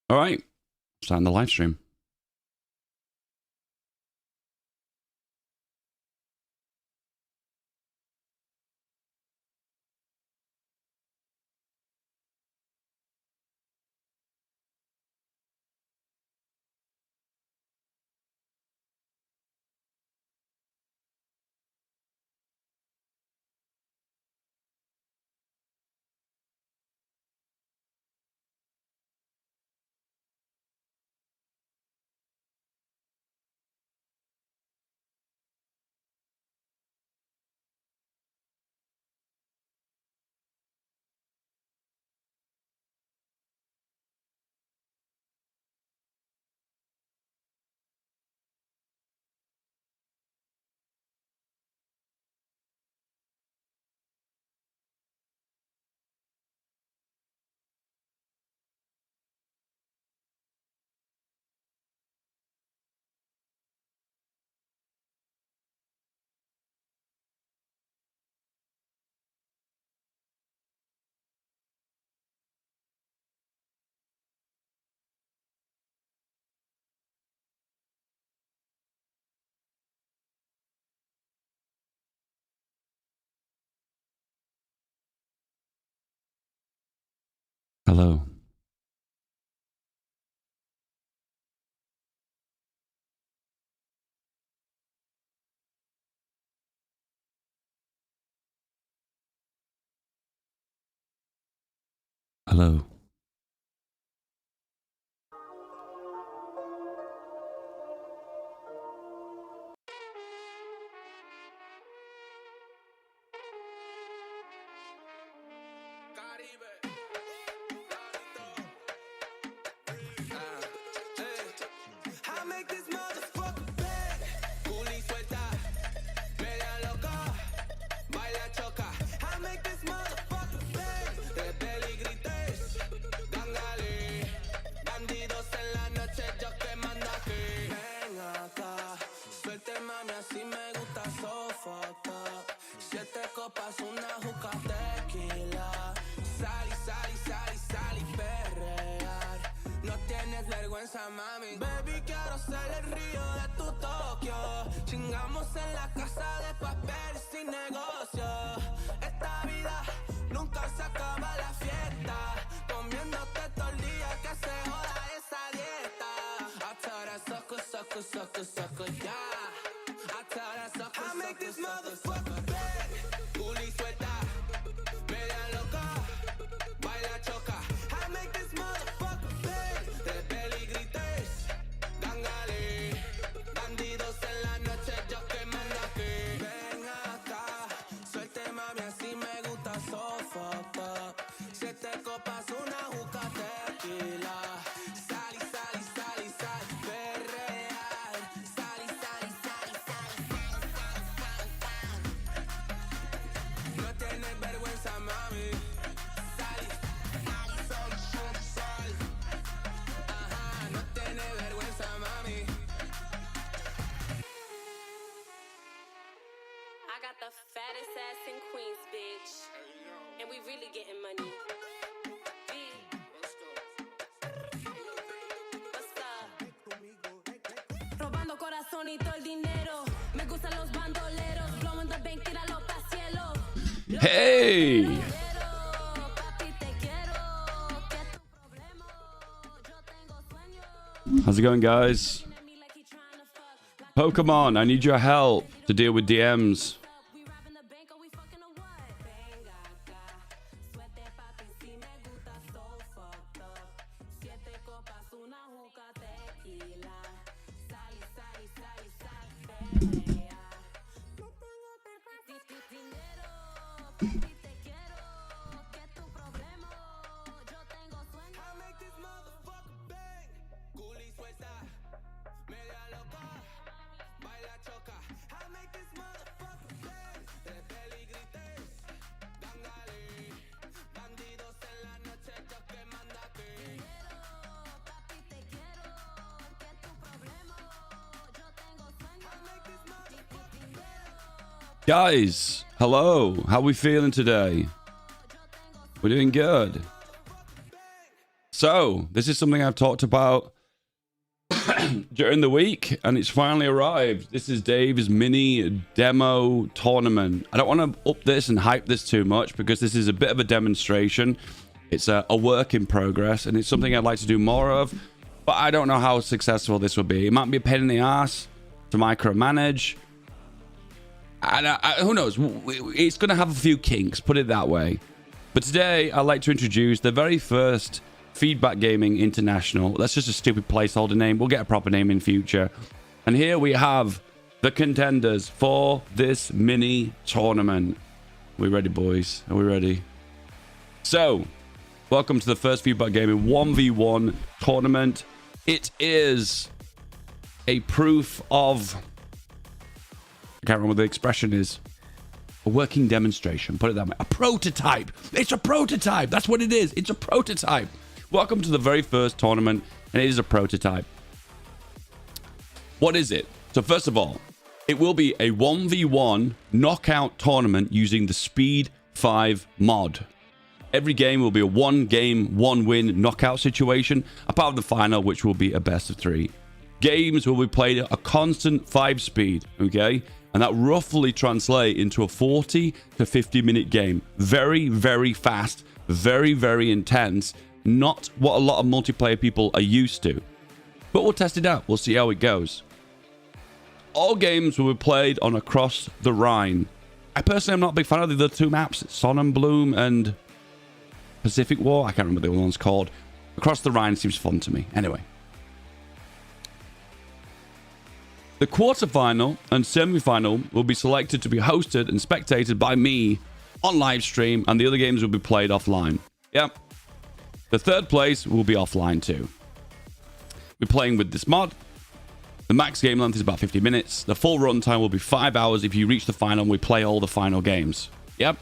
All right, starting the live stream. Hello. Hello. Mami, baby, quiero ser el río de tu Tokio. Chingamos en la casa de papel sin negocio. Esta vida nunca se acaba la fiesta. Comiéndote todo el día que se joda esa dieta. I tell that sucker, sucker, sucker, sucker, yeah. I tell that sucker, I make this motherfucker beg. Culi suelta, media loca, baila choca. I make this motherfucker beg. Rebelde y grites, dángale. Bandidos en la noche, yo quemando aquí. Ven acá, suelte mami, así me gusta sofocar. 7 copas, una juca tequila. Sal y sal y sal y sal, perrear. Sal y sal y sal y sal. No tienes vergüenza, mami. Sal y sal y sal y sal. Ajá, no tienes vergüenza, mami. I got the fattest ass in Queens, bitch. And we really getting money. B. What's up? Robando corazón y todo el dinero. Me gustan los bandoleros. Blowing the bank, tíralo pa' cielo. Hey. Papi, te quiero. Que tu problema. Yo tengo sueño. How's it going, guys? Me like he trying to fuck. Pokemon, I need your help to deal with DMs. We robbing the bank or we fucking or what? Venga acá. Suerte papi, si me gusta so fucked up. 7 copas, una juca tequila. Sal y sal y sal y sal, perrea. No tengo dinero, papi, te quiero. Que tu problema, yo tengo sueño. I make this motherfucker bang. Culi suelta, media loca, baila choca. I make this motherfucker bang. Rebelde y grites, dángale. Bandidos en la noche, yo quemando aquí. Papi, te quiero. Que tu problema, yo tengo sueño. I make this motherfucker bang. Guys, hello. How we feeling today? We're doing good. So, this is something I've talked about during the week, and it's finally arrived. This is Dave's mini demo tournament. I don't want to up this and hype this too much because this is a bit of a demonstration. It's a work in progress, and it's something I'd like to do more of, but I don't know how successful this will be. It might be a pain in the ass to micromanage. And who knows? It's going to have a few kinks, put it that way. But today, I'd like to introduce the very first FeedBackGaming International. That's just a stupid placeholder name. We'll get a proper name in future. And here we have the contenders for this mini tournament. Are we ready, boys? Are we ready? So, welcome to the first FeedBackGaming 1v1 tournament. It is a proof of... I can't remember what the expression is. A working demonstration. Put it that way. A prototype. It's a prototype. That's what it is. It's a prototype. Welcome to the very first tournament, and it is a prototype. What is it? So first of all, it will be a 1v1 knockout tournament using the Speed 5 mod. Every game will be a one-game, one-win knockout situation, apart from the final, which will be a best of 3. Games will be played at a constant 5 speed, okay? And that roughly translates into a 40 to 50 minute game. Very, very fast, very, very intense. Not what a lot of multiplayer people are used to. But we'll test it out. We'll see how it goes. All games will be played on Across the Rhine. I personally am not a big fan of the other 2 maps. Sonnenblume and Pacific War. I can't remember the other one's called. Across the Rhine seems fun to me. Anyway. The quarterfinal and semi-final will be selected to be hosted and spectated by me on live stream, and the other games will be played offline. Yep. The third place will be offline too. We're playing with this mod. The max game length is about 50 minutes. The full runtime will be 5 hours if you reach the final and we play all the final games. Yep.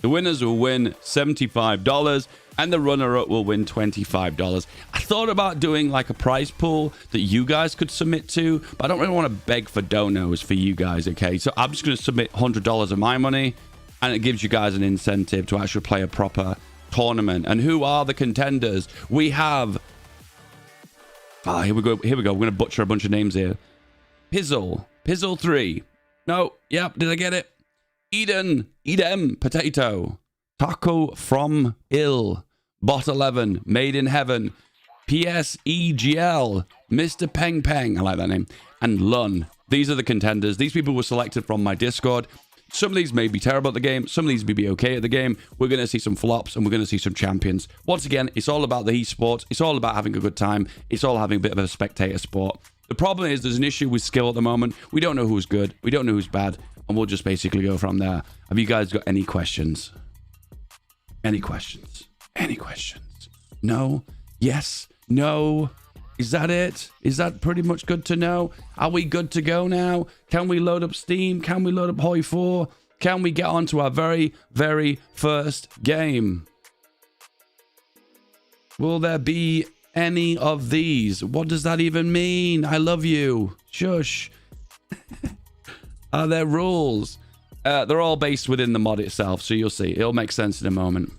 The winners will win $75 and the runner-up will win $25. I thought about doing like a prize pool that you guys could submit to, but I don't really want to beg for donos for you guys, okay? So I'm just going to submit $100 of my money, and it gives you guys an incentive to actually play a proper tournament. And who are the contenders? We have... here we go. We're going to butcher a bunch of names here. Pizzle 3. No. Yep. Did I get it? Edem Potato. Taco from Ill. Bot 11. Made in Heaven. PSEGL. Mr. Peng Peng. I like that name. And Lun. These are the contenders. These people were selected from my Discord. Some of these may be terrible at the game. Some of these may be okay at the game. We're going to see some flops and we're going to see some champions. Once again, it's all about the esports. It's all about having a good time. It's all having a bit of a spectator sport. The problem is there's an issue with skill at the moment. We don't know who's good. We don't know who's bad. And we'll just basically go from there. Have you guys got any questions? Any questions? Any questions? No? Yes? No? Is that it? Is that pretty much good to know? Are we good to go now? Can we load up Steam? Can we load up Hoi 4? Can we get on to our very, very first game? Will there be any of these? What does that even mean? I love you. Shush. Are there rules? They're all based within the mod itself, so you'll see. It'll make sense in a moment.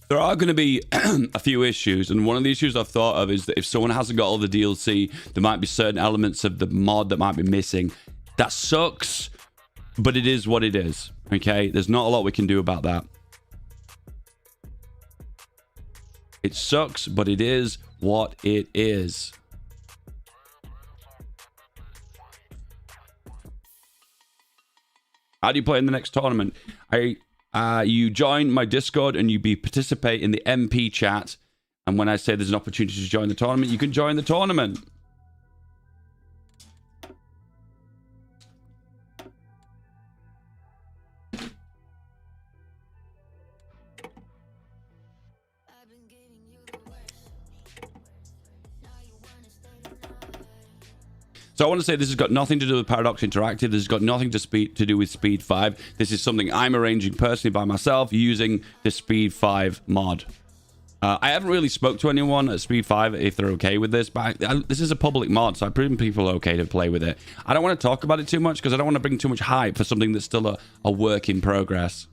There are going to be a few issues, and one of the issues I've thought of is that if someone hasn't got all the DLC, there might be certain elements of the mod that might be missing. That sucks, but it is what it is, okay? There's not a lot we can do about that. It sucks, but it is what it is. How do you play in the next tournament? You join my Discord and you participate in the MP chat. And when I say there's an opportunity to join the tournament, you can join the tournament. So I want to say this has got nothing to do with Paradox Interactive. This has got nothing to do with Speed 5. This is something I'm arranging personally by myself using the Speed 5 mod. I haven't really spoke to anyone at Speed 5 if they're okay with this, but this is a public mod, so I presume people are okay to play with it. I don't want to talk about it too much because I don't want to bring too much hype for something that's still a work in progress.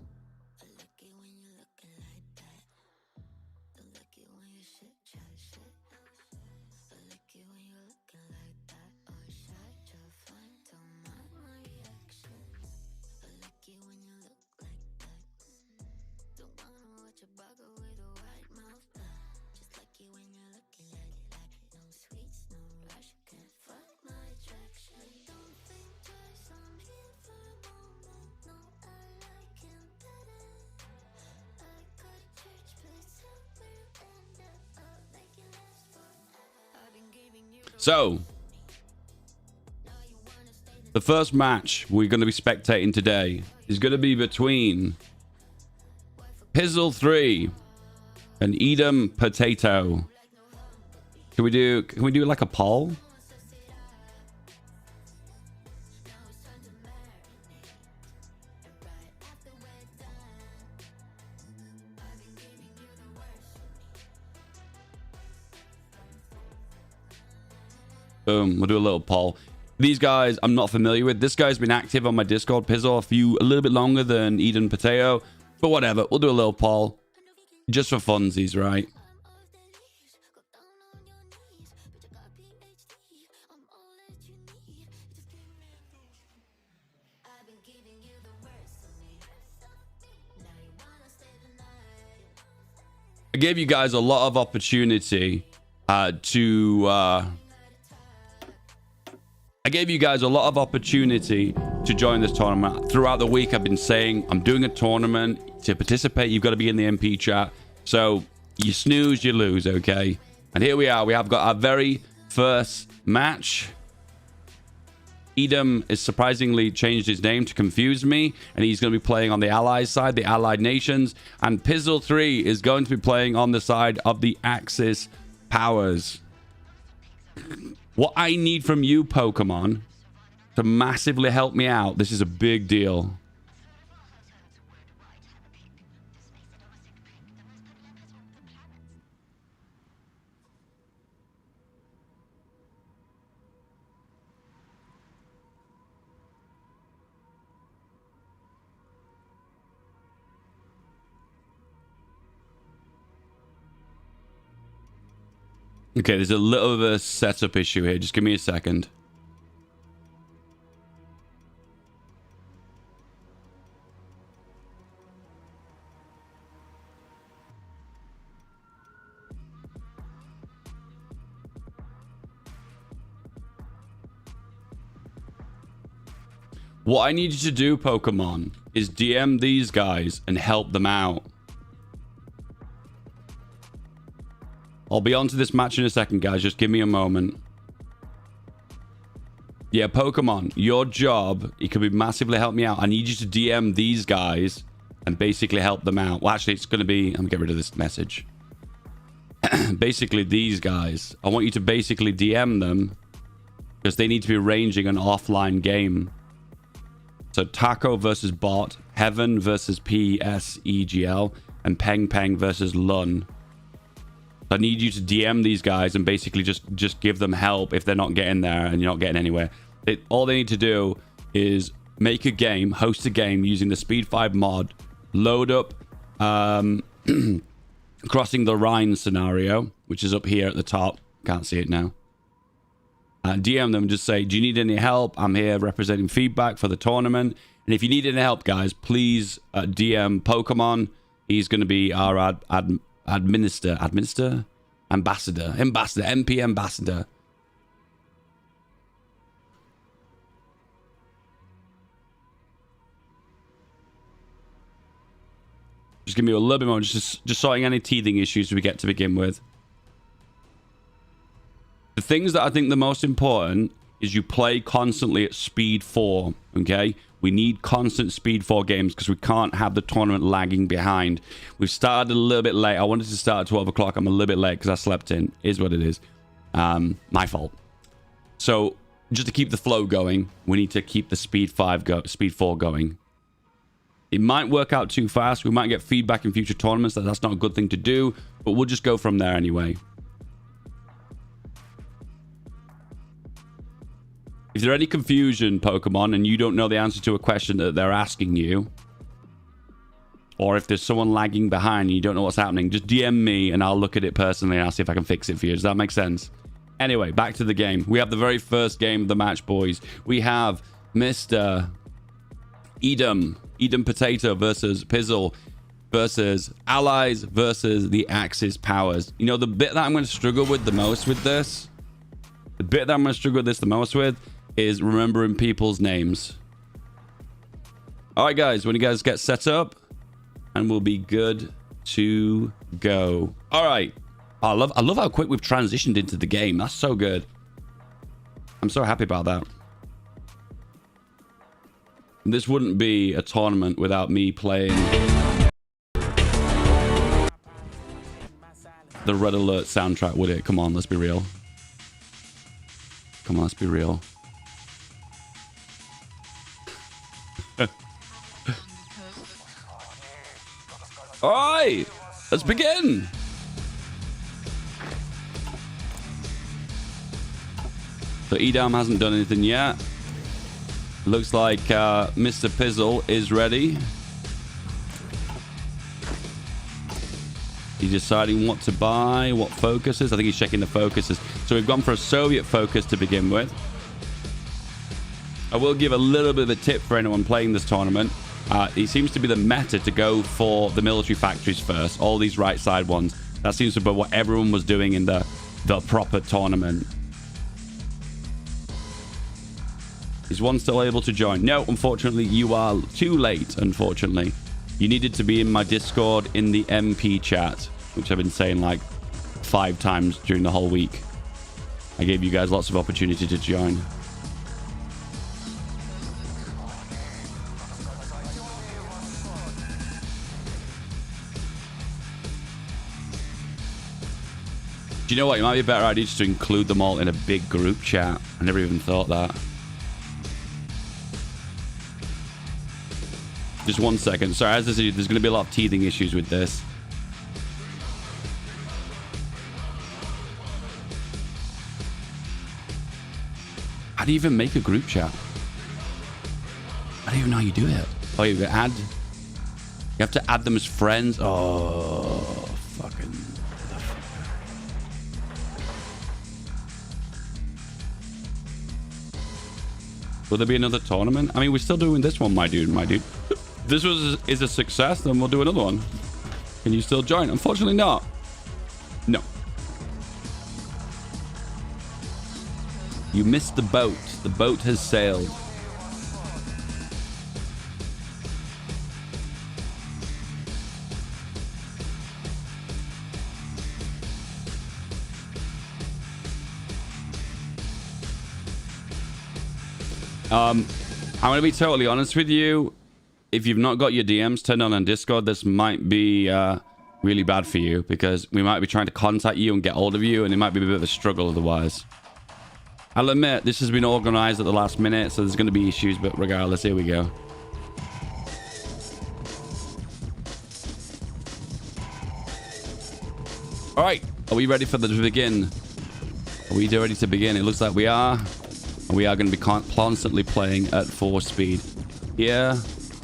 So, the first match we're going to be spectating today is going to be between Pizzle 3 and Edam Potato. Can we do like a poll? Boom, we'll do a little poll. These guys, I'm not familiar with. This guy's been active on my Discord, Pizzle, a little bit longer than Eden Potato. But whatever, we'll do a little poll. Just for funsies, right? I gave you guys a lot of opportunity to join this tournament. Throughout the week, I've been saying I'm doing a tournament. To participate, you've got to be in the MP chat. So you snooze, you lose, okay? And here we are. We have got our very first match. Edam has surprisingly changed his name to confuse me, and he's going to be playing on the Allies side, the Allied nations. And Pizzle 3 is going to be playing on the side of the Axis powers. What I need from you, Pokemon, to massively help me out, this is a big deal. Okay, there's a little of a setup issue here. Just give me a second. What I need you to do, Pokemon, is DM these guys and help them out. I'll be on to this match in a second, guys. Just give me a moment. Yeah, Pokemon, your job, it could be massively help me out. I need you to DM these guys and basically help them out. Well, actually, it's going to be... I'm going to get rid of this message. Basically, these guys. I want you to basically DM them because they need to be arranging an offline game. So, Taco versus Bot, Heaven versus PSEGL, and Peng Peng versus Lun. I need you to DM these guys and basically just give them help if they're not getting there and you're not getting anywhere. All they need to do is make a game, host a game using the Speed 5 mod, load up Crossing the Rhine scenario, which is up here at the top. Can't see it now. DM them, just say, do you need any help? I'm here representing feedback for the tournament. And if you need any help, guys, please DM Pokemon. He's going to be our ambassador, MP ambassador. Just give me a little bit more, just sorting any teething issues we get to begin with. The things that I think the most important is you play constantly at speed 4, okay? We need constant speed 4 games because we can't have the tournament lagging behind. We've started a little bit late. I wanted to start at 12 o'clock. I'm a little bit late because I slept in. Is what it is. My fault. So just to keep the flow going, we need to keep the speed 4 going. It might work out too fast. We might get feedback in future tournaments that that's not a good thing to do, but we'll just go from there anyway. If there's any confusion, Pokemon, and you don't know the answer to a question that they're asking you, or if there's someone lagging behind and you don't know what's happening, just DM me and I'll look at it personally and I'll see if I can fix it for you. Does that make sense? Anyway, back to the game. We have the very first game of the match, boys. We have Mr. Edam Potato versus Pizzle versus Allies versus the Axis Powers. You know, the bit that I'm going to struggle with the most with this, is remembering people's names. All right, guys, when you guys get set up, and we'll be good to go. All right. I love how quick we've transitioned into the game. That's so good. I'm so happy about that. This wouldn't be a tournament without me playing the Red Alert soundtrack, would it? Come on, let's be real. Come on, let's be real. All right, let's begin. So Edam hasn't done anything yet. Looks like Mr. Pizzle is ready. He's deciding what to buy, what focuses. I think he's checking the focuses. So we've gone for a Soviet focus to begin with. I will give a little bit of a tip for anyone playing this tournament. It seems to be the meta to go for the military factories first. All these right side ones. That seems to be what everyone was doing in the proper tournament. Is one still able to join? No, unfortunately, you are too late, unfortunately. You needed to be in my Discord in the MP chat, which I've been saying like 5 times during the whole week. I gave you guys lots of opportunity to join. Do you know what? It might be a better idea just to include them all in a big group chat. I never even thought that. Just 1 second. Sorry, as I said, there's going to be a lot of teething issues with this. How do you even make a group chat? I don't even know how you do it. Oh, you add. You have to add them as friends. Oh, fucking. Will there be another tournament? I mean, we're still doing this one, my dude. If this is a success, then we'll do another one. Can you still join? Unfortunately not. No. You missed the boat. The boat has sailed. I'm going to be totally honest with you. If you've not got your DMs turned on Discord, this might be really bad for you, because we might be trying to contact you and get hold of you, and it might be a bit of a struggle otherwise. I'll admit, this has been organized at the last minute, so there's going to be issues, but regardless, here we go. All right, are we ready for the to begin? Are we ready to begin? It looks like we are. We are going to be constantly playing at 4 speed. Here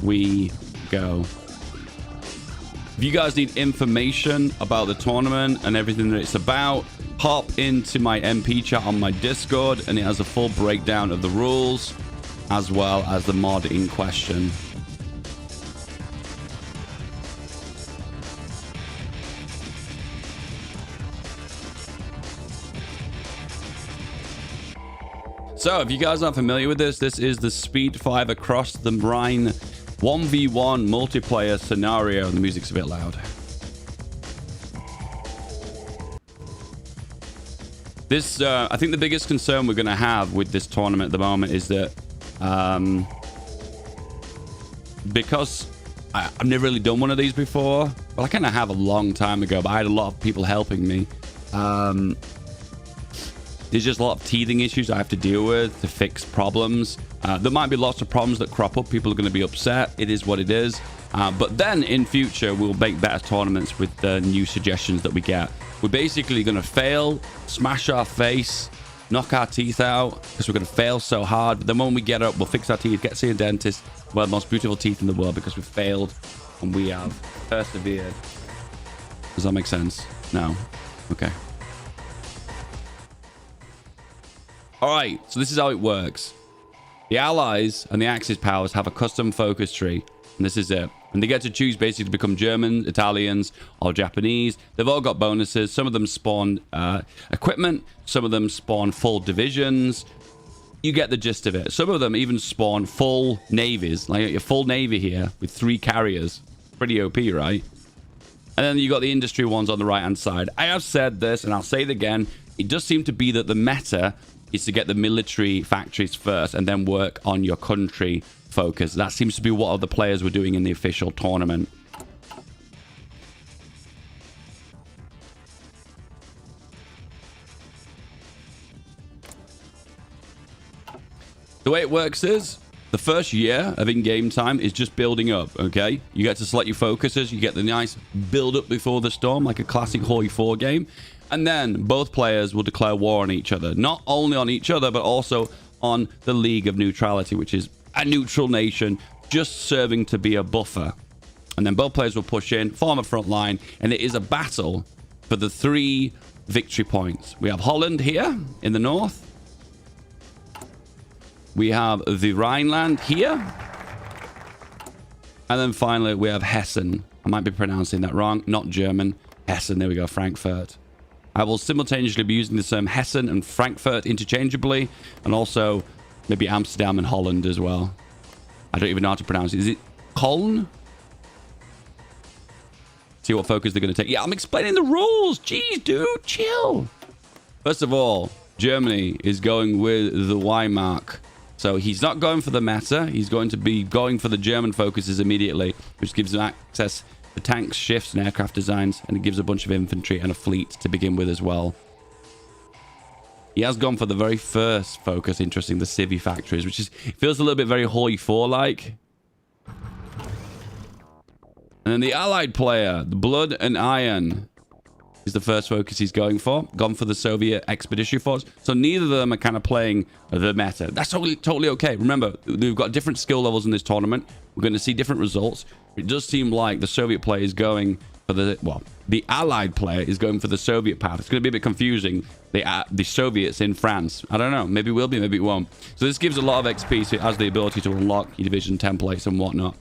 we go. If you guys need information about the tournament and everything that it's about, hop into my MP chat on my Discord, and it has a full breakdown of the rules as well as the mod in question. So, if you guys aren't familiar with this, this is the Speed 5 Across the Rhine 1v1 multiplayer scenario. The music's a bit loud. This, I think the biggest concern we're going to have with this tournament at the moment is that because I've never really done one of these before. Well, I kind of have a long time ago, but I had a lot of people helping me. There's just a lot of teething issues I have to deal with to fix problems. There might be lots of problems that crop up. People are going to be upset. It is what it is. But then in future, we'll make better tournaments with the new suggestions that we get. We're basically going to fail, smash our face, knock our teeth out, because we're going to fail so hard. But then when we get up, we'll fix our teeth, get to see a dentist. We'll have the most beautiful teeth in the world because we failed and we have persevered. Does that make sense? No? Okay. All right, so this is how it works. The allies and the Axis powers have a custom focus tree, and this is it. And they get to choose basically to become German, Italians, or Japanese. They've all got bonuses. Some of them spawn equipment. Some of them spawn full divisions. You get the gist of it. Some of them even spawn full navies, like a full navy here with 3 carriers. Pretty OP, right? And then you got the industry ones on the right-hand side. I have said this, and I'll say it again. It does seem to be that the meta is to get the military factories first and then work on your country focus. That seems to be what other players were doing in the official tournament. The way it works is the first year of in-game time is just building up, okay? You get to select your focuses. You get the nice build-up before the storm, like a classic Hoi 4 game. And then both players will declare war on each other. Not only on each other, but also on the League of Neutrality, which is a neutral nation just serving to be a buffer. And then both players will push in, form a front line, and it is a battle for the 3 victory points. We have Holland here in the north. We have the Rhineland here. And then finally, we have Hessen. I might be pronouncing that wrong. Not German. Hessen. There we go. Frankfurt. I will simultaneously be using the term Hessen and Frankfurt interchangeably. And also maybe Amsterdam and Holland as well. I don't even know how to pronounce it. Is it Köln? See what focus they're going to take. Yeah, I'm explaining the rules. Jeez, dude. Chill. First of all, Germany is going with the Weimar. So he's not going for the meta. He's going to be going for the German focuses immediately, which gives him access to tanks, shifts, and aircraft designs, and it gives a bunch of infantry and a fleet to begin with as well. He has gone for the very first focus, interesting, the civvy factories, which is feels a little bit very Hoi 4-like. And then the allied player, the Blood and Iron, is the first focus he's going for. Gone for the Soviet Expeditionary Force. So neither of them are kind of playing the meta. That's totally okay. Remember, we've got different skill levels in this tournament. We're going to see different results. It does seem like the Soviet player is going for the... Well, the allied player is going for the Soviet path. It's going to be a bit confusing. The Soviets in France. I don't know. Maybe it will be, maybe it won't. So this gives a lot of XP. So it has the ability to unlock your division templates and whatnot.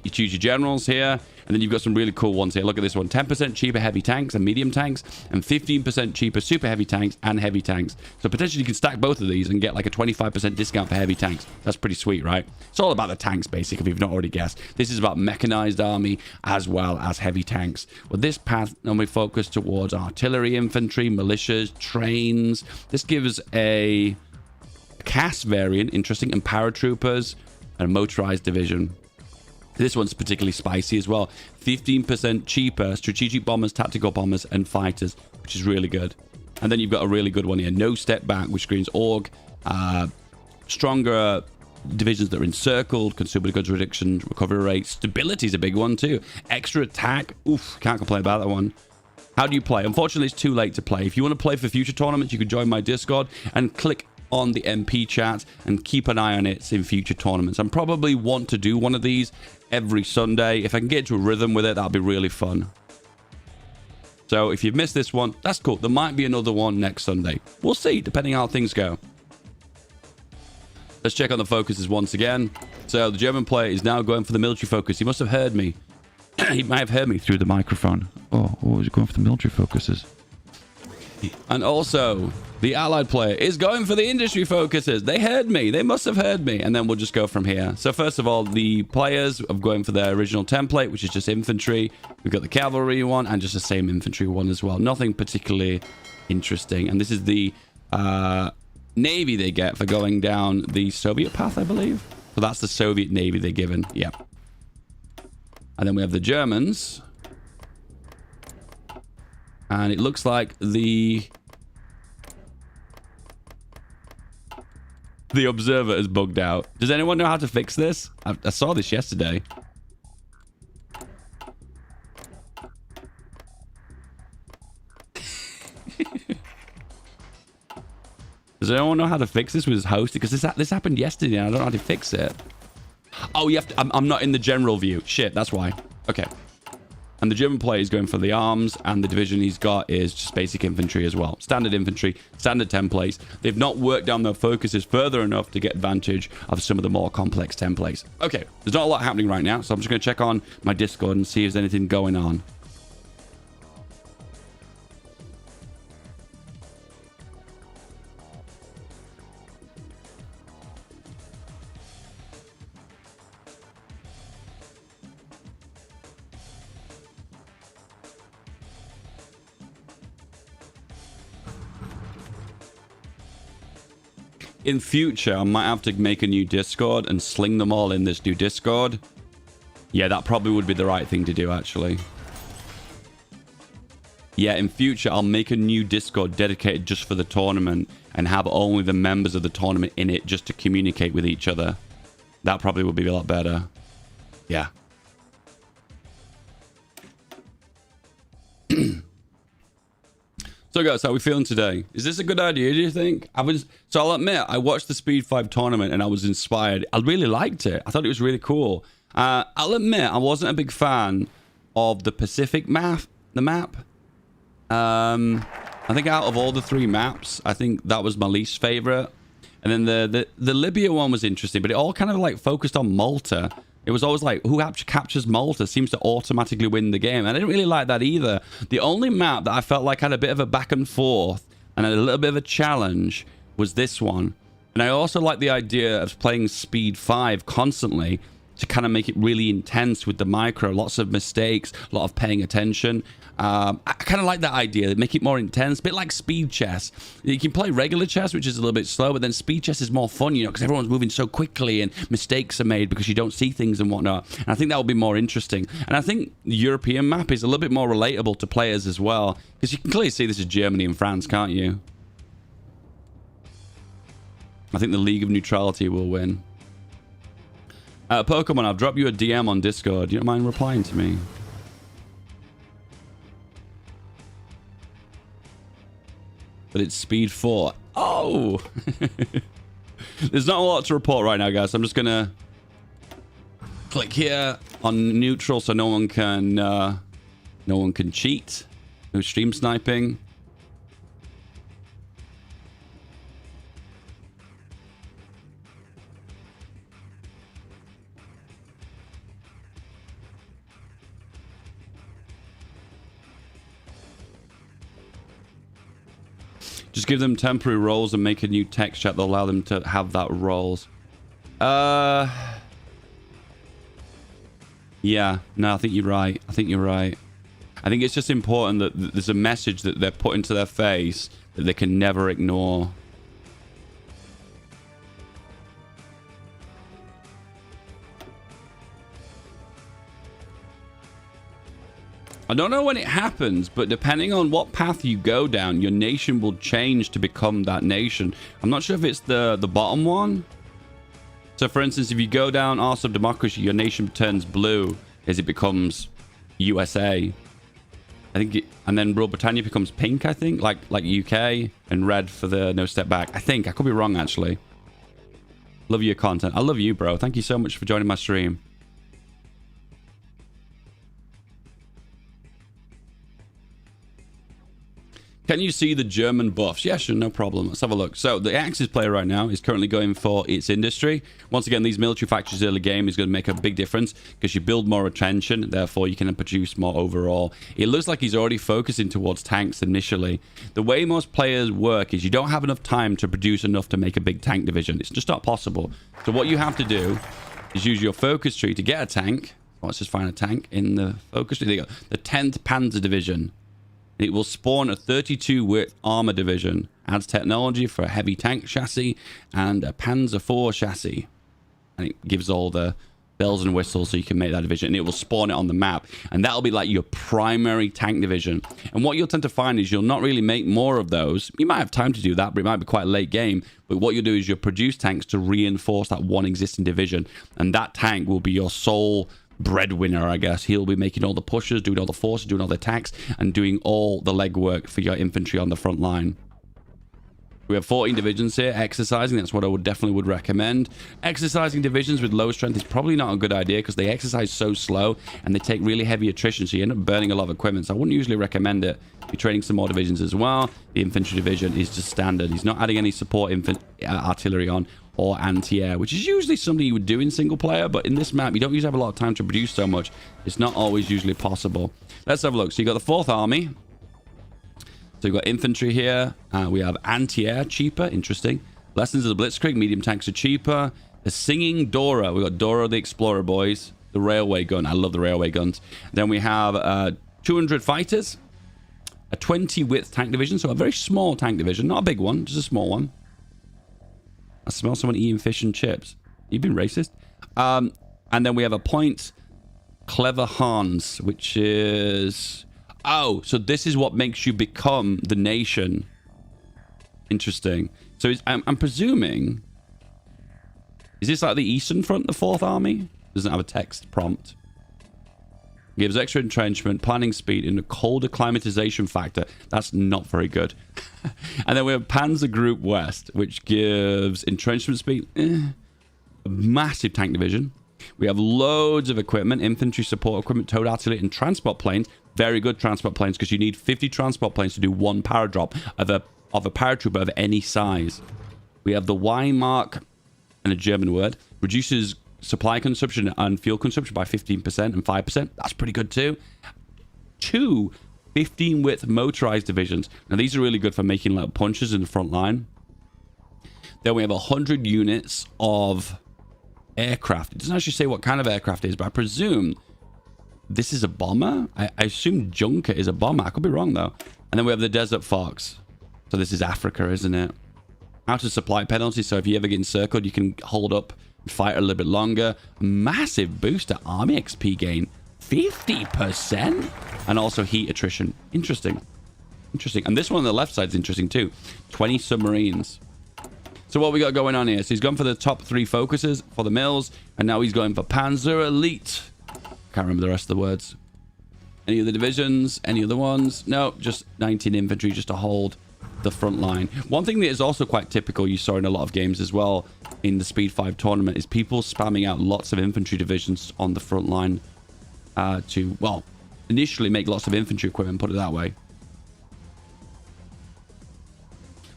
You choose your generals here. And then you've got some really cool ones here. Look at this one. 10% cheaper heavy tanks and medium tanks. And 15% cheaper super heavy tanks and heavy tanks. So potentially you can stack both of these and get like a 25% discount for heavy tanks. That's pretty sweet, right? It's all about the tanks, basically, if you've not already guessed. This is about mechanized army as well as heavy tanks. Well, this path normally focused towards artillery, infantry, militias, trains. This gives a CAS variant, interesting, and paratroopers and a motorized division. This one's particularly spicy as well. 15% cheaper strategic bombers, tactical bombers, and fighters, which is really good. And then you've got a really good one here. No step back, which screens org. Stronger divisions that are encircled. Consumer goods reduction, recovery rate. Stability is a big one too. Extra attack. Oof, can't complain about that one. How do you play? Unfortunately, it's too late to play. If you want to play for future tournaments, you can join my Discord and click on the MP chat and keep an eye on it in future tournaments. I probably want to do one of these every Sunday. If I can get into a rhythm with it, that'll be really fun. So if you've missed this one, that's cool. There might be another one next Sunday. We'll see, depending how things go. Let's check on the focuses once again. So the German player is now going for the military focus. He must have heard me. He might have heard me through the microphone. Oh, he's going for the military focuses. And also, the allied player is going for the industry focuses. They heard me. They must have heard me. And then we'll just go from here. So first of all, the players are going for their original template, which is just infantry. We've got the cavalry one and just the same infantry one as well. Nothing particularly interesting. And this is the navy they get for going down the Soviet path, I believe. So that's the Soviet navy they're given. Yeah. And then we have the Germans. And it looks like the The observer is bugged out. Does anyone know how to fix this? I saw this yesterday. Does anyone know how to fix this with his host? Because this happened yesterday and I don't know how to fix it. Oh, you have to... I'm not in the general view. Shit, that's why. Okay. And the German player is going for the arms, and the division he's got is just basic infantry as well. Standard infantry, standard templates. They've not worked down their focuses further enough to get advantage of some of the more complex templates. Okay, there's not a lot happening right now, so I'm just going to check on my Discord and see if there's anything going on. In future, I might have to make a new Discord and sling them all in this new Discord. Yeah, that probably would be the right thing to do, actually. Yeah, in future, I'll make a new Discord dedicated just for the tournament and have only the members of the tournament in it just to communicate with each other. That probably would be a lot better. Yeah. So guys, how are we feeling today? Is this a good idea, do you think? So I'll admit, I watched the Speed 5 tournament and I was inspired. I really liked it. I thought it was really cool. I'll admit, I wasn't a big fan of the Pacific map. I think out of all the 3 maps, I think that was my least favorite. And then the Libya one was interesting, but it all kind of like focused on Malta. It was always like, who captures Malta seems to automatically win the game. I didn't really like that either. The only map that I felt like had a bit of a back and forth and a little bit of a challenge was this one. And I also like the idea of playing Speed 5 constantly to kind of make it really intense with the micro. Lots of mistakes, a lot of paying attention. I kind of like that idea, make it more intense, a bit like speed chess. You can play regular chess, which is a little bit slow, but then speed chess is more fun, you know, because everyone's moving so quickly and mistakes are made because you don't see things and whatnot. And I think that will be more interesting. And I think the European map is a little bit more relatable to players as well, because you can clearly see this is Germany and France, can't you? I think the League of Neutrality will win. Pokemon, I'll drop you a DM on Discord. You don't mind replying to me? But it's Speed 4. Oh! There's not a lot to report right now, guys. I'm just gonna click here on neutral so no one can cheat. No stream sniping. Just give them temporary roles and make a new text chat that will allow them to have that roles. Yeah, no, I think you're right. I think it's just important that there's a message that they're put into their face that they can never ignore. I don't know when it happens, but depending on what path you go down, your nation will change to become that nation. I'm not sure if it's the bottom one. So, for instance, if you go down Arts of Democracy, your nation turns blue as it becomes USA. I think, and then Rule Britannia becomes pink, I think, like UK, and red for the No Step Back. I think. I could be wrong, actually. Love your content. I love you, bro. Thank you so much for joining my stream. Can you see the German buffs? Yeah, sure, no problem. Let's have a look. So the Axis player right now is currently going for its industry. Once again, these military factories early game is going to make a big difference because you build more attention, therefore you can produce more overall. It looks like he's already focusing towards tanks initially. The way most players work is you don't have enough time to produce enough to make a big tank division. It's just not possible. So what you have to do is use your focus tree to get a tank. Well, let's just find a tank in the focus tree. There you go. The 10th Panzer Division. It will spawn a 32 width armor division. Adds technology for a heavy tank chassis and a Panzer IV chassis. And it gives all the bells and whistles so you can make that division, and it will spawn it on the map, and that'll be like your primary tank division. And what you'll tend to find is you'll not really make more of those. You might have time to do that, but it might be quite a late game. But what you'll do is you'll produce tanks to reinforce that one existing division, and that tank will be your sole breadwinner, I guess. He'll be making all the pushes, doing all the forces, doing all the attacks, and doing all the legwork for your infantry on the front line. We have 14 divisions here, exercising. That's what I definitely would recommend. Exercising divisions with low strength is probably not a good idea because they exercise so slow and they take really heavy attrition, so you end up burning a lot of equipment. So I wouldn't usually recommend it. You're training some more divisions as well. The infantry division is just standard. He's not adding any support artillery on or anti-air, which is usually something you would do in single player, but in this map, you don't usually have a lot of time to produce so much. It's not always usually possible. Let's have a look. So you got the 4th Army. So we've got infantry here. We have anti-air, cheaper. Interesting. Lessons of the Blitzkrieg. Medium tanks are cheaper. The Singing Dora. We've got Dora the Explorer, boys. The railway gun. I love the railway guns. Then we have 200 fighters. A 20 width tank division. So a very small tank division. Not a big one. Just a small one. I smell someone eating fish and chips. You've been racist. And then we have a point. Clever Hans, which is... Oh, so this is what makes you become the nation. Interesting. So I'm presuming... Is this like the Eastern Front, the 4th Army? Doesn't have a text prompt. Gives extra entrenchment, planning speed, and a colder climatization factor. That's not very good. And then we have Panzer Group West, which gives entrenchment speed. A massive tank division. We have loads of equipment, infantry support equipment, towed artillery, and transport planes. Very good transport planes because you need 50 transport planes to do one power drop of a paratrooper of any size. We have the Y-mark, and a German word, reduces supply consumption and fuel consumption by 15% and 5%. That's pretty good too. 2 15-width motorized divisions. Now these are really good for making like punches in the front line. Then we have 100 units of aircraft. It doesn't actually say what kind of aircraft it is, but I presume this is a bomber. I assume Junker is a bomber. I could be wrong though. And then we have the Desert Fox. So this is Africa, isn't it? Out of supply penalty. So if you ever get encircled, you can hold up and fight a little bit longer. Massive boost to army XP gain. 50%. And also heat attrition. Interesting. Interesting. And this one on the left side is interesting too. 20 submarines. So what we got going on here? So he's gone for the top 3 focuses for the mills. And now he's going for Panzer Elite. Can't remember the rest of the words. Any other divisions? Any other ones? No, just 19 infantry just to hold the front line. One thing that is also quite typical, you saw in a lot of games as well in the Speed 5 tournament, is people spamming out lots of infantry divisions on the front line to, well, initially make lots of infantry equipment, put it that way.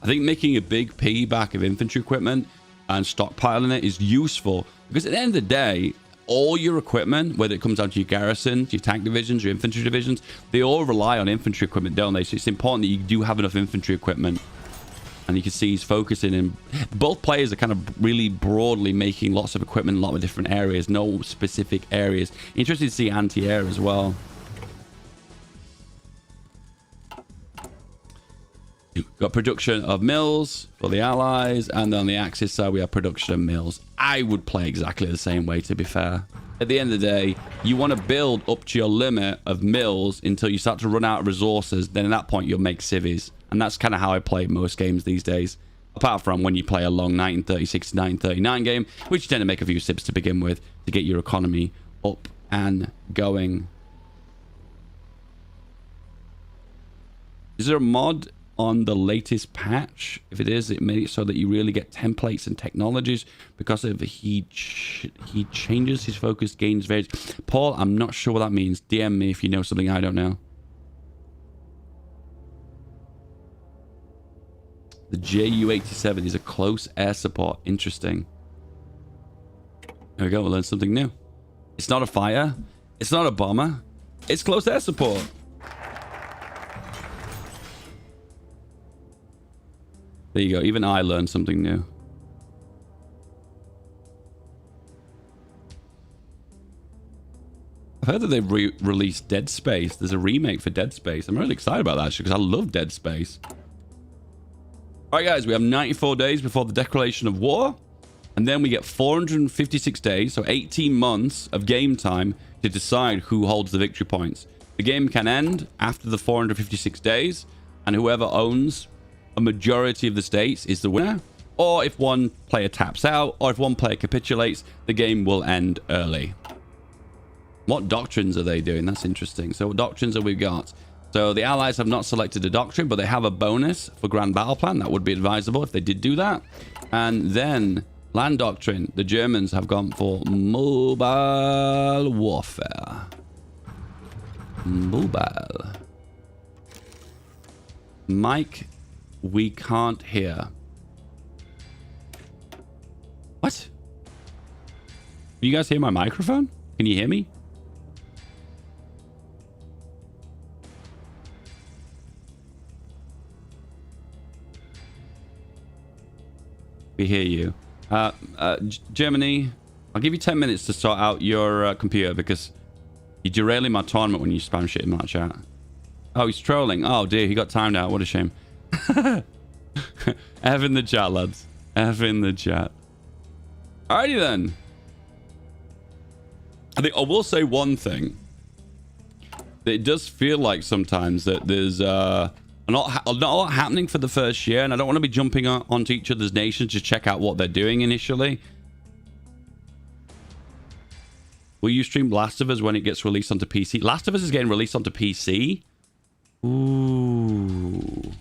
I think making a big piggyback of infantry equipment and stockpiling it is useful because at the end of the day, all your equipment, whether it comes down to your garrisons, your tank divisions, your infantry divisions, they all rely on infantry equipment, don't they? So it's important that you do have enough infantry equipment. And you can see he's focusing in... Both players are kind of really broadly making lots of equipment in a lot of different areas, no specific areas. Interesting to see anti-air as well. Got production of mills for the allies, and on the Axis side we have production of mills. I would play exactly the same way, to be fair. At the end of the day, you want to build up to your limit of mills until you start to run out of resources. Then at that point you'll make civvies, and that's kind of how I play most games these days, apart from when you play a long 1936 to 1939 game, which you tend to make a few civs to begin with to get your economy up and going. Is there a mod on the latest patch? If it is, it made it so that you really get templates and technologies because of he changes his focus, gains various. Paul, I'm not sure what that means. DM me if you know something I don't know. The Ju-87 is a close air support. Interesting. There we go. We'll learn something new. It's not a fighter. It's not a bomber. It's close air support. There you go. Even I learned something new. I've heard that they've released Dead Space. There's a remake for Dead Space. I'm really excited about that actually because I love Dead Space. All right, guys. We have 94 days before the declaration of war. And then we get 456 days, so 18 months of game time to decide who holds the victory points. The game can end after the 456 days, and whoever owns a majority of the states is the winner. Or if one player taps out, or if one player capitulates, the game will end early. What doctrines are they doing? That's interesting. So what doctrines have we got? So the Allies have not selected a doctrine, but they have a bonus for Grand Battle Plan. That would be advisable if they did do that. And then land doctrine. The Germans have gone for mobile warfare. Mobile. Mike, we can't hear. What? Can you guys hear my microphone? Can you hear me? We hear you. Germany, I'll give you 10 minutes to sort out your computer because you're derailing my tournament when you spam shit in that chat. Oh, he's trolling. Oh, dear. He got timed out. What a shame. F in the chat, lads. F in the chat. Alrighty, then. I think I will say one thing. That it does feel like sometimes that there's not a lot happening for the first year, and I don't want to be jumping onto each other's nations to check out what they're doing initially. Will you stream Last of Us when it gets released onto PC? Last of Us is getting released onto PC? Ooh.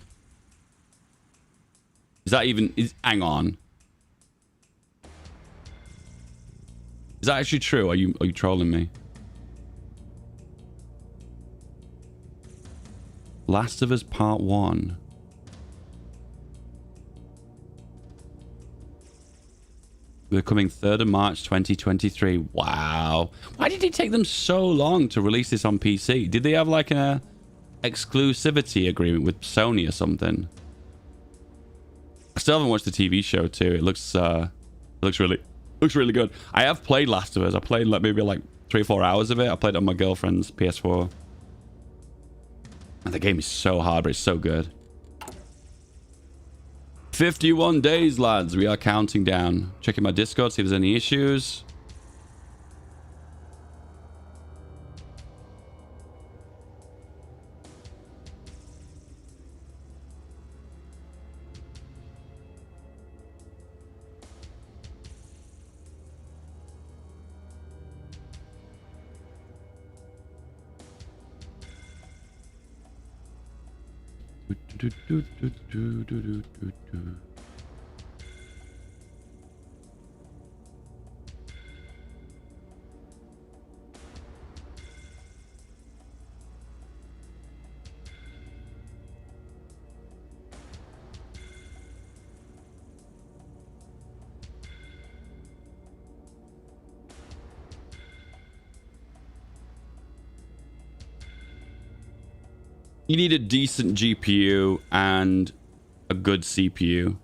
Is that even... hang on. Is that actually true? Are you trolling me? Last of Us Part 1. We're coming 3rd of March 2023. Wow. Why did it take them so long to release this on PC? Did they have like a exclusivity agreement with Sony or something? I still haven't watched the TV show too. It looks really good. I have played Last of Us. I played like maybe like 3 or 4 hours of it. I played it on my girlfriend's PS4. And the game is so hard, but it's so good. 51 days, lads. We are counting down. Checking my Discord, see if there's any issues. You need a decent GPU and a good CPU.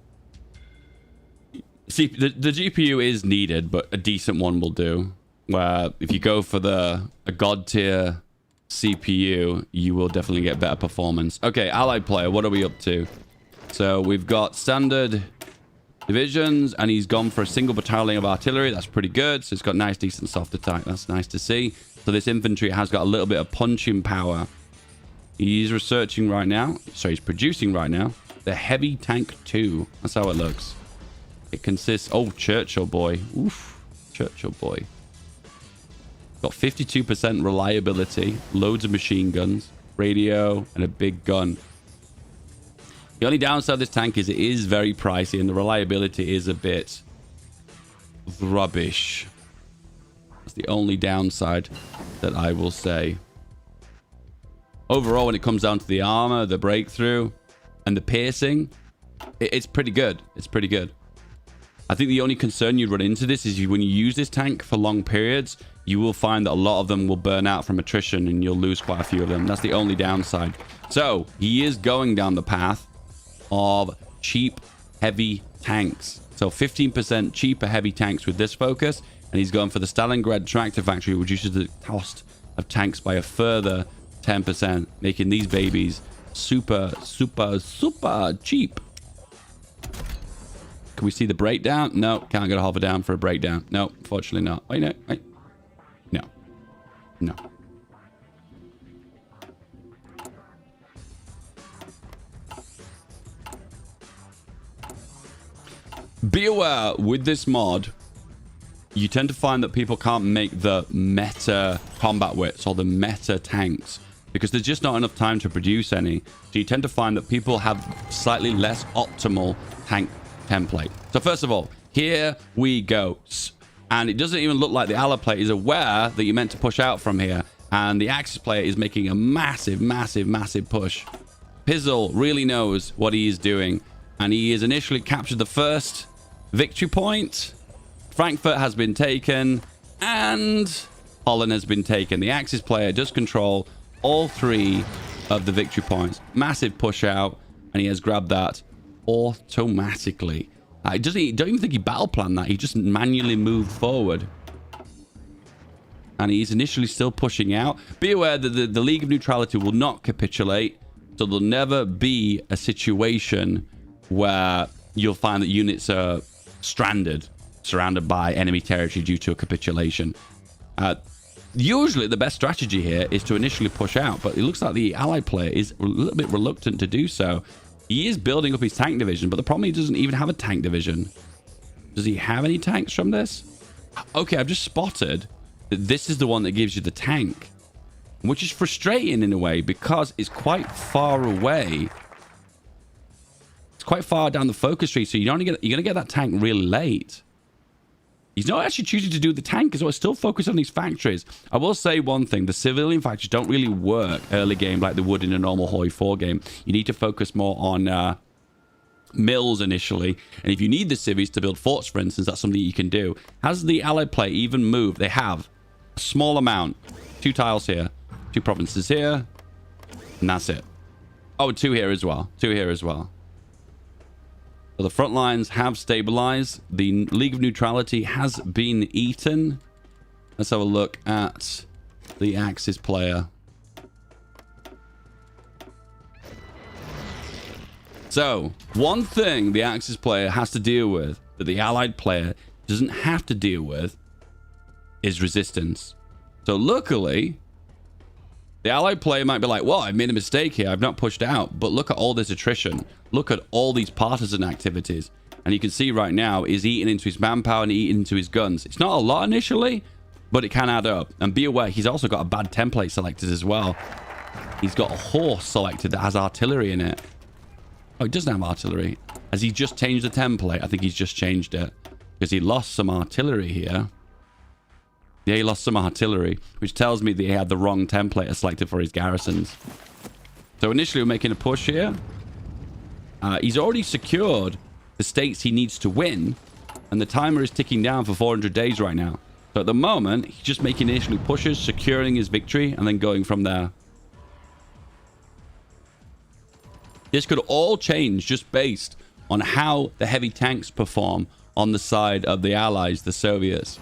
See, the GPU is needed, but a decent one will do. Where if you go for a god tier CPU, you will definitely get better performance. Okay, allied player, what are we up to? So we've got standard divisions, and he's gone for a single battalion of artillery. That's pretty good. So it's got nice, decent soft attack. That's nice to see. So this infantry has got a little bit of punching power. He's researching right now. So he's producing right now. The Heavy Tank 2. That's how it looks. It consists... oh, Churchill boy. Oof. Churchill boy. Got 52% reliability. Loads of machine guns. Radio. And a big gun. The only downside of this tank is it is very pricey. And the reliability is a bit... rubbish. That's the only downside that I will say. Overall, when it comes down to the armor, the breakthrough, and the piercing, it's pretty good. It's pretty good. I think the only concern you'd run into this is when you use this tank for long periods, you will find that a lot of them will burn out from attrition and you'll lose quite a few of them. That's the only downside. So he is going down the path of cheap, heavy tanks. So 15% cheaper heavy tanks with this focus. And he's going for the Stalingrad Tractor Factory, which reduces the cost of tanks by a further 10%, making these babies super, super, super cheap. Come Can we see the breakdown? No, can't get a hover down for a breakdown. No, unfortunately not. Wait, no, wait. No. No. Be aware, with this mod, you tend to find that people can't make the meta combat wits or the meta tanks because there's just not enough time to produce any. So you tend to find that people have slightly less optimal tank template. So first of all, here we go. And it doesn't even look like the ally player is aware that you're meant to push out from here. And the Axis player is making a massive, massive, massive push. Pizzle really knows what he is doing. And he has initially captured the first victory point. Frankfurt has been taken. And Holland has been taken. The Axis player does control all 3 of the victory points. Massive push out. And he has grabbed that automatically. Don't even think he battle planned that. He just manually moved forward. And he's initially still pushing out. Be aware that the League of Neutrality will not capitulate. So there'll never be a situation where you'll find that units are stranded, surrounded by enemy territory due to a capitulation. Usually the best strategy here is to initially push out, but it looks like the Allied player is a little bit reluctant to do so. He is building up his tank division, but the problem is he doesn't even have a tank division. Does he have any tanks from this? Okay, I've just spotted that this is the one that gives you the tank, which is frustrating in a way because it's quite far away. It's quite far down the focus tree, so you're going to get that tank really late. He's not actually choosing to do the tank as well. He's still focused on these factories. I will say one thing. The civilian factories don't really work early game like they would in a normal Hoi 4 game. You need to focus more on mills initially. And if you need the civvies to build forts, for instance, that's something you can do. Has the Allied player even moved? They have. A small amount. 2 tiles here. 2 provinces here. And that's it. Oh, 2 here as well. 2 here as well. So the front lines have stabilized. The League of Neutrality has been eaten. Let's have a look at the Axis player. So, one thing the Axis player has to deal with that the Allied player doesn't have to deal with is resistance. So luckily, the Allied player might be like, well, I've made a mistake here. I've not pushed out. But look at all this attrition. Look at all these partisan activities. And you can see right now, he's eating into his manpower and eating into his guns. It's not a lot initially, but it can add up. And be aware, he's also got a bad template selected as well. He's got a horse selected that has artillery in it. Oh, he doesn't have artillery. Has he just changed the template? I think he's just changed it. Because he lost some artillery here. Yeah, he lost some artillery, which tells me that he had the wrong template selected for his garrisons. So initially we're making a push here. He's already secured the states he needs to win, and the timer is ticking down for 400 days right now. So at the moment, he's just making initially pushes, securing his victory, and then going from there. This could all change just based on how the heavy tanks perform on the side of the Allies, the Soviets.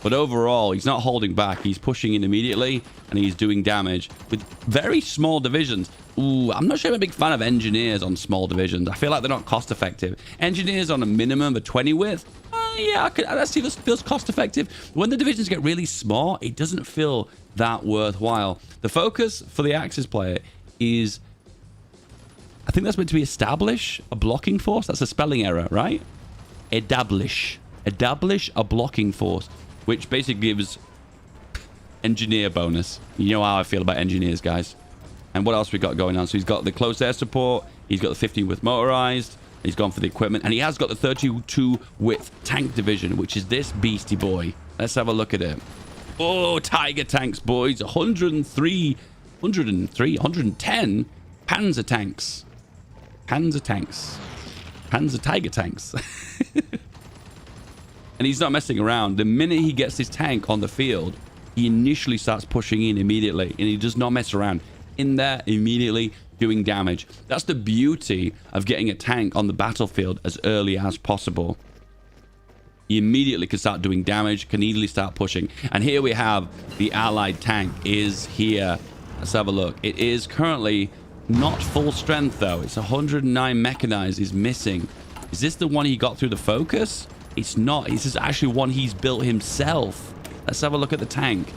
But overall, he's not holding back. He's pushing in immediately, and he's doing damage with very small divisions. Ooh, I'm not sure I'm a big fan of engineers on small divisions. I feel like they're not cost effective. Engineers on a minimum of 20 width, yeah, that feels cost effective. When the divisions get really small, it doesn't feel that worthwhile. The focus for the Axis player is, I think that's meant to be establish a blocking force. That's a spelling error, right? Establish a blocking force, which basically gives engineer bonus. You know how I feel about engineers, guys. And what else we got going on? So he's got the close air support. He's got the 15 width motorized. He's gone for the equipment. And he has got the 32 width tank division, which is this beastie boy. Let's have a look at it. Oh, Tiger tanks, boys. 110 Panzer tanks. Panzer tanks. Panzer Tiger tanks. And he's not messing around. The minute he gets his tank on the field, he initially starts pushing in immediately. And he does not mess around. In there, immediately doing damage. That's the beauty of getting a tank on the battlefield as early as possible. He immediately can start doing damage, can easily start pushing. And here we have the Allied tank is here. Let's have a look. It is currently not full strength, though. It's 109 mechanized is missing. Is this the one he got through the focus? It's not. This is actually one he's built himself. Let's have a look at the tank.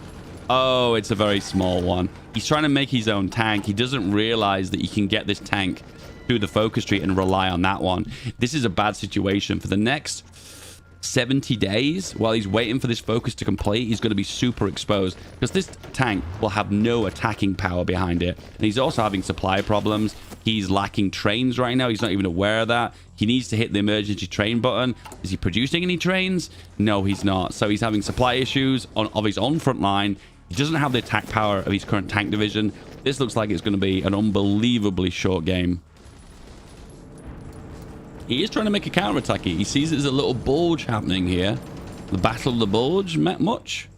Oh, it's a very small one. He's trying to make his own tank. He doesn't realize that you can get this tank through the focus tree and rely on that one. This is a bad situation. For the next 70 days, while he's waiting for this focus to complete, he's going to be super exposed because this tank will have no attacking power behind it. And he's also having supply problems. He's lacking trains right now. He's not even aware of that. He needs to hit the emergency train button. Is he producing any trains? No, he's not. So he's having supply issues of his own front line. He doesn't have the attack power of his current tank division. This looks like it's going to be an unbelievably short game. He is trying to make a counterattack. He sees there's a little bulge happening here. The Battle of the Bulge, met much?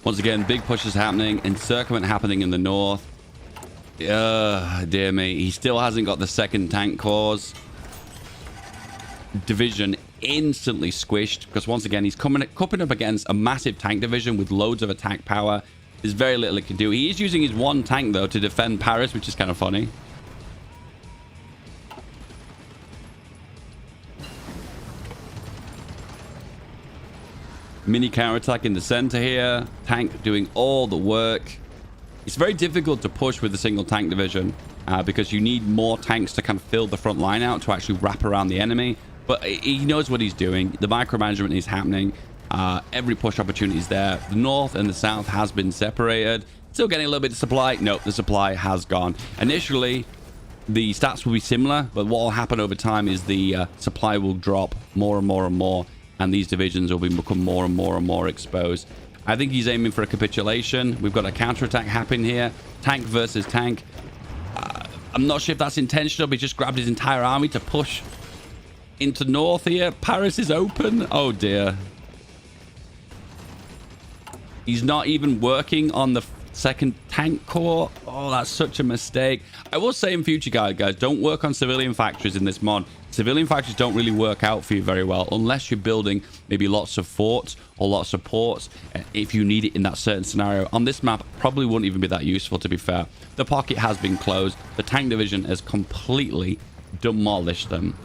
Once again, big pushes happening. Encirclement happening in the north. Dear me. He still hasn't got the second tank cores. Division instantly squished. Because once again, he's coming up against a massive tank division with loads of attack power. There's very little he can do. He is using his one tank, though, to defend Paris, which is kind of funny. Mini counterattack in the center here. Tank doing all the work. It's very difficult to push with a single tank division because you need more tanks to kind of fill the front line out to actually wrap around the enemy. But he knows what he's doing. The micromanagement is happening. Every push opportunity is there. The north and the south has been separated. Still getting a little bit of supply. Nope, the supply has gone. Initially, the stats will be similar, but what will happen over time is the supply will drop more and more and more. And these divisions will become more and more and more exposed. I think he's aiming for a capitulation. We've got a counterattack happening here. Tank versus tank. I'm not sure if that's intentional, but he just grabbed his entire army to push into north here. Paris is open. Oh, dear. He's not even working on the second tank core. Oh, that's such a mistake. I will say in future, guys, don't work on civilian factories in this mod. Civilian factories don't really work out for you very well unless you're building maybe lots of forts or lots of ports if you need it in that certain scenario. On this map, probably wouldn't even be that useful, to be fair. The pocket has been closed. The tank division has completely demolished them.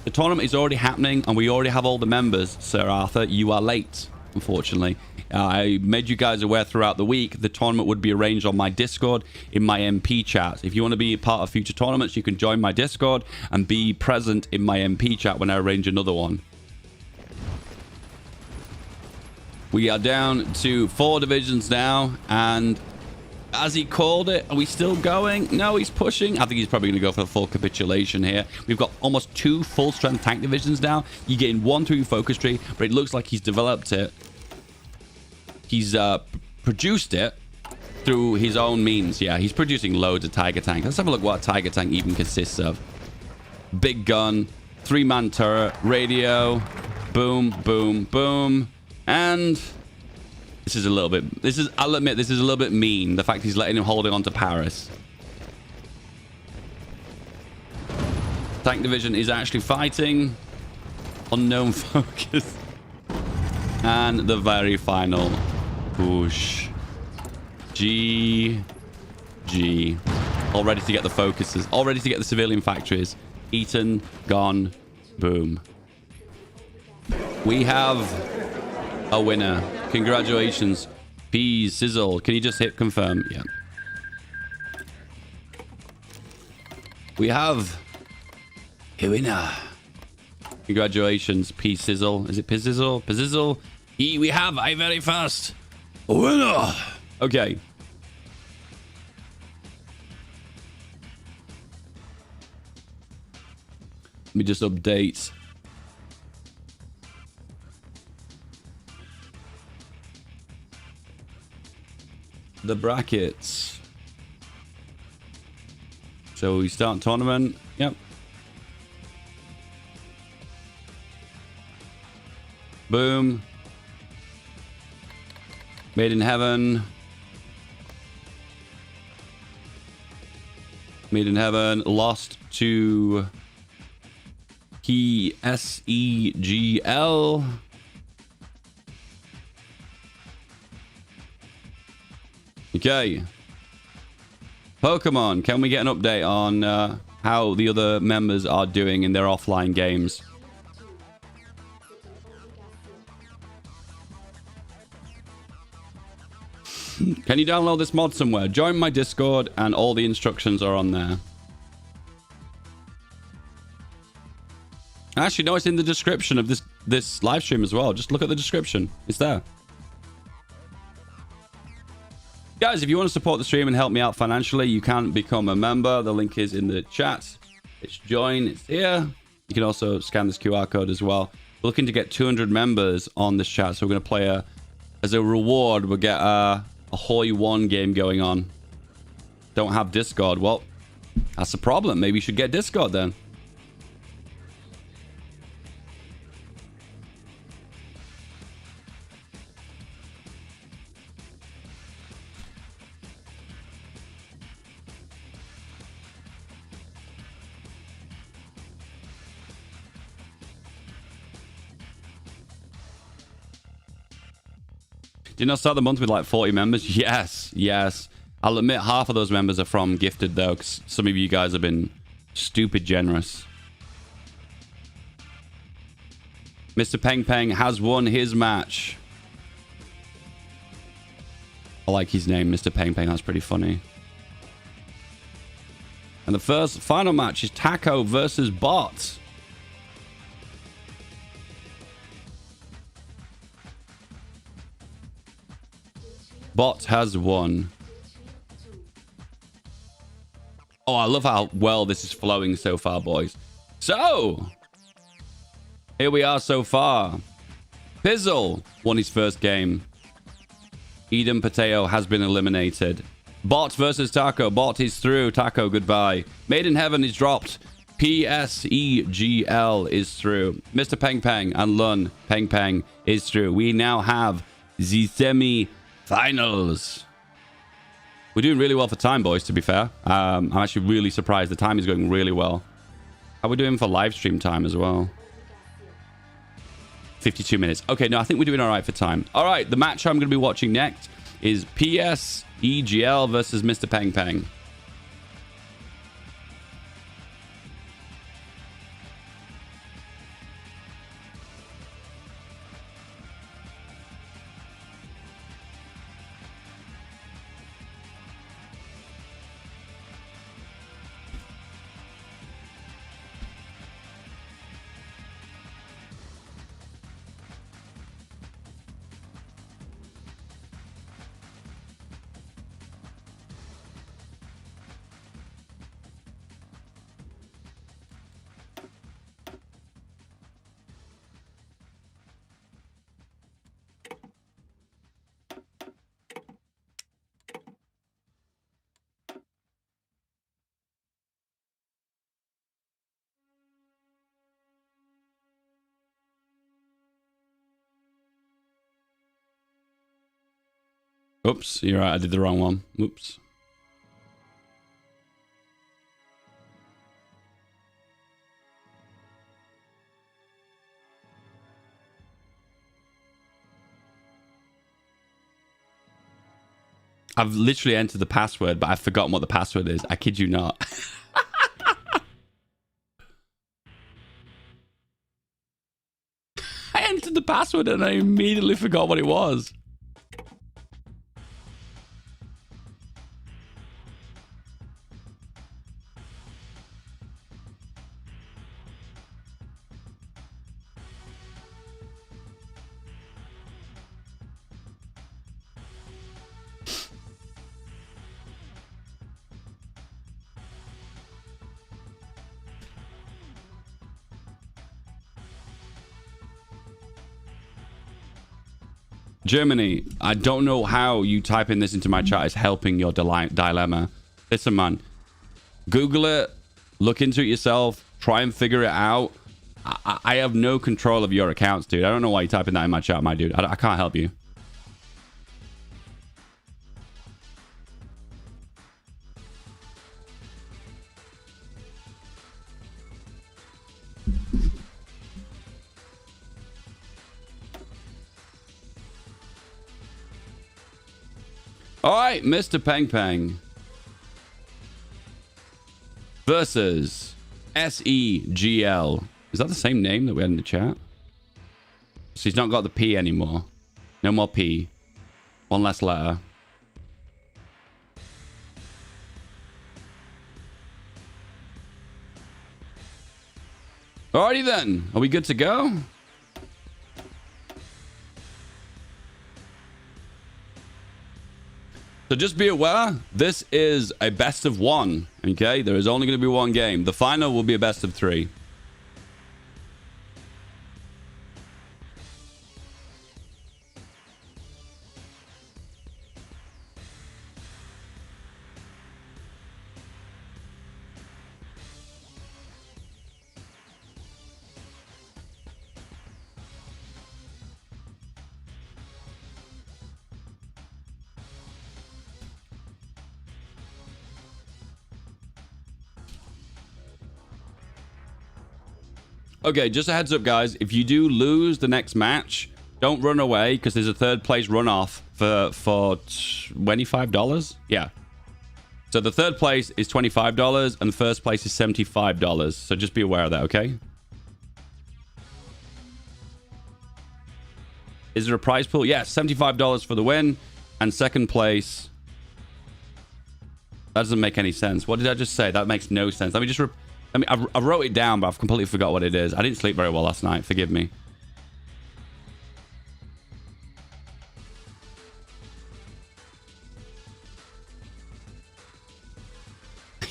The tournament is already happening and we already have all the members. Sir Arthur, you are late, unfortunately. I made you guys aware throughout the week the tournament would be arranged on my Discord in my MP chat. If you want to be a part of future tournaments, you can join my Discord and be present in my MP chat when I arrange another one. We are down to 4 divisions now, and as he called it, are we still going? No, he's pushing. I think he's probably going to go for the full capitulation here. We've got almost 2 full-strength tank divisions now. You're getting 1 through focus tree, but it looks like he's developed it. He's produced it through his own means. Yeah, he's producing loads of Tiger Tank. Let's have a look what a Tiger Tank even consists of. Big gun, 3-man turret, radio, boom, boom, boom. And this is a little bit... I'll admit, this is a little bit mean. The fact he's letting him holding on to Paris. Tank division is actually fighting. Unknown focus. And the very final push. GG. All ready to get the focuses. All ready to get the civilian factories. Eaten. Gone. Boom. We have a winner. Congratulations. Peas, Sizzle. Can you just hit confirm? Yeah. We have a winner. Congratulations, P-Sizzle. Is it P-Sizzle? P-Sizzle. We have a very fast winner. Okay. Let me just update the brackets. So we start tournament. Yep. Boom. Made in Heaven. Made in Heaven. Lost to PSEGL. Okay. Pokemon, can we get an update on how the other members are doing in their offline games? Can you download this mod somewhere? Join my Discord and all the instructions are on there. Actually, no, it's in the description of this live stream as well. Just look at the description. It's there. Guys, if you want to support the stream and help me out financially, you can become a member. The link is in the chat. It's join. It's here. You can also scan this QR code as well. We're looking to get 200 members on this chat. So we're going to play as a reward, we'll get a Hoi 1 game going on. Don't have Discord. Well, that's a problem. Maybe you should get Discord then. Did not start the month with like 40 members? Yes, yes. I'll admit half of those members are from Gifted though, because some of you guys have been stupid generous. Mr. Peng Peng has won his match. I like his name, Mr. Peng Peng. That's pretty funny. And the final match is Taco versus Bot. Bot has won. Oh, I love how well this is flowing so far, boys. So, here we are so far. Pizzle won his first game. Eden Pateo has been eliminated. Bot versus Taco. Bot is through. Taco, goodbye. Made in Heaven is dropped. PSEGL is through. Mr. Peng Peng and Lun Peng Peng is through. We now have the semi-finals. We're doing really well for time, boys, to be fair. I'm actually really surprised. The time is going really well. How are we doing for live stream time as well? 52 minutes. Okay, no, I think we're doing all right for time. All right, the match I'm going to be watching next is PSEGL versus Mr. Peng Peng. Oops, you're right. I did the wrong one. Oops. I've literally entered the password, but I've forgotten what the password is. I kid you not. I entered the password and I immediately forgot what it was. Germany, I don't know how you typing this into my chat is helping your dilemma. Listen, man. Google it. Look into it yourself. Try and figure it out. I have no control of your accounts, dude. I don't know why you're typing that in my chat, my dude. I can't help you. All right, Mr. Peng Peng versus SEGL. Is that the same name that we had in the chat? So he's not got the P anymore. No more P. One less letter. Alrighty then. Are we good to go? So just be aware, this is a best of one, okay? There is only going to be one game. The final will be a best of 3. Okay, just a heads up, guys. If you do lose the next match, don't run away because there's a third place runoff for $25. Yeah. So the third place is $25 and the first place is $75. So just be aware of that, okay? Is there a prize pool? Yes, $75 for the win and second place. That doesn't make any sense. What did I just say? That makes no sense. Let me just... I mean, I wrote it down, but I've completely forgot what it is. I didn't sleep very well last night. Forgive me.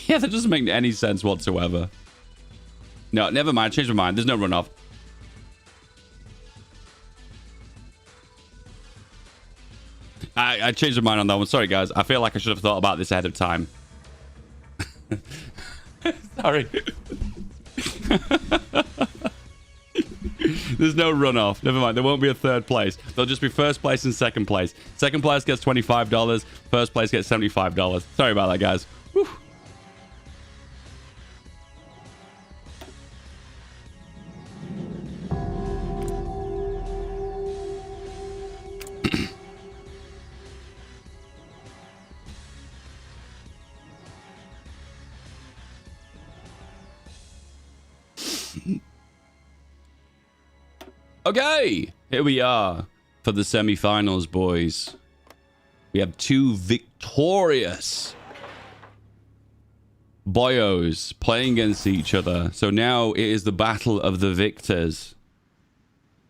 Yeah, that doesn't make any sense whatsoever. No, never mind. Change my mind. There's no runoff. I changed my mind on that one. Sorry, guys. I feel like I should have thought about this ahead of time. Sorry. There's no runoff. Never mind. There won't be a third place. There'll just be first place and second place. Second place gets $25. First place gets $75. Sorry about that, guys. Whew. Okay, here we are for the semi-finals, boys. We have 2 victorious boyos playing against each other. So now it is the battle of the victors.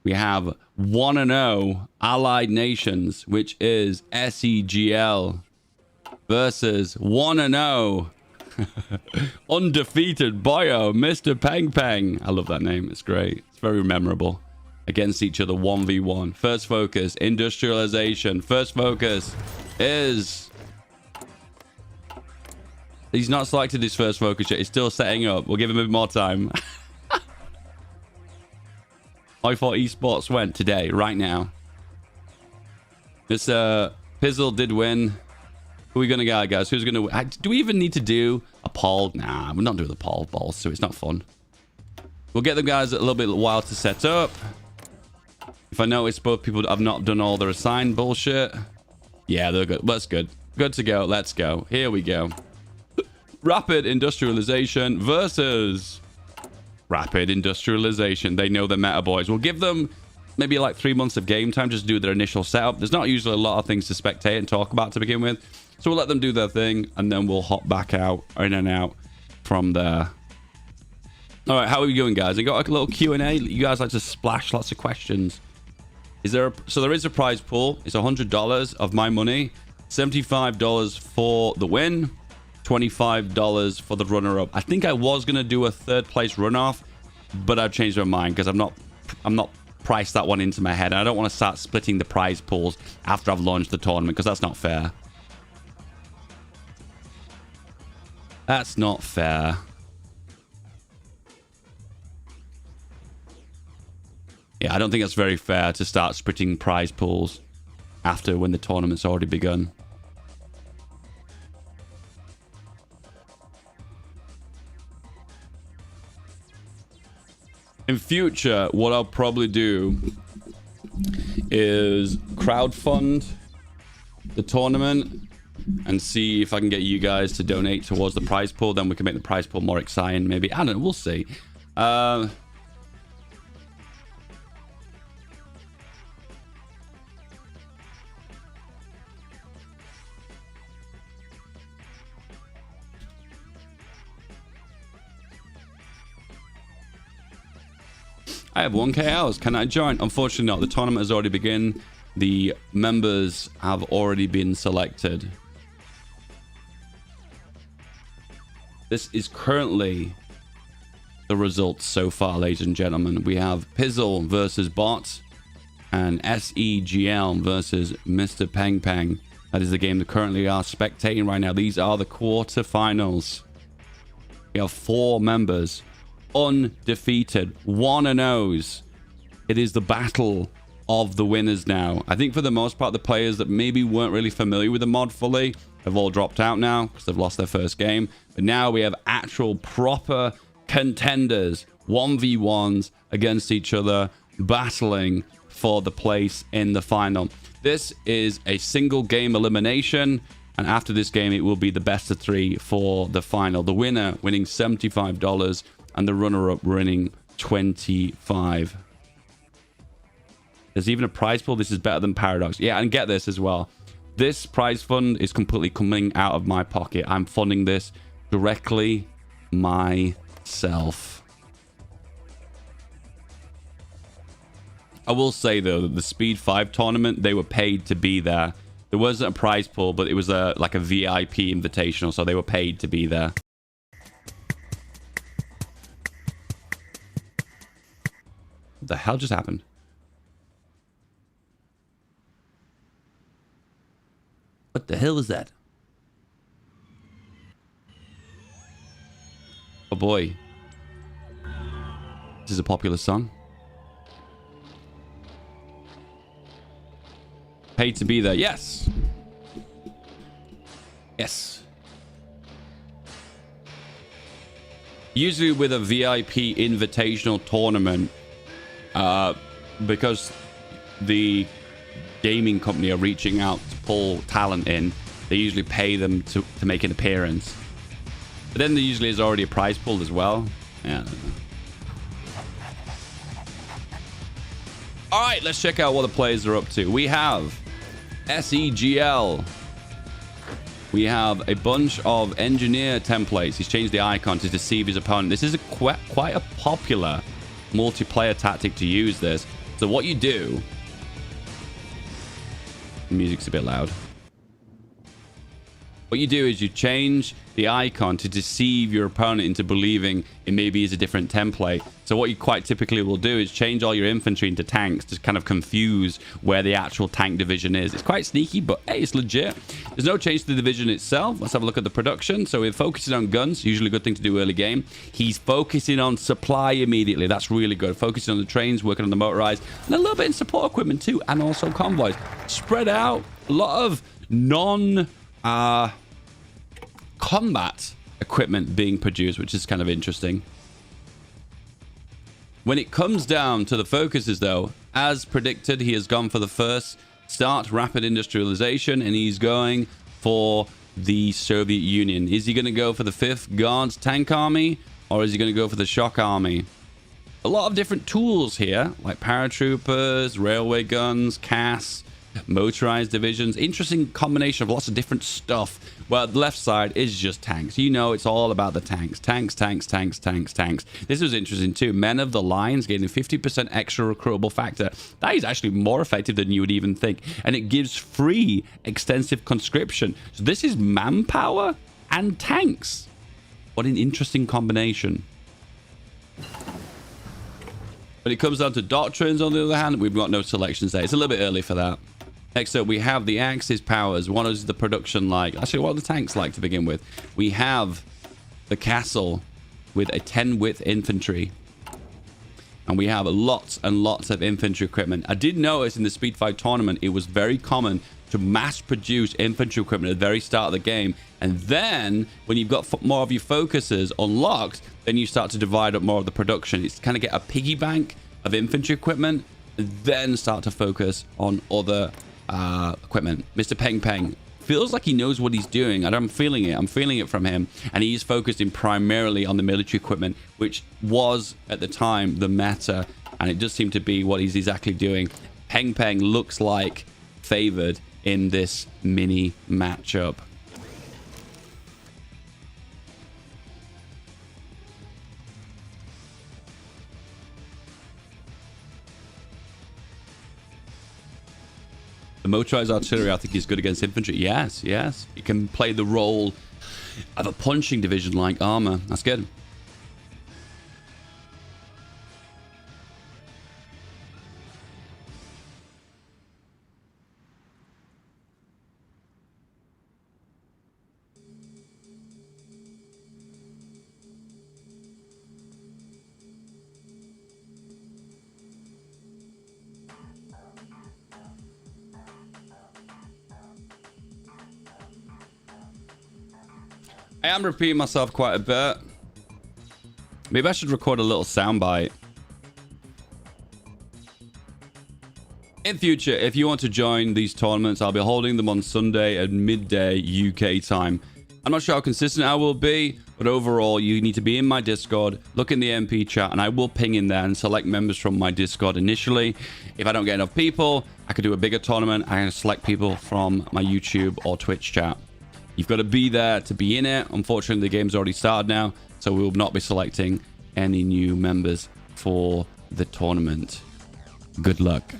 We have 1-0 Allied Nations, which is SEGL, versus 1-0 undefeated boyo, Mr. Peng Peng. I love that name. It's great. It's very memorable. Against each other 1v1. First focus, industrialization. First focus is... He's not selected his first focus yet. He's still setting up. We'll give him a bit more time. I thought esports went today, right now. This Pizzle did win. Who are we going to get, guys? Who's going to win? Do we even need to do a poll? Nah, we're not doing the poll balls, so it's not fun. We'll get the guys a little bit while to set up. If I notice both people have not done all their assigned bullshit. Yeah, they're good. That's good. Good to go. Let's go. Here we go. Rapid industrialization versus rapid industrialization. They know the meta, boys. We'll give them maybe like 3 months of game time just to do their initial setup. There's not usually a lot of things to spectate and talk about to begin with. So we'll let them do their thing and then we'll hop back out, in and out from there. All right, how are we going, guys? I got a little Q&A. You guys like to splash lots of questions. So there is a prize pool. It's $100 of my money, $75 for the win, $25 for the runner-up. I think I was gonna do a third place runoff, but I've changed my mind because I'm not priced that one into my head. And I don't want to start splitting the prize pools after I've launched the tournament, because that's not fair. That's not fair. Yeah, I don't think that's very fair to start splitting prize pools after when the tournament's already begun. In future, what I'll probably do is crowdfund the tournament and see if I can get you guys to donate towards the prize pool. Then we can make the prize pool more exciting, maybe. I don't know. We'll see. I have 1k hours. Can I join? Unfortunately not. The tournament has already begun. The members have already been selected. This is currently the results so far, ladies and gentlemen. We have Pizzle versus Bot and SEGL versus Mr. Peng Peng. That is the game that currently are spectating right now. These are the quarterfinals. We have 4 members. Undefeated, 1-0s. It is the battle of the winners now. I think for the most part, the players that maybe weren't really familiar with the mod fully have all dropped out now because they've lost their first game. But now we have actual proper contenders, 1v1s against each other, battling for the place in the final. This is a single game elimination, and after this game, it will be the best of 3 for the final. The winner winning $75. And the runner-up winning 25. There's even a prize pool. This is better than Paradox. Yeah, and get this as well. This prize fund is completely coming out of my pocket. I'm funding this directly myself. I will say, though, that the Speed 5 tournament, they were paid to be there. There wasn't a prize pool, but it was like a VIP invitational, so they were paid to be there. What the hell just happened? What the hell was that? Oh boy. This is a popular song. Paid to be there. Yes. Yes. Usually with a VIP invitational tournament, because the gaming company are reaching out to pull talent in, they usually pay them to make an appearance. But then there usually is already a prize pool as well. Yeah. All right, let's check out what the players are up to. We have SEGL. We have a bunch of engineer templates. He's changed the icon to deceive his opponent. This is quite a popular multiplayer tactic to use this. So what you do, the music's a bit loud. What you do is you change the icon to deceive your opponent into believing it maybe is a different template. So what you quite typically will do is change all your infantry into tanks to kind of confuse where the actual tank division is. It's quite sneaky, but hey, it's legit. There's no change to the division itself. Let's have a look at the production. So we're focusing on guns, usually a good thing to do early game. He's focusing on supply immediately. That's really good. Focusing on the trains, working on the motorized, and a little bit in support equipment too, and also convoys. Spread out, a lot of combat equipment being produced, which is kind of interesting. When it comes down to the focuses, though, as predicted, he has gone for the first start rapid industrialization, and he's going for the Soviet Union. Is he going to go for the 5th Guards Tank Army, or is he going to go for the Shock Army? A lot of different tools here, like paratroopers, railway guns, CAS, motorized divisions. Interesting combination of lots of different stuff. Well, the left side is just tanks. You know, it's all about the tanks. Tanks, tanks, tanks, tanks, tanks. This was interesting too. Men of the Lines getting 50% extra recruitable factor. That is actually more effective than you would even think. And it gives free extensive conscription. So this is manpower and tanks. What an interesting combination. When it comes down to doctrines, on the other hand, we've got no selections there. It's a little bit early for that. Next up, we have the Axis powers. What is the production like? Actually, what are the tanks like to begin with? We have the castle with a 10 width infantry. And we have lots and lots of infantry equipment. I did notice in the Speed Fight tournament, it was very common to mass produce infantry equipment at the very start of the game. And then when you've got more of your focuses unlocked, then you start to divide up more of the production. It's kind of get a piggy bank of infantry equipment, and then start to focus on other equipment. Mr. Peng Peng feels like he knows what he's doing, and I'm feeling it. I'm feeling it from him, and he's focusing primarily on the military equipment, which was at the time the meta, and it does seem to be what he's exactly doing. Peng Peng looks like favored in this mini matchup. The motorized artillery, I think, is good against infantry. Yes, yes. It can play the role of a punching division like armor. That's good. I am repeating myself quite a bit. Maybe I should record a little soundbite. In future, if you want to join these tournaments, I'll be holding them on Sunday at midday UK time. I'm not sure how consistent I will be, but overall, you need to be in my Discord, look in the MP chat, and I will ping in there and select members from my Discord initially. If I don't get enough people, I could do a bigger tournament. I can select people from my YouTube or Twitch chat. You've got to be there to be in it. Unfortunately, the game's already started now, so we will not be selecting any new members for the tournament. Good luck.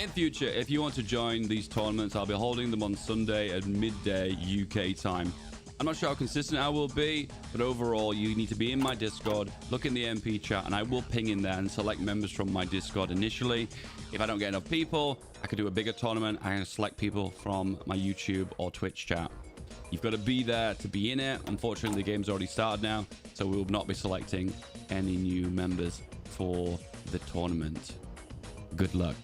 In future, if you want to join these tournaments, I'll be holding them on Sunday at midday UK time. I'm not sure how consistent I will be, but overall, you need to be in my Discord, look in the MP chat, and I will ping in there and select members from my Discord initially. If I don't get enough people, I could do a bigger tournament. I can select people from my YouTube or Twitch chat. You've got to be there to be in it. Unfortunately, the game's already started now, so we will not be selecting any new members for the tournament. Good luck.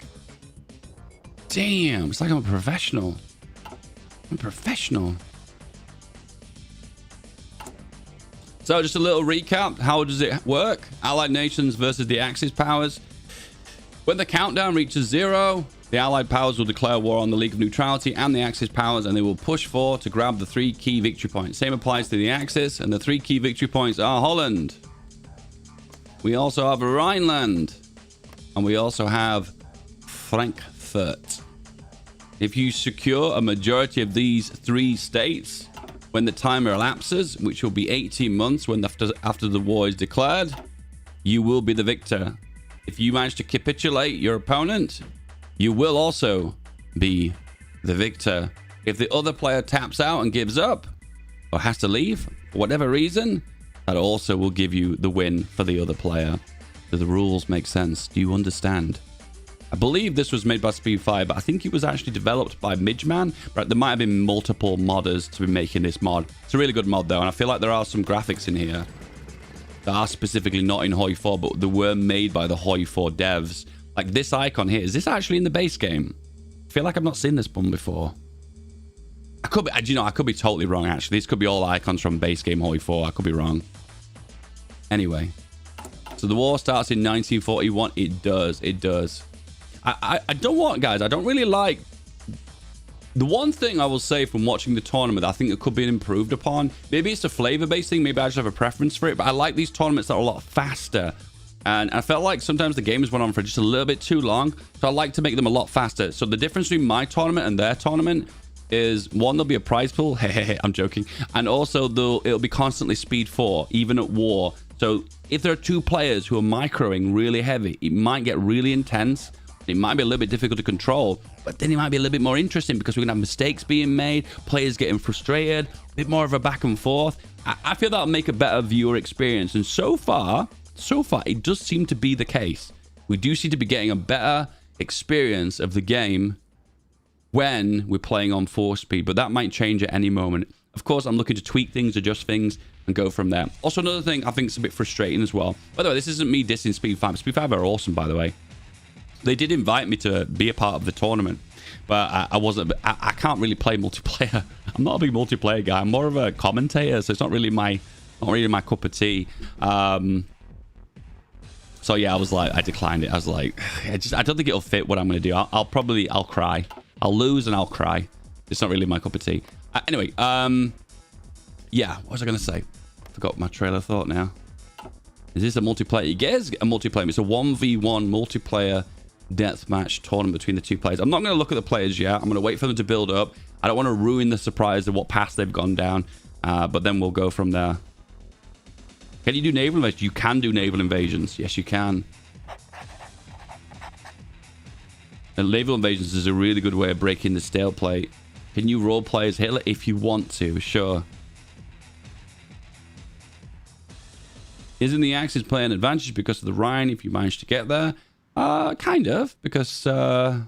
Damn, it's like I'm a professional. I'm a professional. So just a little recap. How does it work? Allied nations versus the Axis powers. When the countdown reaches 0, the Allied powers will declare war on the League of Neutrality and the Axis powers, and they will push forward to grab the 3 key victory points. Same applies to the Axis, and the 3 key victory points are Holland. We also have Rhineland, and we also have Frankfurt. If you secure a majority of these 3 states, when the timer elapses, which will be 18 months when after the war is declared, you will be the victor. If you manage to capitulate your opponent, you will also be the victor. If the other player taps out and gives up or has to leave for whatever reason, that also will give you the win for the other player. Do the rules make sense? Do you understand? I believe this was made by Speed5, but I think it was actually developed by Midgeman. But there might have been multiple modders to be making this mod. It's a really good mod though, and I feel like there are some graphics in here that are specifically not in Hoi 4, but they were made by the Hoi 4 devs. Like this icon here, is this actually in the base game? I feel like I've not seen this one before. I could be, you know, I could be totally wrong actually. These could be all icons from base game Hoi 4. I could be wrong. Anyway, so the war starts in 1941. It does. It does. I don't want, guys, I don't really like... The one thing I will say from watching the tournament, I think it could be improved upon. Maybe it's a flavor-based thing. Maybe I just have a preference for it. But I like these tournaments that are a lot faster. And I felt like sometimes the games went on for just a little bit too long. So I like to make them a lot faster. So the difference between my tournament and their tournament is, one, there'll be a prize pool. Hey, I'm joking. And also, it'll be constantly speed 4, even at war. So if there are 2 players who are microing really heavy, it might get really intense. It might be a little bit difficult to control, but then it might be a little bit more interesting because we're going to have mistakes being made, players getting frustrated, a bit more of a back and forth. I feel that'll make a better viewer experience. And so far, so far, it does seem to be the case. We do seem to be getting a better experience of the game when we're playing on 4-speed, but that might change at any moment. Of course, I'm looking to tweak things, adjust things, and go from there. Also, another thing I think is a bit frustrating as well. By the way, this isn't me dissing Speed 5. Speed 5 are awesome, by the way. They did invite me to be a part of the tournament, but I wasn't. I can't really play multiplayer. I'm not a big multiplayer guy. I'm more of a commentator, so it's not really my cup of tea. So yeah, I declined it. I was like, I don't think it'll fit what I'm going to do. I'll cry. I'll lose and I'll cry. It's not really my cup of tea. Anyway, yeah, what was I going to say? Forgot my trail of thought now. Is this a multiplayer? You guys get a multiplayer. It's a 1v1 multiplayer deathmatch tournament between the two players. I'm not going to look at the players yet. I'm going to wait for them to build up. I don't want to ruin the surprise of what path they've gone down, but then we'll go from there. Can you do naval invasions? You can do naval invasions. Yes, you can. And naval invasions is a really good way of breaking the stalemate. Can you role play as Hitler if you want to? Sure. Isn't the Axis play an advantage because of the Rhine if you manage to get there? Kind of, because I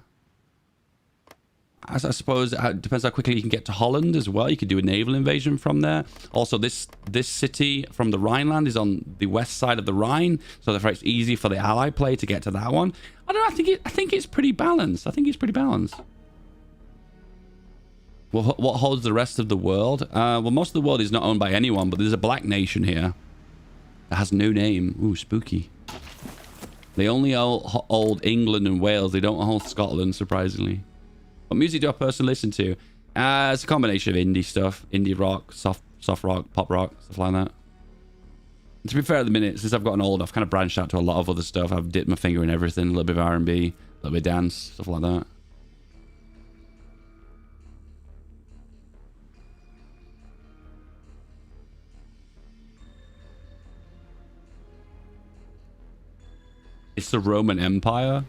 suppose it depends how quickly you can get to Holland as well. You could do a naval invasion from there. Also, this city from the Rhineland is on the west side of the Rhine, so therefore it's easy for the ally player to get to that one. I don't know. I think it's pretty balanced. I think it's pretty balanced. Well, what holds the rest of the world? Well, most of the world is not owned by anyone, but there's a black nation here that has no name. Ooh, spooky. They only hold England and Wales. They don't hold Scotland, surprisingly. What music do I personally listen to? It's a combination of indie stuff. Indie rock, soft rock, pop rock, stuff like that. And to be fair, at the minute, since I've gotten old, I've kind of branched out to a lot of other stuff. I've dipped my finger in everything. A little bit of R&B, a little bit of dance, stuff like that. It's the Roman Empire.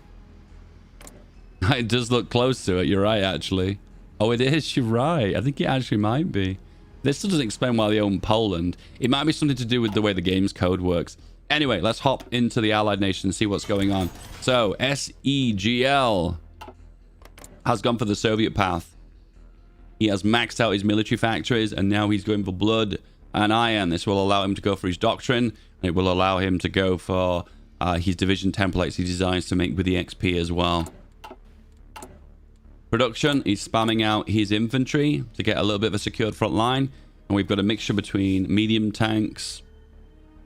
It does look close to it. You're right, actually. Oh, it is. You're right. I think it actually might be. This still doesn't explain why they own Poland. It might be something to do with the way the game's code works. Anyway, let's hop into the Allied nation and see what's going on. So, SEGL has gone for the Soviet path. He has maxed out his military factories, and now he's going for blood and iron. This will allow him to go for his doctrine, and it will allow him to go for his division templates he designs to make with the XP as well. Production, he's spamming out his infantry to get a little bit of a secured front line. And we've got a mixture between medium tanks,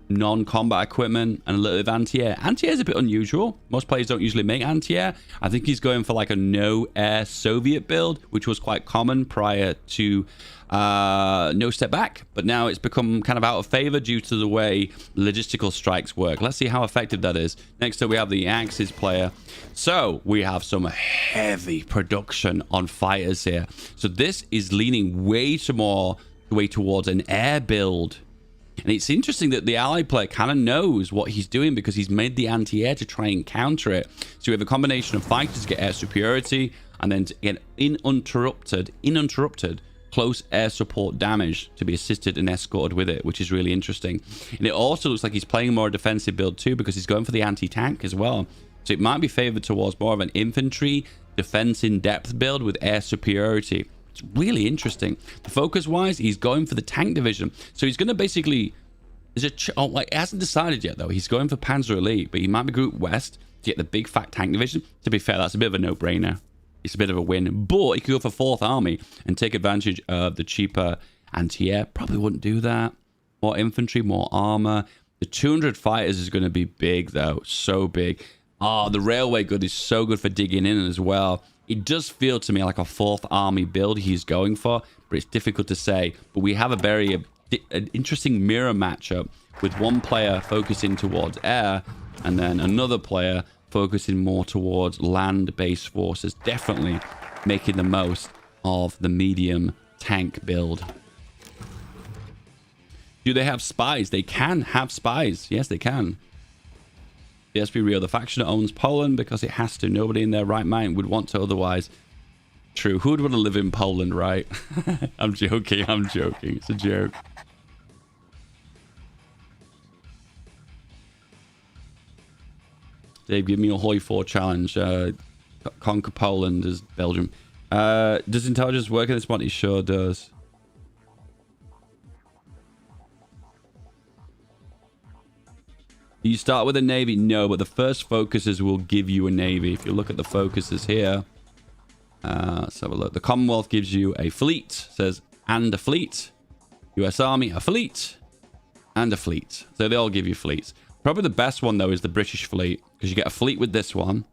non-combat equipment, and a little bit of anti-air. Anti-air is a bit unusual. Most players don't usually make anti-air. I think he's going for like a no-air Soviet build, which was quite common prior to No Step Back. But now it's become kind of out of favor due to the way logistical strikes work. Let's see how effective that is. Next up, we have the Axis player. So we have some heavy production on fighters here. So this is leaning way towards an air build. And it's interesting that the ally player kind of knows what he's doing because he's made the anti-air to try and counter it. So we have a combination of fighters to get air superiority and then to get uninterrupted close air support damage to be assisted and escorted with it, which is really interesting. And it also looks like he's playing more defensive build too because he's going for the anti-tank as well. So it might be favored towards more of an infantry defense in depth build with air superiority. It's really interesting. The focus wise, he's going for the tank division. So he's going to basically, it hasn't decided yet though. He's going for Panzer Elite, but he might be Group West to get the big fat tank division. To be fair, that's a bit of a no-brainer. It's a bit of a win, but he could go for 4th Army and take advantage of the cheaper anti-air. Probably wouldn't do that. More infantry, more armor. The 200 fighters is going to be big though, so big. Oh, the railway good is so good for digging in as well. It does feel to me like a 4th Army build he's going for, but it's difficult to say. But we have a very interesting mirror matchup with one player focusing towards air and then another player focusing more towards land-based forces. Definitely making the most of the medium tank build. Do they have spies? They can have spies. Yes, they can. Let's be real. The faction owns Poland because it has to. Nobody in their right mind would want to otherwise. True. Who would want to live in Poland, right? I'm joking. I'm joking. It's a joke. Dave, give me a Hoi 4 challenge. Conquer Poland as Belgium. Does intelligence work in this mod? It sure does. You start with a navy? No, but the first focuses will give you a navy. If you look at the focuses here, let's have a look. The Commonwealth gives you a fleet. Says, and a fleet. US Army, a fleet. And a fleet. So they all give you fleets. Probably the best one, though, is the British fleet. Because you get a fleet with this one.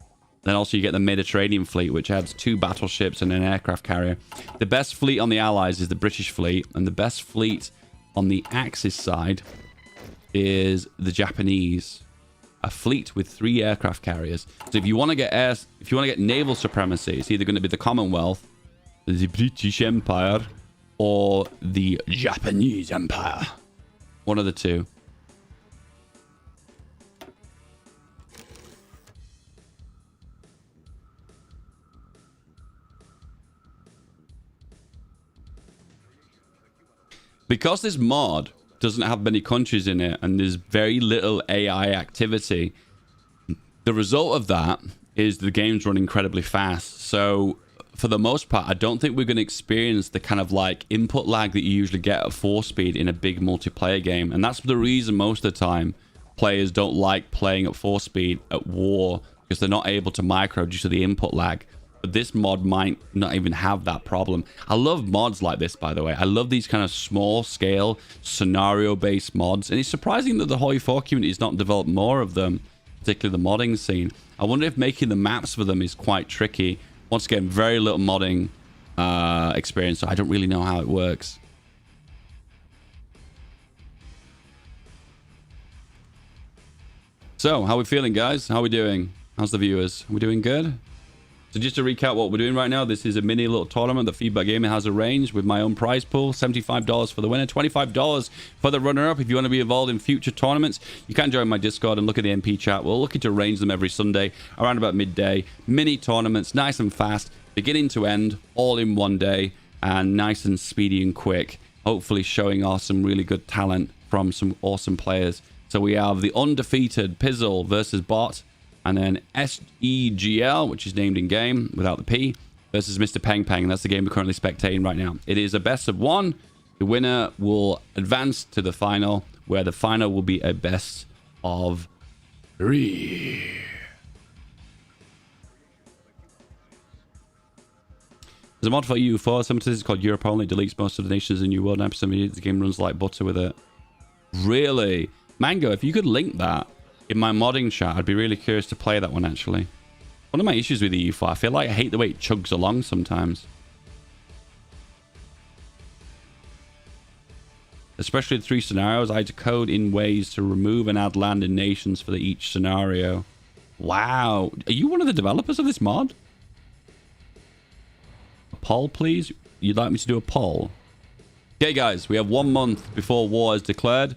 Then also you get the Mediterranean fleet, which adds 2 battleships and an aircraft carrier. The best fleet on the Allies is the British fleet. And the best fleet on the Axis side is the Japanese. A fleet with 3 aircraft carriers. So if you want to get naval supremacy, it's either going to be the Commonwealth, the British Empire, or the Japanese Empire. One of the two. Because this mod doesn't have many countries in it and there's very little AI activity, the result of that is the games run incredibly fast. So for the most part, I don't think we're going to experience the kind of like input lag that you usually get at 4-speed in a big multiplayer game. And that's the reason most of the time players don't like playing at 4-speed at war, because they're not able to micro due to the input lag. But this mod might not even have that problem. I love mods like this, by the way. I love these kind of small scale scenario based mods. And it's surprising that the Hoi 4 community has not developed more of them, particularly the modding scene. I wonder if making the maps for them is quite tricky. Once again, very little modding experience, so I don't really know how it works. So, how are we feeling, guys? How are we doing? How's the viewers? Are we doing good? So just to recap what we're doing right now, this is a mini little tournament that FeedBackGaming has arranged with my own prize pool. $75 for the winner, $25 for the runner-up. If you want to be involved in future tournaments, you can join my Discord and look at the MP chat. We're looking to arrange them every Sunday around about midday. Mini tournaments, nice and fast, beginning to end, all in one day, and nice and speedy and quick. Hopefully showing off some really good talent from some awesome players. So we have the undefeated Pizzle versus Bot. And then SEGL, which is named in game without the P, versus Mr. Peng Peng. That's the game we're currently spectating right now. It is a best of 1. The winner will advance to the final, where the final will be a best of 3. There's a mod for EU4. Sometimes it's called Europa only. Deletes most of the nations in New World. And the game runs like butter with it. Really? Mango, if you could link that in my modding chat, I'd be really curious to play that one, actually. One of my issues with the EU4, I feel like I hate the way it chugs along sometimes. Especially the 3 scenarios, I had to code in ways to remove and add land and nations for each scenario. Wow. Are you one of the developers of this mod? A poll, please? You'd like me to do a poll? Okay, guys, we have 1 month before war is declared.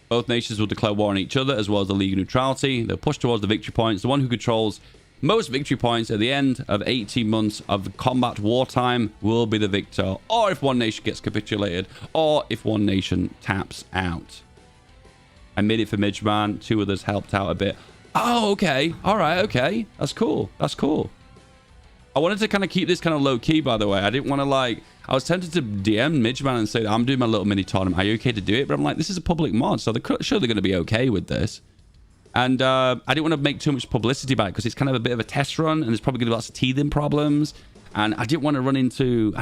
Both nations will declare war on each other, as well as the League of Neutrality. They'll push towards the victory points. The one who controls most victory points at the end of 18 months of combat wartime will be the victor. Or if one nation gets capitulated, or if one nation taps out. I made it for Midgeman. 2 others helped out a bit. Oh, okay. All right, okay. That's cool. That's cool. I wanted to kind of keep this kind of low-key, by the way. I didn't want to, like... I was tempted to DM Midgeman and say, I'm doing my little mini tournament. Are you okay to do it? But I'm like, this is a public mod, so they're sure they're going to be okay with this. And I didn't want to make too much publicity about it because it's kind of a bit of a test run, and there's probably going to be lots of teething problems. And I didn't want to run into...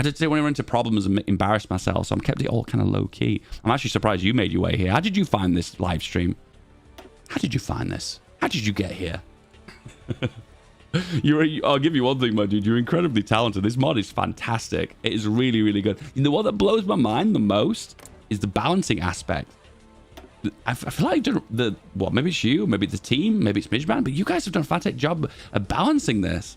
problems and embarrass myself, so I kept it all kind of low-key. I'm actually surprised you made your way here. How did you find this live stream? How did you find this? How did you get here? I'll give you one thing, my dude. You're incredibly talented. This mod is fantastic. It is really, really good. The one that blows my mind the most is the balancing aspect. I feel like maybe it's you, maybe it's the team, maybe it's Midgeman, but you guys have done a fantastic job of balancing this.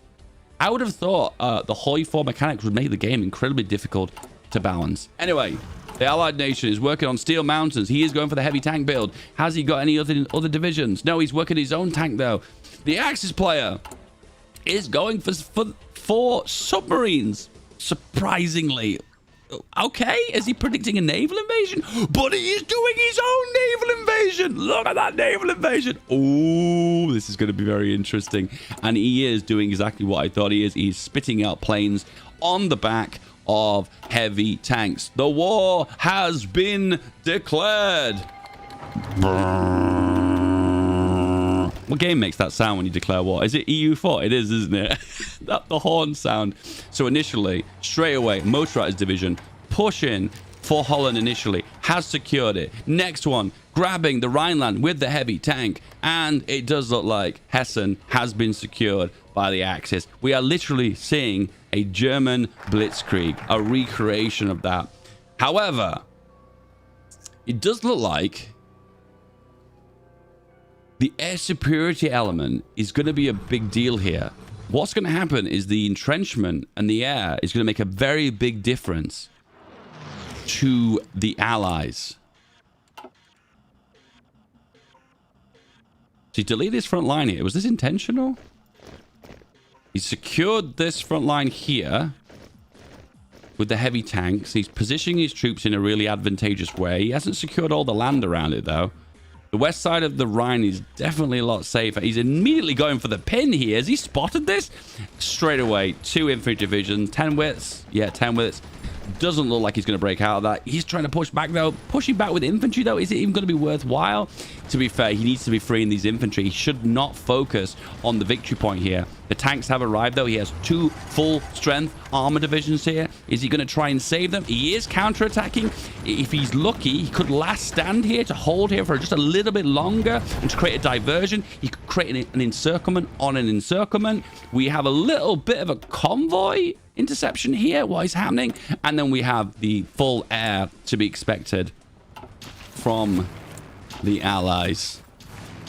I would have thought the Hoi 4 mechanics would make the game incredibly difficult to balance. Anyway, the Allied nation is working on Steel Mountains. He is going for the heavy tank build. Has he got any other divisions? No, he's working his own tank, though. The Axis player is going for submarines. Surprisingly, Okay, is he predicting a naval invasion? But he is doing his own naval invasion. Look at that naval invasion. Oh, this is going to be very interesting. And he is doing exactly what I thought he is. He's spitting out planes on the back of heavy tanks. The war has been declared. What game makes that sound when you declare war? Is it EU4? It is, isn't it? That the horn sound. So initially, straight away, motorized division pushing for Holland initially, has secured it. Next one, grabbing the Rhineland with the heavy tank, and it does look like Hessen has been secured by the Axis. We are literally seeing a German blitzkrieg, a recreation of that. However, it does look like the air superiority element is going to be a big deal here. What's going to happen is the entrenchment and the air is going to make a very big difference to the Allies. So he deleted his front line here. Was this intentional? He secured this front line here with the heavy tanks. He's positioning his troops in a really advantageous way. He hasn't secured all the land around it, though. The west side of the Rhine is definitely a lot safer. He's immediately going for the pin here. Has he spotted this? Straight away, 2 infantry divisions, 10 widths. Yeah, 10 widths. Doesn't look like he's going to break out of that. He's trying to push back, though. Pushing back with infantry, though, is it even going to be worthwhile? To be fair, he needs to be freeing these infantry. He should not focus on the victory point here. The tanks have arrived, though. He has 2 full-strength armor divisions here. Is he going to try and save them? He is counterattacking. If he's lucky, he could last stand here to hold here for just a little bit longer and to create a diversion. He could create an encirclement on an encirclement. We have a little bit of a convoy interception here. What is happening? And then we have the full air to be expected from the Allies.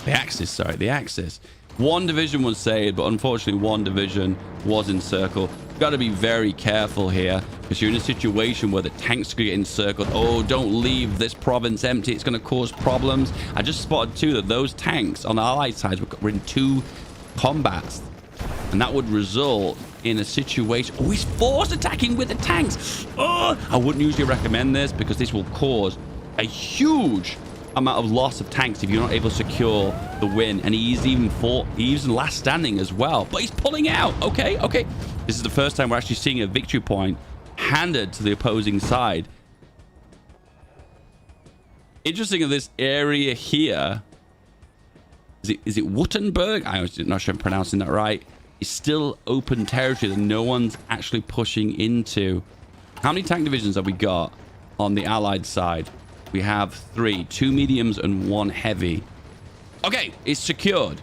The Axis, sorry, the Axis. 1 division was saved, but unfortunately 1 division was encircled. Got to be very careful here because you're in a situation where the tanks could get encircled. Oh, don't leave this province empty. It's going to cause problems. I just spotted too that those tanks on the Allied side were in 2 combats, and that would result in a situation. Oh, he's force attacking with the tanks. Oh, I wouldn't usually recommend this because this will cause a huge amount of loss of tanks if you're not able to secure the win. And he's even last standing as well, but he's pulling out. Okay, this is the first time we're actually seeing a victory point handed to the opposing side. Interesting in this area here, is it Württemberg? I'm not sure I'm pronouncing that right. It's still open territory that no one's actually pushing into. How many tank divisions have we got on the Allied side? We have 3, 2 mediums and 1 heavy. Okay, it's secured.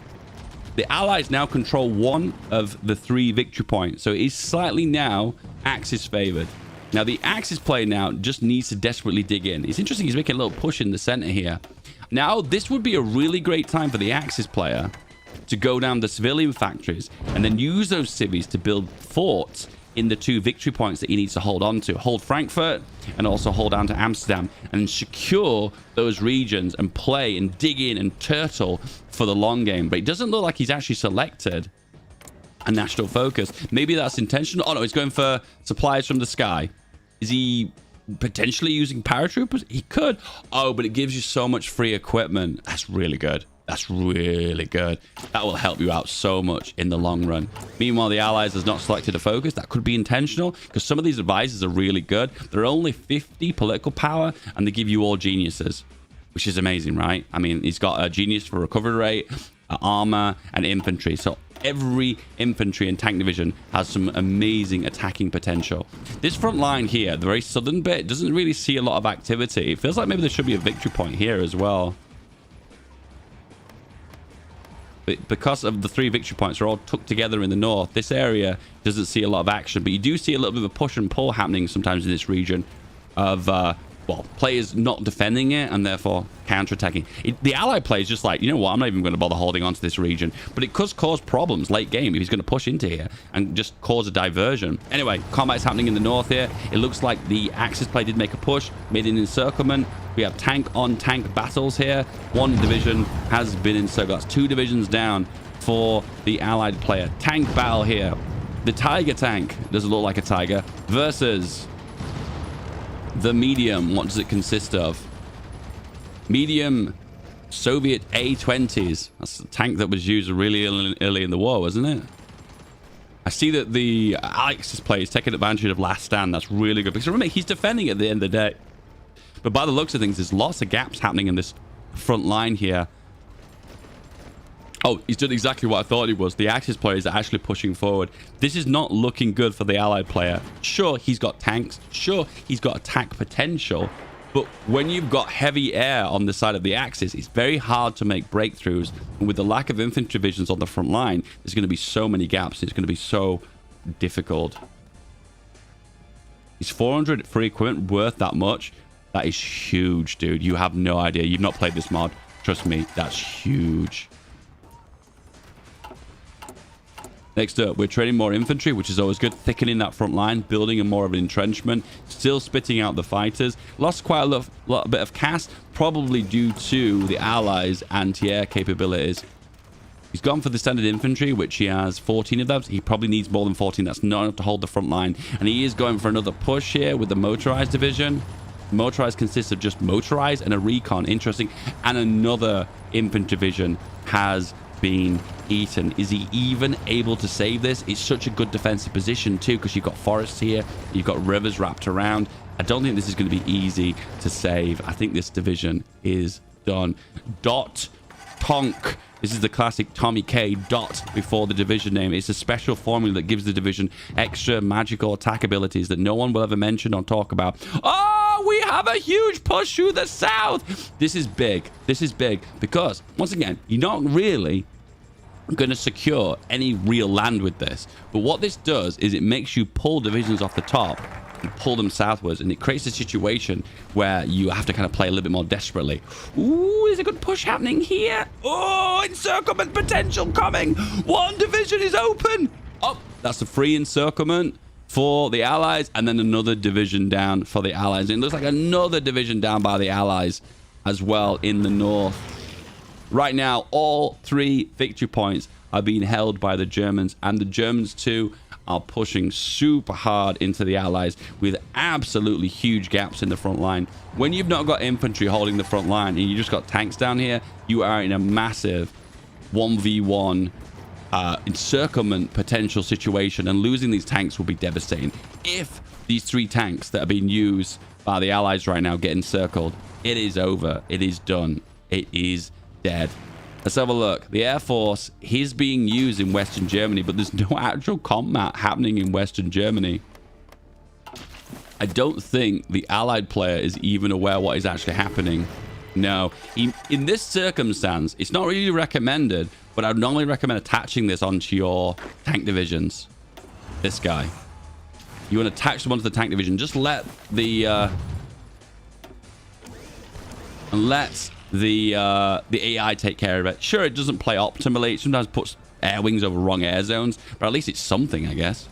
The Allies now control 1 of the 3 victory points. So it is slightly now Axis favored. Now the Axis player now just needs to desperately dig in. It's interesting he's making a little push in the center here. Now this would be a really great time for the Axis player to go down the civilian factories and then use those civvies to build forts in the 2 victory points that he needs to hold on to. Hold Frankfurt and also hold down to Amsterdam and secure those regions and play and dig in and turtle for the long game. But it doesn't look like he's actually selected a national focus. Maybe that's intentional. Oh no, he's going for supplies from the sky. Is he potentially using paratroopers? He could. Oh, but it gives you so much free equipment. That's really good. That's really good. That will help you out so much in the long run. Meanwhile, the Allies has not selected a focus. That could be intentional because some of these advisors are really good. They're only 50 political power and they give you all geniuses, which is amazing, right? I mean, he's got a genius for recovery rate, armor, and infantry. So every infantry and tank division has some amazing attacking potential. This front line here, the very southern bit, doesn't really see a lot of activity. It feels like maybe there should be a victory point here as well. But because of the 3 victory points are all tucked together in the north, this area doesn't see a lot of action. But you do see a little bit of a push and pull happening sometimes in this region of, well, players not defending it and therefore counterattacking. The Allied player is just like, you know what, I'm not even going to bother holding on to this region. But it could cause problems late game if he's going to push into here and just cause a diversion. Anyway, combat is happening in the north here. It looks like the Axis player did make a push, made an encirclement. We have tank-on-tank battles here. 1 division has been encircled. That's 2 divisions down for the Allied player. Tank battle here. The Tiger tank, doesn't look like a tiger, versus The medium, what does it consist of? Medium Soviet A-20s. That's the tank that was used really early in the war, wasn't it? I see that the Alex's play is taking advantage of last stand. That's really good. Because remember, he's defending at the end of the day. But by the looks of things, there's lots of gaps happening in this front line here. Oh, he's done exactly what I thought he was. The Axis player is actually pushing forward. This is not looking good for the Allied player. Sure, he's got tanks. Sure, he's got attack potential. But when you've got heavy air on the side of the Axis, it's very hard to make breakthroughs. And with the lack of infantry divisions on the front line, there's going to be so many gaps. It's going to be so difficult. Is 400 for equipment worth that much? That is huge, dude. You have no idea. You've not played this mod. Trust me, that's huge. Next up, we're trading more infantry, which is always good. Thickening that front line, building a more of an entrenchment, still spitting out the fighters. Lost quite a bit of cast, probably due to the Allies' anti-air capabilities. He's gone for the standard infantry, which he has 14 of those. He probably needs more than 14. That's not enough to hold the front line. And he is going for another push here with the motorized division. Motorized consists of just motorized and a recon. Interesting. And another infantry division has been eaten. Is he even able to save this? It's such a good defensive position too, because you've got forests here, you've got rivers wrapped around. I don't think this is going to be easy to save. I think this division is done. Dot Tonk. This is the classic Tommy K dot before the division name. It's a special formula that gives the division extra magical attack abilities that no one will ever mention or talk about. Oh, we have a huge push through the south. This is big. This is big because, once again, you're not really going to secure any real land with this. But what this does is it makes you pull divisions off the top and pull them southwards, and it creates a situation where you have to kind of play a little bit more desperately. Ooh, there's a good push happening here. Oh, encirclement potential coming. One division is open. Oh, that's a free encirclement for the Allies, and then another division down for the Allies. And it looks like another division down by the Allies as well in the north. Right now, all 3 victory points are being held by the Germans, and the Germans too are pushing super hard into the Allies with absolutely huge gaps in the front line. When you've not got infantry holding the front line and you just got tanks down here, you are in a massive 1v1 encirclement potential situation, and losing these tanks will be devastating. If these 3 tanks that are being used by the Allies right now get encircled, it is over. It is done. It is dead. Let's have a look. The Air Force is being used in Western Germany, but there's no actual combat happening in Western Germany. I don't think the Allied player is even aware what is actually happening. No. In this circumstance, it's not really recommended, but I'd normally recommend attaching this onto your tank divisions. This guy. You want to attach them onto the tank division. Just let the... the AI take care of it. Sure, it doesn't play optimally. It sometimes puts air wings over wrong air zones, but at least it's something, I guess.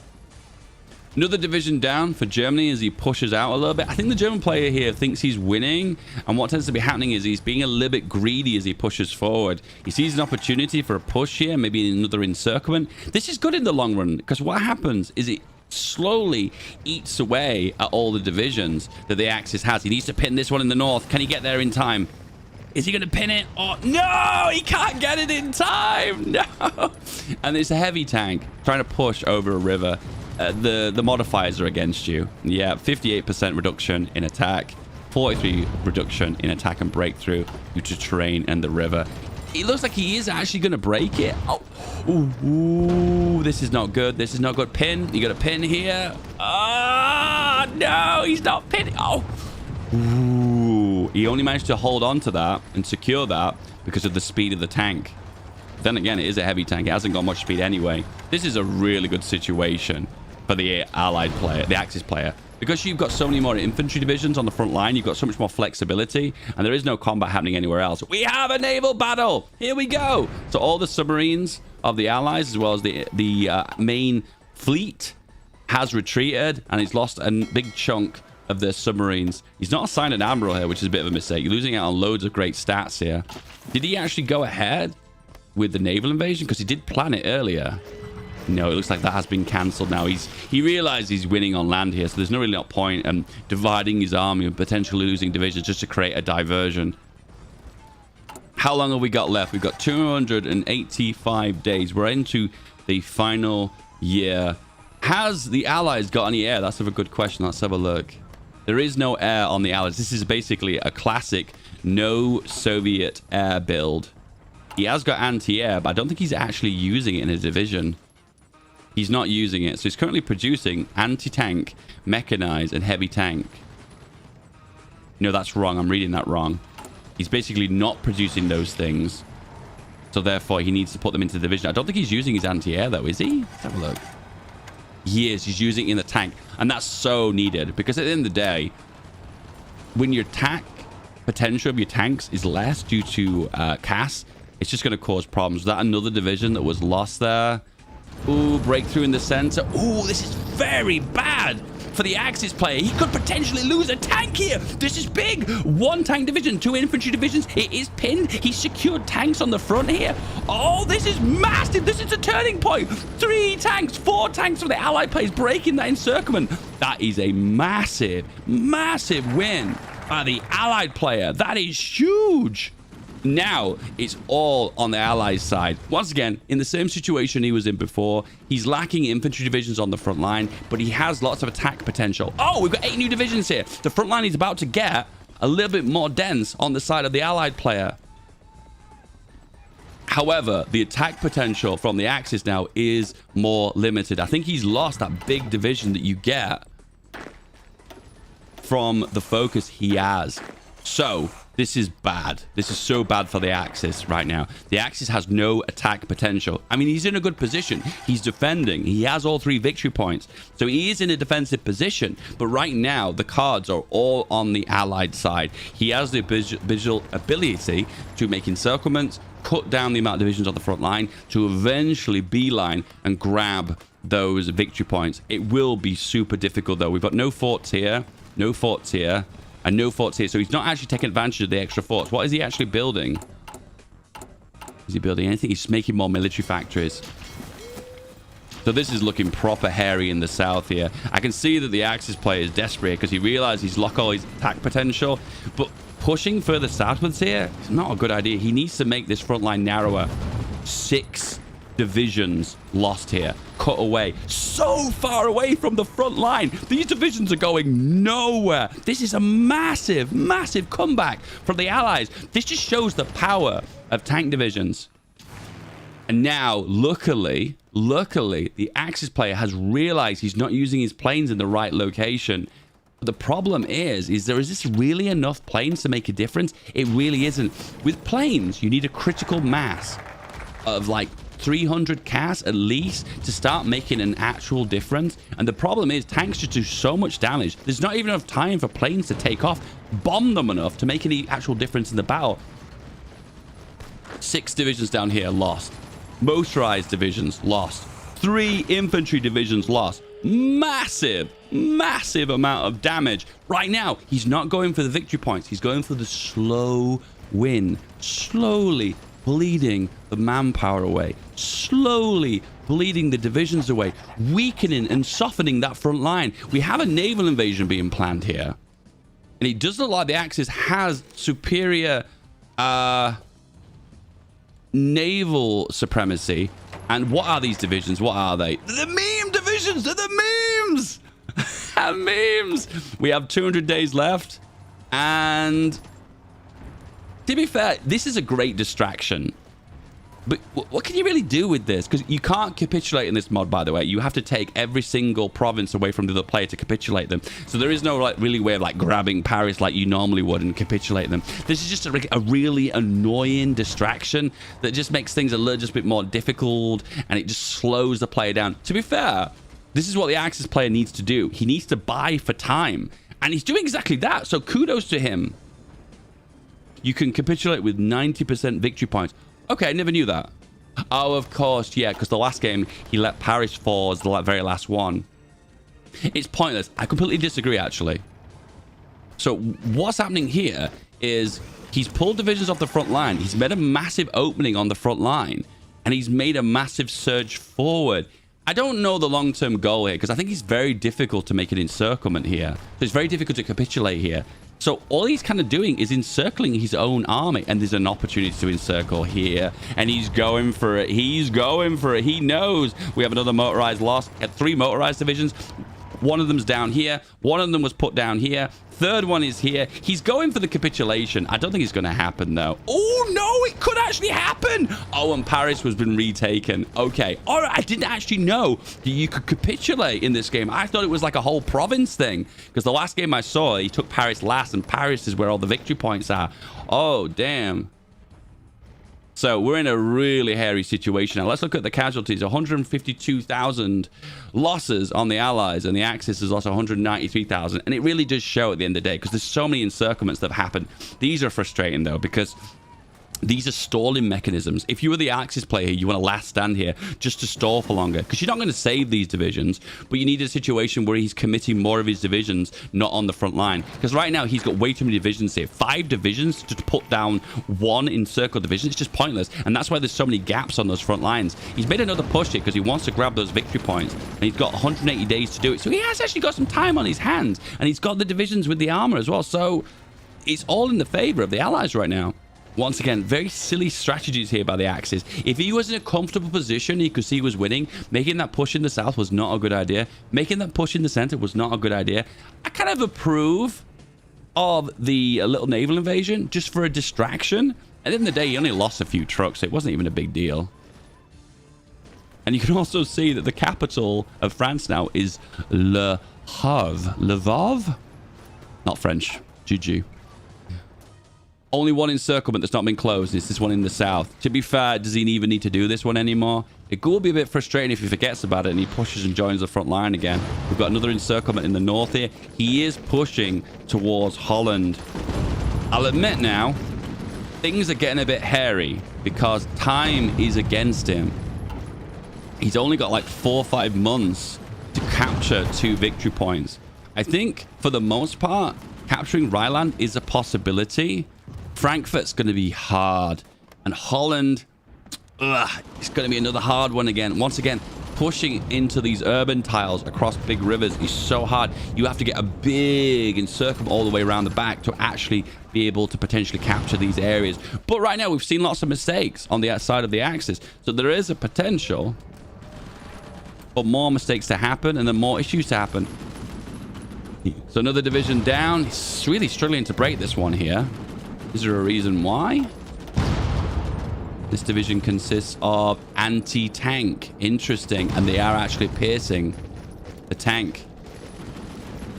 Another division down for Germany as he pushes out a little bit. I think the German player here thinks he's winning, and what tends to be happening is he's being a little bit greedy as he pushes forward. He sees an opportunity for a push here, maybe another encirclement. This is good in the long run, because what happens is it slowly eats away at all the divisions that the Axis has. He needs to pin this one in the north. Can he get there in time? Is he going to pin it? Oh, no! He can't get it in time! No! And it's a heavy tank trying to push over a river. The modifiers are against you. Yeah, 58% reduction in attack. 43 reduction in attack and breakthrough due to terrain and the river. It looks like he is actually going to break it. Oh, ooh, this is not good. This is not good. Pin. You got a pin here. Ah, no, he's not pinning. Oh, ooh. He only managed to hold on to that and secure that because of the speed of the tank. Then again, it is a heavy tank. It hasn't got much speed anyway. This is a really good situation for the Allied player, the Axis player. Because you've got so many more infantry divisions on the front line, you've got so much more flexibility, and there is no combat happening anywhere else. We have a naval battle! Here we go! So all the submarines of the Allies, as well as the main fleet, has retreated, and he's lost a big chunk of their submarines. He's not assigned an admiral here, which is a bit of a mistake. You're losing out on loads of great stats here. Did he actually go ahead with the naval invasion? Because he did plan it earlier. No, it looks like that has been cancelled now. He realized he's winning on land here, so there's no really not point in dividing his army and potentially losing divisions just to create a diversion. How long have we got left? We've got 285 days. We're into the final year. Has the Allies got any air? That's a good question. Let's have a look. There is no air on the Allies. This is basically a classic no Soviet air build. He has got anti-air, but I don't think he's actually using it in a division. He's not using it. So he's currently producing anti-tank, mechanized, and heavy tank. No, that's wrong. I'm reading that wrong. He's basically not producing those things. So therefore, he needs to put them into the division. I don't think he's using his anti-air, though, is he? Let's have a look. He is. He's using it in the tank. And that's so needed. Because at the end of the day, when your attack potential of your tanks is less due to CAS, it's just going to cause problems. Was that another division that was lost there? Ooh, breakthrough in the center. Ooh, this is very bad for the Axis player. He could potentially lose a tank here. This is big. 1 tank division, 2 infantry divisions. It is pinned. He secured tanks on the front here. Oh, this is massive. This is a turning point. 3 tanks, 4 tanks for the Allied players breaking that encirclement. That is a massive, massive win by the Allied player. That is huge. Now it's all on the Allies side. Once again, in the same situation he was in before. He's lacking infantry divisions on the front line, but he has lots of attack potential. Oh, we've got 8 new divisions here. The front line is about to get a little bit more dense on the side of the Allied player. However, the attack potential from the Axis now is more limited. I think he's lost that big division that you get from the focus he has. So this is bad. This is so bad for the Axis right now. The Axis has no attack potential. I mean, he's in a good position. He's defending. He has all 3 victory points. So he is in a defensive position. But right now, the cards are all on the Allied side. He has the visual ability to make encirclements, cut down the amount of divisions on the front line, to eventually beeline and grab those victory points. It will be super difficult, though. We've got no forts here, no forts here, and no forts here. So he's not actually taking advantage of the extra forts. What is he actually building? Is he building anything? He's making more military factories. So this is looking proper hairy in the south here. I can see that the Axis player is desperate because he realized he's lost all his attack potential. But pushing further southwards here is not a good idea. He needs to make this front line narrower. 6 divisions lost here, cut away, so far away from the front line. These divisions are going nowhere. This is a massive, massive comeback from the Allies. This just shows the power of tank divisions. And now, luckily, the Axis player has realized he's not using his planes in the right location. But the problem is this really enough planes to make a difference? It really isn't. With planes, you need a critical mass of like 300 CAS at least to start making an actual difference. And the problem is tanks just do so much damage. There's not even enough time for planes to take off, bomb them enough to make any actual difference in the battle. 6 divisions down here lost. Motorized divisions lost. 3 infantry divisions lost. Massive, massive amount of damage. Right now, he's not going for the victory points. He's going for the slow win. Slowly bleeding the manpower away, slowly bleeding the divisions away, weakening and softening that front line. We have a naval invasion being planned here, and it does look like the Axis has superior naval supremacy. And what are these divisions? What are they? They're the meme divisions. They're the memes. Memes. We have 200 days left, and to be fair, this is a great distraction. But what can you really do with this? Because you can't capitulate in this mod, by the way. You have to take every single province away from the other player to capitulate them. So there is no like really way of like grabbing Paris like you normally would and capitulate them. This is just a really annoying distraction that just makes things a little just bit more difficult, and it just slows the player down. To be fair, this is what the Axis player needs to do. He needs to buy for time, and he's doing exactly that. So kudos to him. You can capitulate with 90% victory points. Okay, I never knew that. Oh, of course, yeah, because the last game, he let Paris fall as the very last one. It's pointless. I completely disagree, actually. So what's happening here is he's pulled divisions off the front line. He's made a massive opening on the front line, and he's made a massive surge forward. I don't know the long-term goal here because I think it's very difficult to make an encirclement here. So it's very difficult to capitulate here. So all he's kind of doing is encircling his own army, and there's an opportunity to encircle here, and he's going for it. He's going for it. He knows we have another motorized loss. He had 3 motorized divisions. One of them's down here. One of them was put down here. Third one is here. He's going for the capitulation. I don't think it's going to happen, though. Oh, no, it could actually happen. Oh, and Paris has been retaken. Okay. All right. I didn't actually know that you could capitulate in this game. I thought it was like a whole province thing, because the last game I saw, he took Paris last, and Paris is where all the victory points are. Oh, damn. So we're in a really hairy situation. Now let's look at the casualties. 152,000 losses on the Allies, and the Axis has lost 193,000. And it really does show at the end of the day, because there's so many encirclements that have happened. These are frustrating, though, because these are stalling mechanisms. If you were the Axis player, you want to last stand here just to stall for longer, because you're not going to save these divisions, but you need a situation where he's committing more of his divisions not on the front line, because right now he's got way too many divisions here. 5 divisions to put down 1 encircled division. It's just pointless, and that's why there's so many gaps on those front lines. He's made another push here because he wants to grab those victory points, and he's got 180 days to do it, so he has actually got some time on his hands, and he's got the divisions with the armor as well, so it's all in the favor of the Allies right now. Once again, very silly strategies here by the Axis. If he was in a comfortable position, he could see he was winning. Making that push in the south was not a good idea. Making that push in the center was not a good idea. I kind of approve of the little naval invasion just for a distraction. At the end of the day, he only lost a few trucks, so it wasn't even a big deal. And you can also see that the capital of France now is Le Havre. Le Havre? Not French. GG. Only one encirclement that's not been closed. It's this one in the south. To be fair, does he even need to do this one anymore? It will be a bit frustrating if he forgets about it and he pushes and joins the front line again. We've got another encirclement in the north here. He is pushing towards Holland. I'll admit now, things are getting a bit hairy because time is against him. He's only got like 4 or 5 months to capture 2 victory points. I think for the most part, capturing Rhineland is a possibility. Frankfurt's going to be hard. And Holland, it's going to be another hard one again. Once again, pushing into these urban tiles across big rivers is so hard. You have to get a big encirclement all the way around the back to actually be able to potentially capture these areas. But right now, we've seen lots of mistakes on the outside of the Axis. So there is a potential for more mistakes to happen and then more issues to happen. So another division down. He's really struggling to break this one here. Is there a reason why? This division consists of anti-tank. Interesting. And they are actually piercing the tank.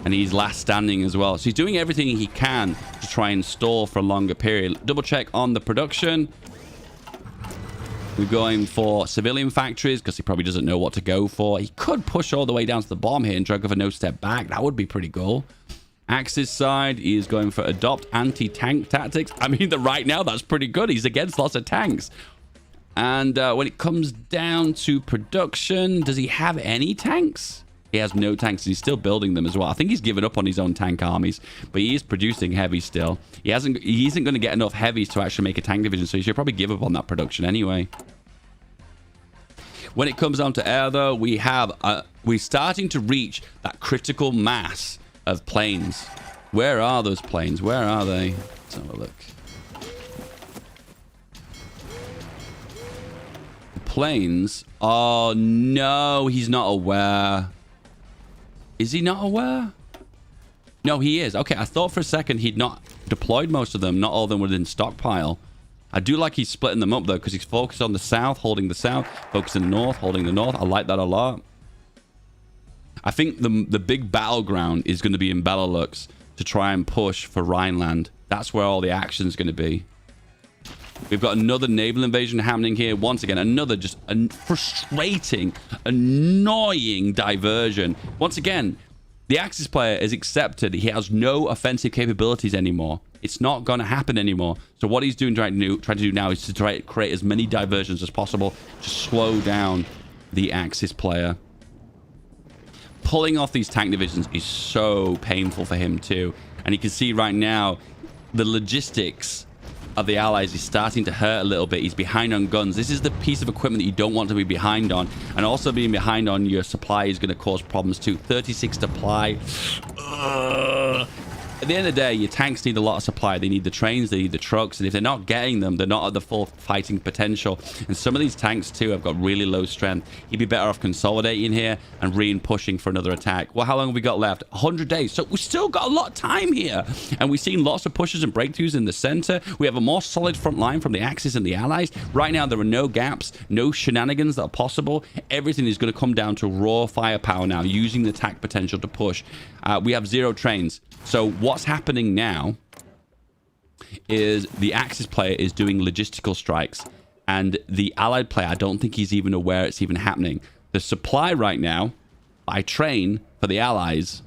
And he's last standing as well. So he's doing everything he can to try and stall for a longer period. Double check on the production. We're going for civilian factories because he probably doesn't know what to go for. He could push all the way down to the bomb here and try to go for no step back. That would be pretty cool. Axis side, he is going for adopt anti-tank tactics. I mean, right now, that's pretty good. He's against lots of tanks. And when it comes down to production, does he have any tanks? He has no tanks. He's still building them as well. I think he's given up on his own tank armies, but he is producing heavy still. He isn't going to get enough heavies to actually make a tank division, so he should probably give up on that production anyway. When it comes down to air, though, we're starting to reach that critical mass of planes. Where are those planes? Where are they? Let's have a look. The planes. Oh, no, he's not aware. Is he not aware? No, he is. Okay, I thought for a second he'd not deployed most of them. Not all of them were in stockpile. I do like he's splitting them up, though, because he's focused on the south, holding the south, focusing the north, holding the north. I like that a lot. I think the big battleground is going to be in Benelux to try and push for Rhineland. That's where all the action is going to be. We've got another naval invasion happening here. Once again, another just a frustrating, annoying diversion. Once again, the Axis player has accepted he has no offensive capabilities anymore. It's not going to happen anymore. So what he's trying to do now is to try to create as many diversions as possible to slow down the Axis player. Pulling off these tank divisions is so painful for him too. And you can see right now the logistics of the Allies is starting to hurt a little bit. He's behind on guns. This is the piece of equipment that you don't want to be behind on. And also being behind on your supply is going to cause problems too. 36 supply. At the end of the day, your tanks need a lot of supply. They need the trains, they need the trucks, and if they're not getting them, they're not at the full fighting potential. And some of these tanks, too, have got really low strength. He'd be better off consolidating here and pushing for another attack. Well, how long have we got left? 100 days. So we've still got a lot of time here. And we've seen lots of pushes and breakthroughs in the center. We have a more solid front line from the Axis and the Allies. Right now, there are no gaps, no shenanigans that are possible. Everything is going to come down to raw firepower now, using the attack potential to push. We have 0 trains. So what's happening now is the Axis player is doing logistical strikes, and the Allied player, I don't think he's even aware it's even happening. The supply right now by train for the Allies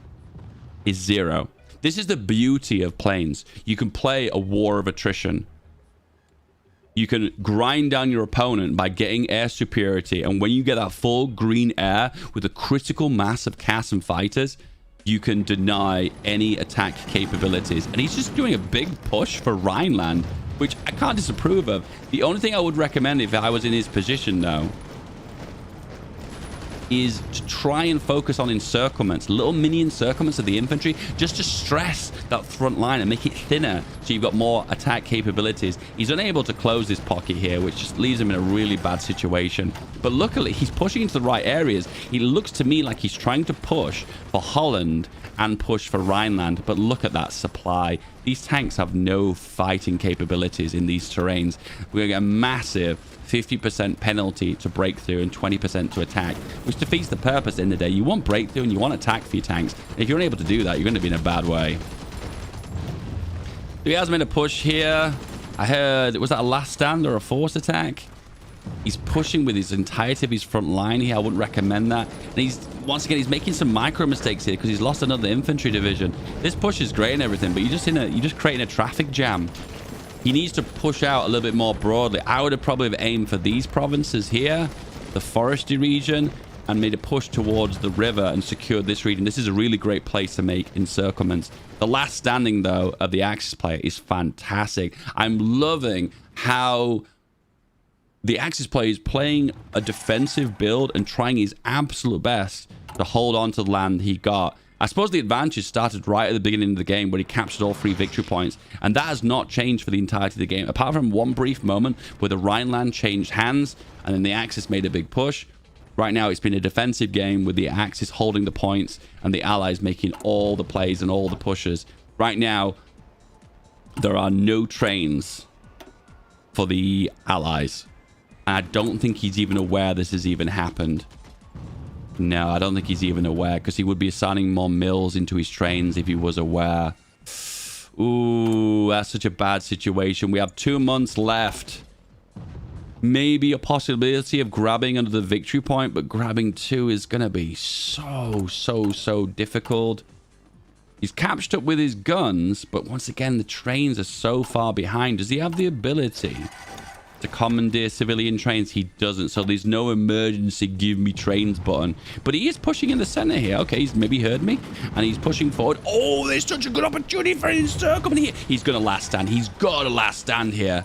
is 0. This is the beauty of planes. You can play a war of attrition. You can grind down your opponent by getting air superiority, and when you get that full green air with a critical mass of CAS and fighters, you can deny any attack capabilities. And he's just doing a big push for Rhineland, which I can't disapprove of. The only thing I would recommend if I was in his position, though, is to try and focus on encirclements, little mini encirclements of the infantry, just to stress that front line and make it thinner so you've got more attack capabilities. He's unable to close this pocket here, which just leaves him in a really bad situation. But luckily, he's pushing into the right areas. He looks to me like he's trying to push for Holland and push for Rhineland, but look at that supply. These tanks have no fighting capabilities in these terrains. We're going to get a massive 50% penalty to breakthrough and 20% to attack, which defeats the purpose in the day. You want breakthrough and you want attack for your tanks. If you're unable to do that, you're going to be in a bad way. So he has made a push here. I heard, was that a last stand or a force attack? He's pushing with his entirety of his front line here. I wouldn't recommend that. And he's, once again, he's making some micro mistakes here because he's lost another infantry division. This push is great and everything, but you're just creating a traffic jam. He needs to push out a little bit more broadly. I would have probably aimed for these provinces here, the foresty region, and made a push towards the river and secured this region. This is a really great place to make encirclements. The last standing, though, of the Axis player is fantastic. I'm loving how the Axis player is playing a defensive build and trying his absolute best to hold on to the land he got. I suppose the advantage started right at the beginning of the game where he captured all 3 victory points, and that has not changed for the entirety of the game, apart from one brief moment where the Rhineland changed hands and then the Axis made a big push. Right now, it's been a defensive game with the Axis holding the points and the Allies making all the plays and all the pushes. Right now, there are no trains for the Allies. And I don't think he's even aware this has even happened. No, I don't think he's even aware, because he would be assigning more mills into his trains if he was aware. Ooh, that's such a bad situation. We have 2 months left. Maybe a possibility of grabbing under the victory point, but grabbing 2 is going to be so difficult. He's catched up with his guns, but once again, the trains are so far behind. Does he have the ability to commandeer civilian trains? He doesn't, so there's no emergency give me trains button, but he is pushing in the center here. Okay, he's maybe heard me and he's pushing forward. Oh, there's such a good opportunity for an encirclement here. He's gonna last stand. He's got a last stand here.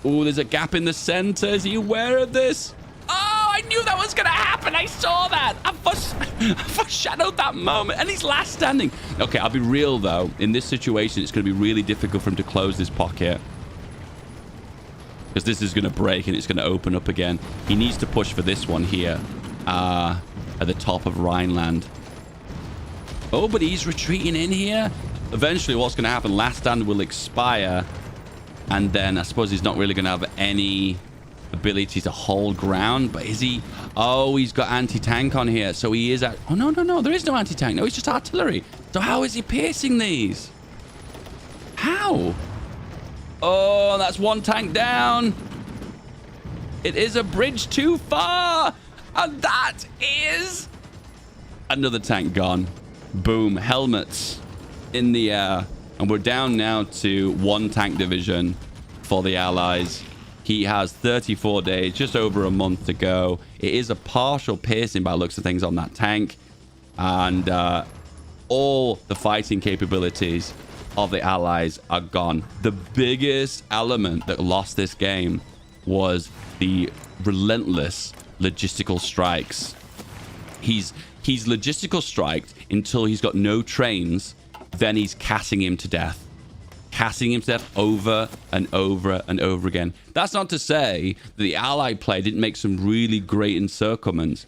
Oh, there's a gap in the center. Is he aware of this? Oh, I knew that was gonna happen. I saw that. I foreshadowed that moment, and he's last standing. Okay, I'll be real though, in this situation it's gonna be really difficult for him to close this pocket, because this is going to break and it's going to open up again. He needs to push for this one here at the top of Rhineland. Oh, but he's retreating in here. Eventually, what's going to happen, last stand will expire. And then I suppose he's not really going to have any ability to hold ground. But is he? Oh, he's got anti-tank on here. So he is at... Oh, no. There is no anti-tank. No, it's just artillery. So how is he piercing these? How? Oh, that's 1 tank down. It is a bridge too far. And that is another tank gone. Boom. Helmets in the air. And we're down now to 1 tank division for the Allies. He has 34 days, just over a month to go. It is a partial piercing by the looks of things on that tank. And all the fighting capabilities of the allies are gone. The biggest element that lost this game was the relentless logistical strikes. He's logistical striked until he's got no trains, then he's catting him to death. Casting himself over and over and over again. That's not to say that the allied player didn't make some really great encirclements,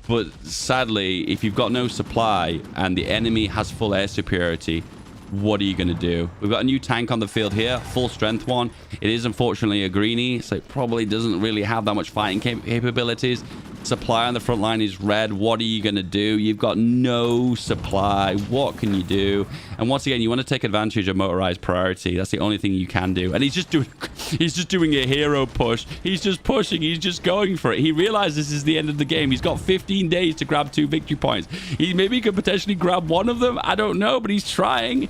but sadly, if you've got no supply and the enemy has full air superiority, what are you going to do? We've got a new tank on the field here, full strength one. It is unfortunately a greenie, so it probably doesn't really have that much fighting capabilities. Supply on the front line is red. What are you going to do? You've got no supply. What can you do? And once again, you want to take advantage of motorized priority. That's the only thing you can do. And he's just doing a hero push. He's just pushing. He's just going for it. He realizes this is the end of the game. He's got 15 days to grab 2 victory points. He maybe could potentially grab one of them. I don't know, but he's trying.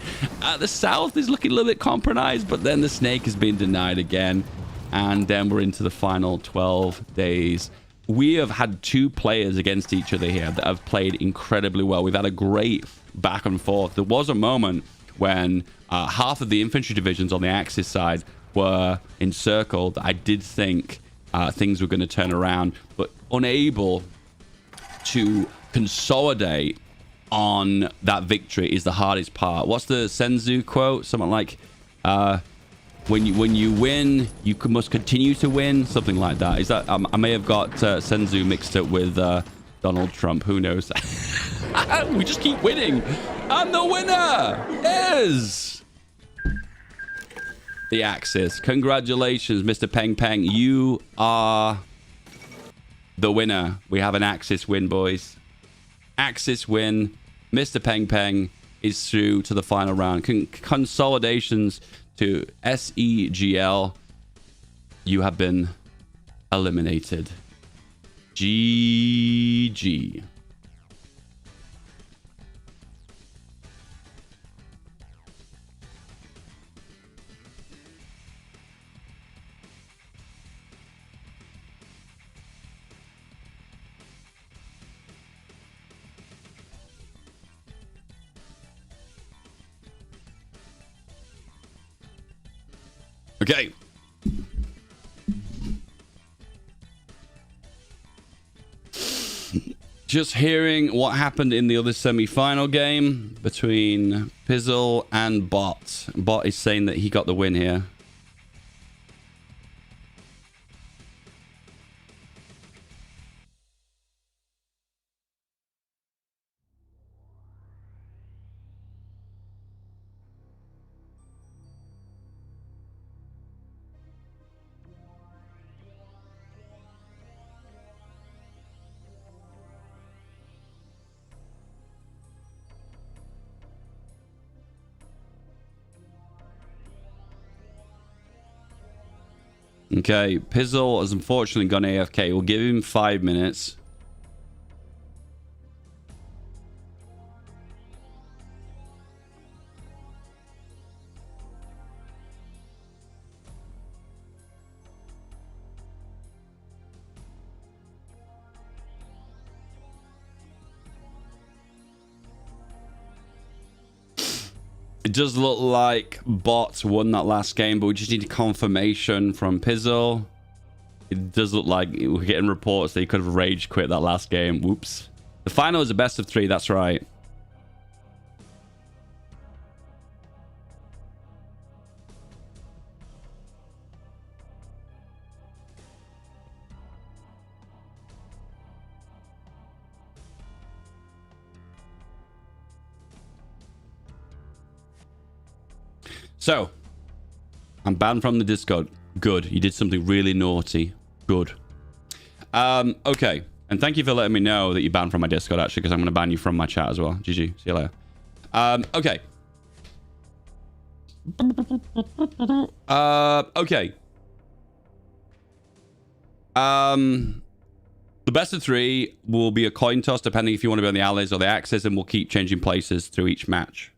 The south is looking a little bit compromised, but then the snake has been denied again. And then we're into the final 12 days. We have had 2 players against each other here that have played incredibly well. We've had a great back and forth. There was a moment when half of the infantry divisions on the Axis side were encircled. I did think things were going to turn around, but unable to consolidate on that victory is the hardest part. What's the Senzu quote? Something like, when you win, you must continue to win. Something like that. Is that I may have got Senzu mixed up with Donald Trump. Who knows? We just keep winning, and the winner is the Axis. Congratulations, Mr. Peng Peng. You are the winner. We have an Axis win, boys. Axis win. Mr. Peng Peng is through to the final round. Consolidations to SEGL. You have been eliminated. GG. Okay. Just hearing what happened in the other semi-final game between Pizzle and Bot. Bot is saying that he got the win here. Okay, Pizzle has unfortunately gone AFK. We'll give him 5 minutes. It does look like Bot won that last game, but we just need a confirmation from Pizzle. It does look like we're getting reports that he could have rage quit that last game. Whoops. The final is a best of 3, that's right. So, I'm banned from the Discord. Good. You did something really naughty. Good. Okay. And thank you for letting me know that you're banned from my Discord, actually, because I'm going to ban you from my chat as well. GG. See you later. Okay. Okay. The best of 3 will be a coin toss, depending if you want to be on the Allies or the Axis, and we'll keep changing places through each match.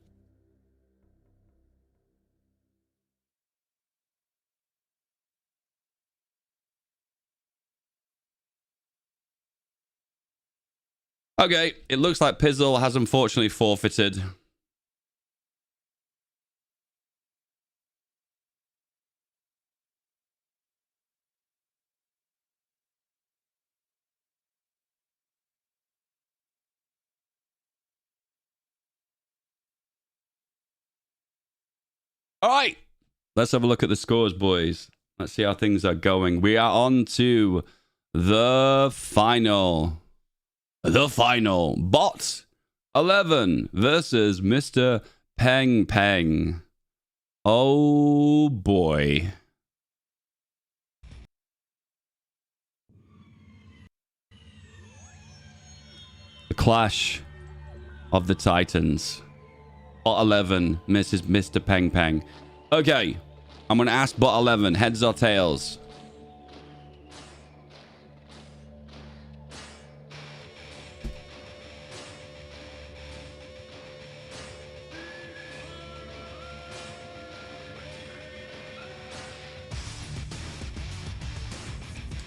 Okay, it looks like Pizzle has unfortunately forfeited. All right. Let's have a look at the scores, boys. Let's see how things are going. We are on to the final. The final. Bot 11 versus Mr. Peng Peng. Oh, boy. The clash of the Titans. Bot 11 misses Mr. Peng Peng. Okay. I'm going to ask bot 11, heads or tails?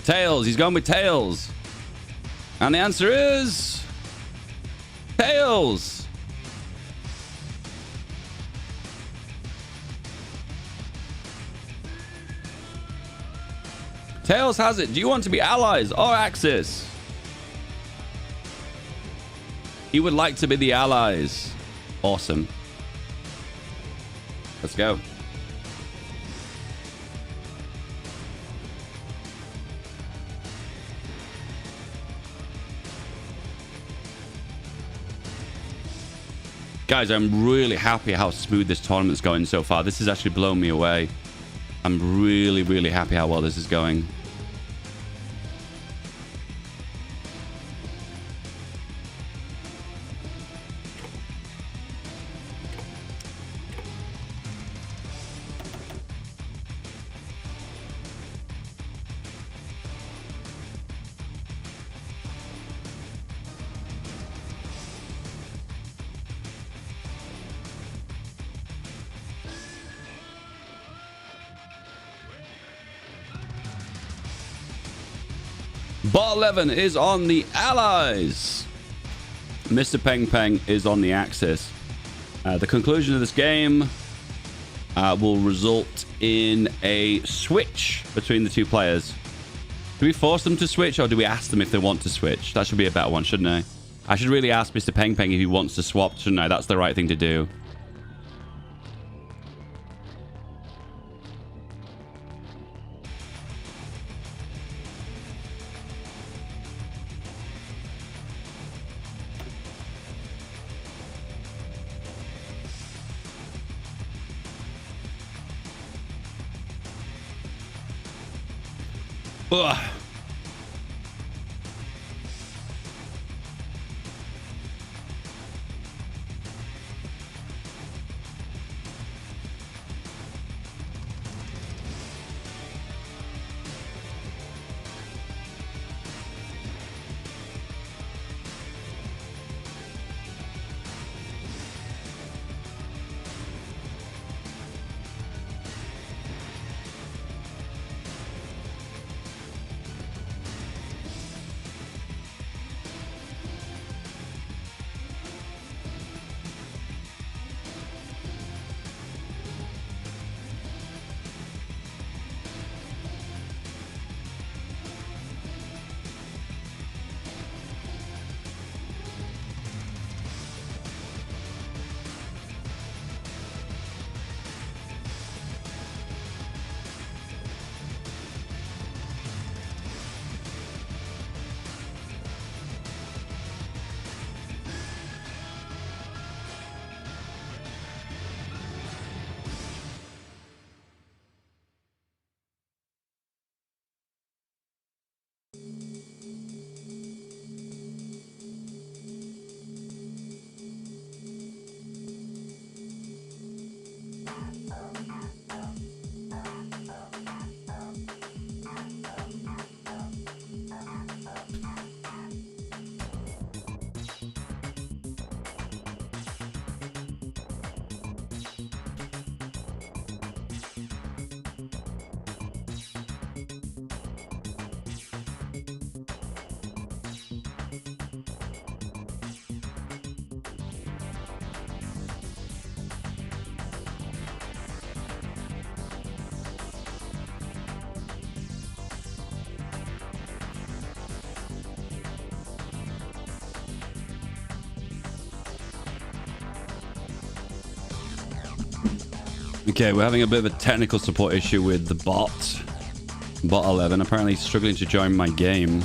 Tails. He's going with tails. And the answer is... tails. Tails has it. Do you want to be allies or Axis? He would like to be the allies. Awesome. Let's go. Guys, I'm really happy how smooth this tournament's going so far. This has actually blown me away. I'm really, really happy how well this is going. Bot 11 is on the allies. Mr. Peng Peng is on the Axis. The conclusion of this game will result in a switch between the two players. Do we force them to switch or do we ask them if they want to switch? That should be a better one, shouldn't I? I should really ask Mr. Peng Peng if he wants to swap, shouldn't I? That's the right thing to do. Ugh. Okay, we're having a bit of a technical support issue with the bot. Bot 11 apparently struggling to join my game.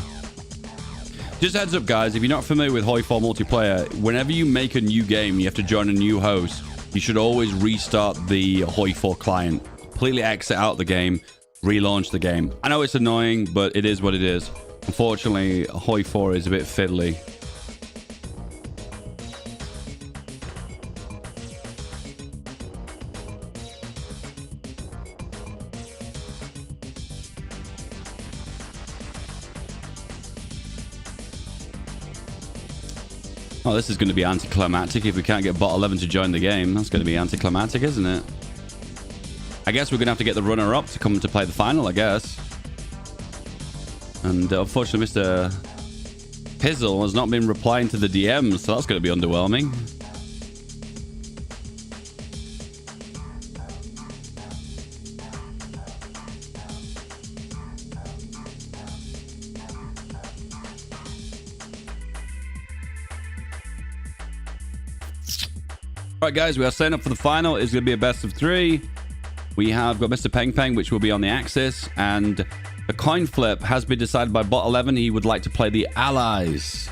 Just heads up, guys, if you're not familiar with Hoi4 multiplayer, whenever you make a new game, you have to join a new host. You should always restart the Hoi4 client. Completely exit out the game, relaunch the game. I know it's annoying, but it is what it is. Unfortunately, Hoi4 is a bit fiddly. Oh, this is going to be anticlimactic if we can't get bot 11 to join the game. That's going to be anticlimactic, isn't it? I guess we're going to have to get the runner-up to come to play the final, I guess. And unfortunately, Mr. Pizzle has not been replying to the DMs, so that's going to be underwhelming. Right, guys, we are setting up for the final. It's going to be a best of 3. We have got Mr. Peng Peng, which will be on the Axis, and the coin flip has been decided by bot 11. He would like to play the Allies.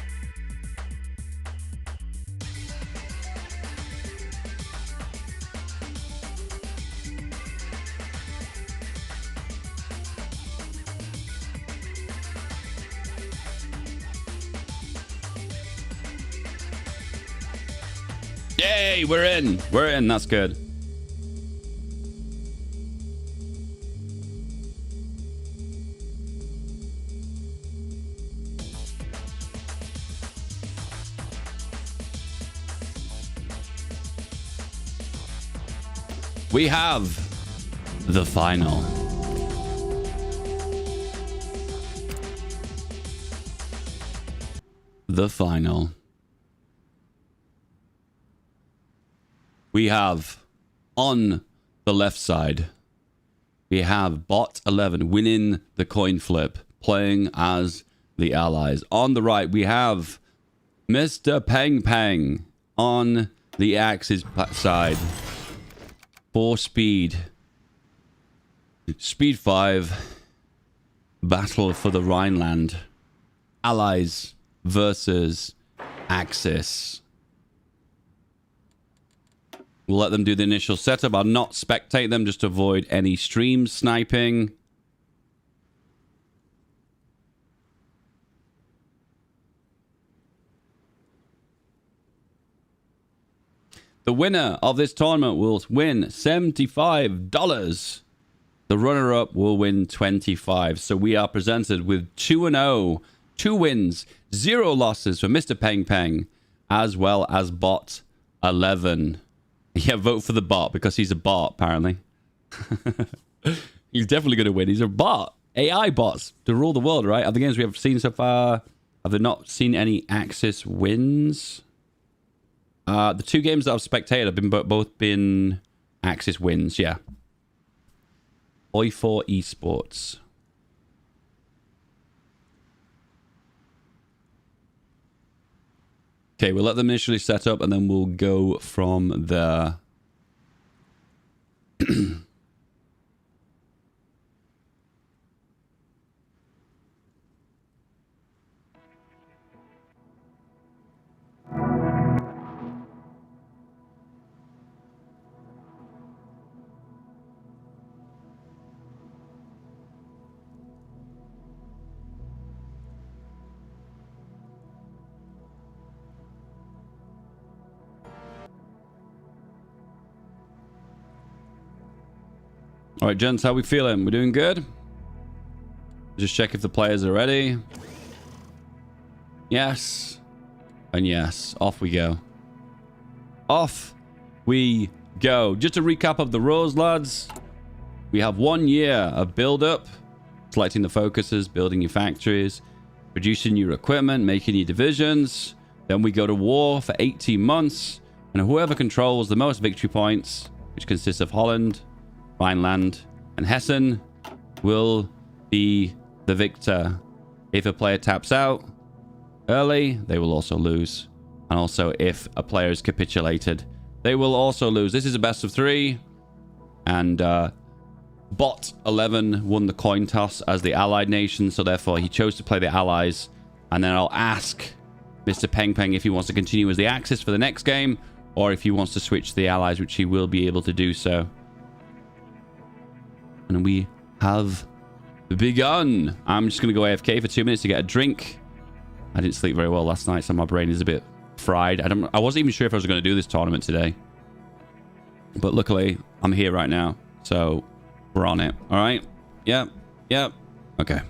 Yay, we're in. We're in. That's good. We have the final. The final. We have on the left side, we have bot 11 winning the coin flip, playing as the Allies. On the right, we have Mr. Peng Peng on the Axis side. 4 speed. Speed 5. Battle for the Rhineland. Allies versus Axis. We'll let them do the initial setup. I'll not spectate them just to avoid any stream sniping. The winner of this tournament will win $75. The runner-up will win $25. So we are presented with 2-0. 2 wins, 0 losses for Mr. Peng Peng, as well as bot 11. Yeah, vote for the bot because he's a bot, apparently. He's definitely going to win. He's a bot. AI bots to rule the world, right? Of the games we have seen so far, have they not seen any Axis wins? The 2 games that I've spectated have been both been Axis wins, yeah. Hoi4 Esports. Okay, we'll let them initially set up and then we'll go from there. All right, gents, how we feeling? We're doing good? Just check if the players are ready. Yes. And yes. Off we go. Off we go. Just a recap of the rules, lads. We have 1 year of build-up. Selecting the focuses, building your factories, producing your equipment, making your divisions. Then we go to war for 18 months. And whoever controls the most victory points, which consists of Holland, Rhineland, and Hessen, will be the victor. If a player taps out early, they will also lose. And also, if a player is capitulated, they will also lose. This is a best of 3. And Bot 11 won the coin toss as the allied nation, so therefore he chose to play the allies. And then I'll ask Mr. Peng Peng if he wants to continue as the Axis for the next game, or if he wants to switch to the allies, which he will be able to do so. And we have begun. I'm just going to go AFK for 2 minutes to get a drink. I didn't sleep very well last night, so my brain is a bit fried. I wasn't even sure if I was going to do this tournament today. But luckily, I'm here right now, so we're on it. All right? Yep. Yep. Okay.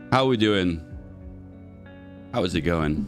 How are we doing? How is it going?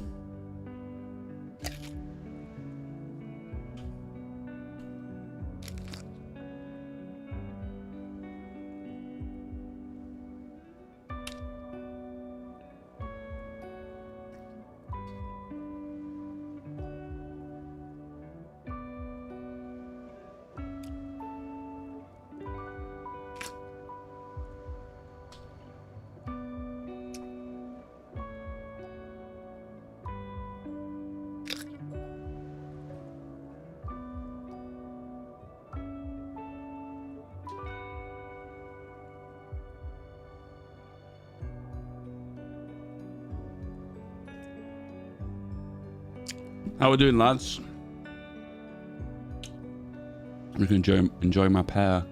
How we doing, lads? I'm just gonna enjoy my pear.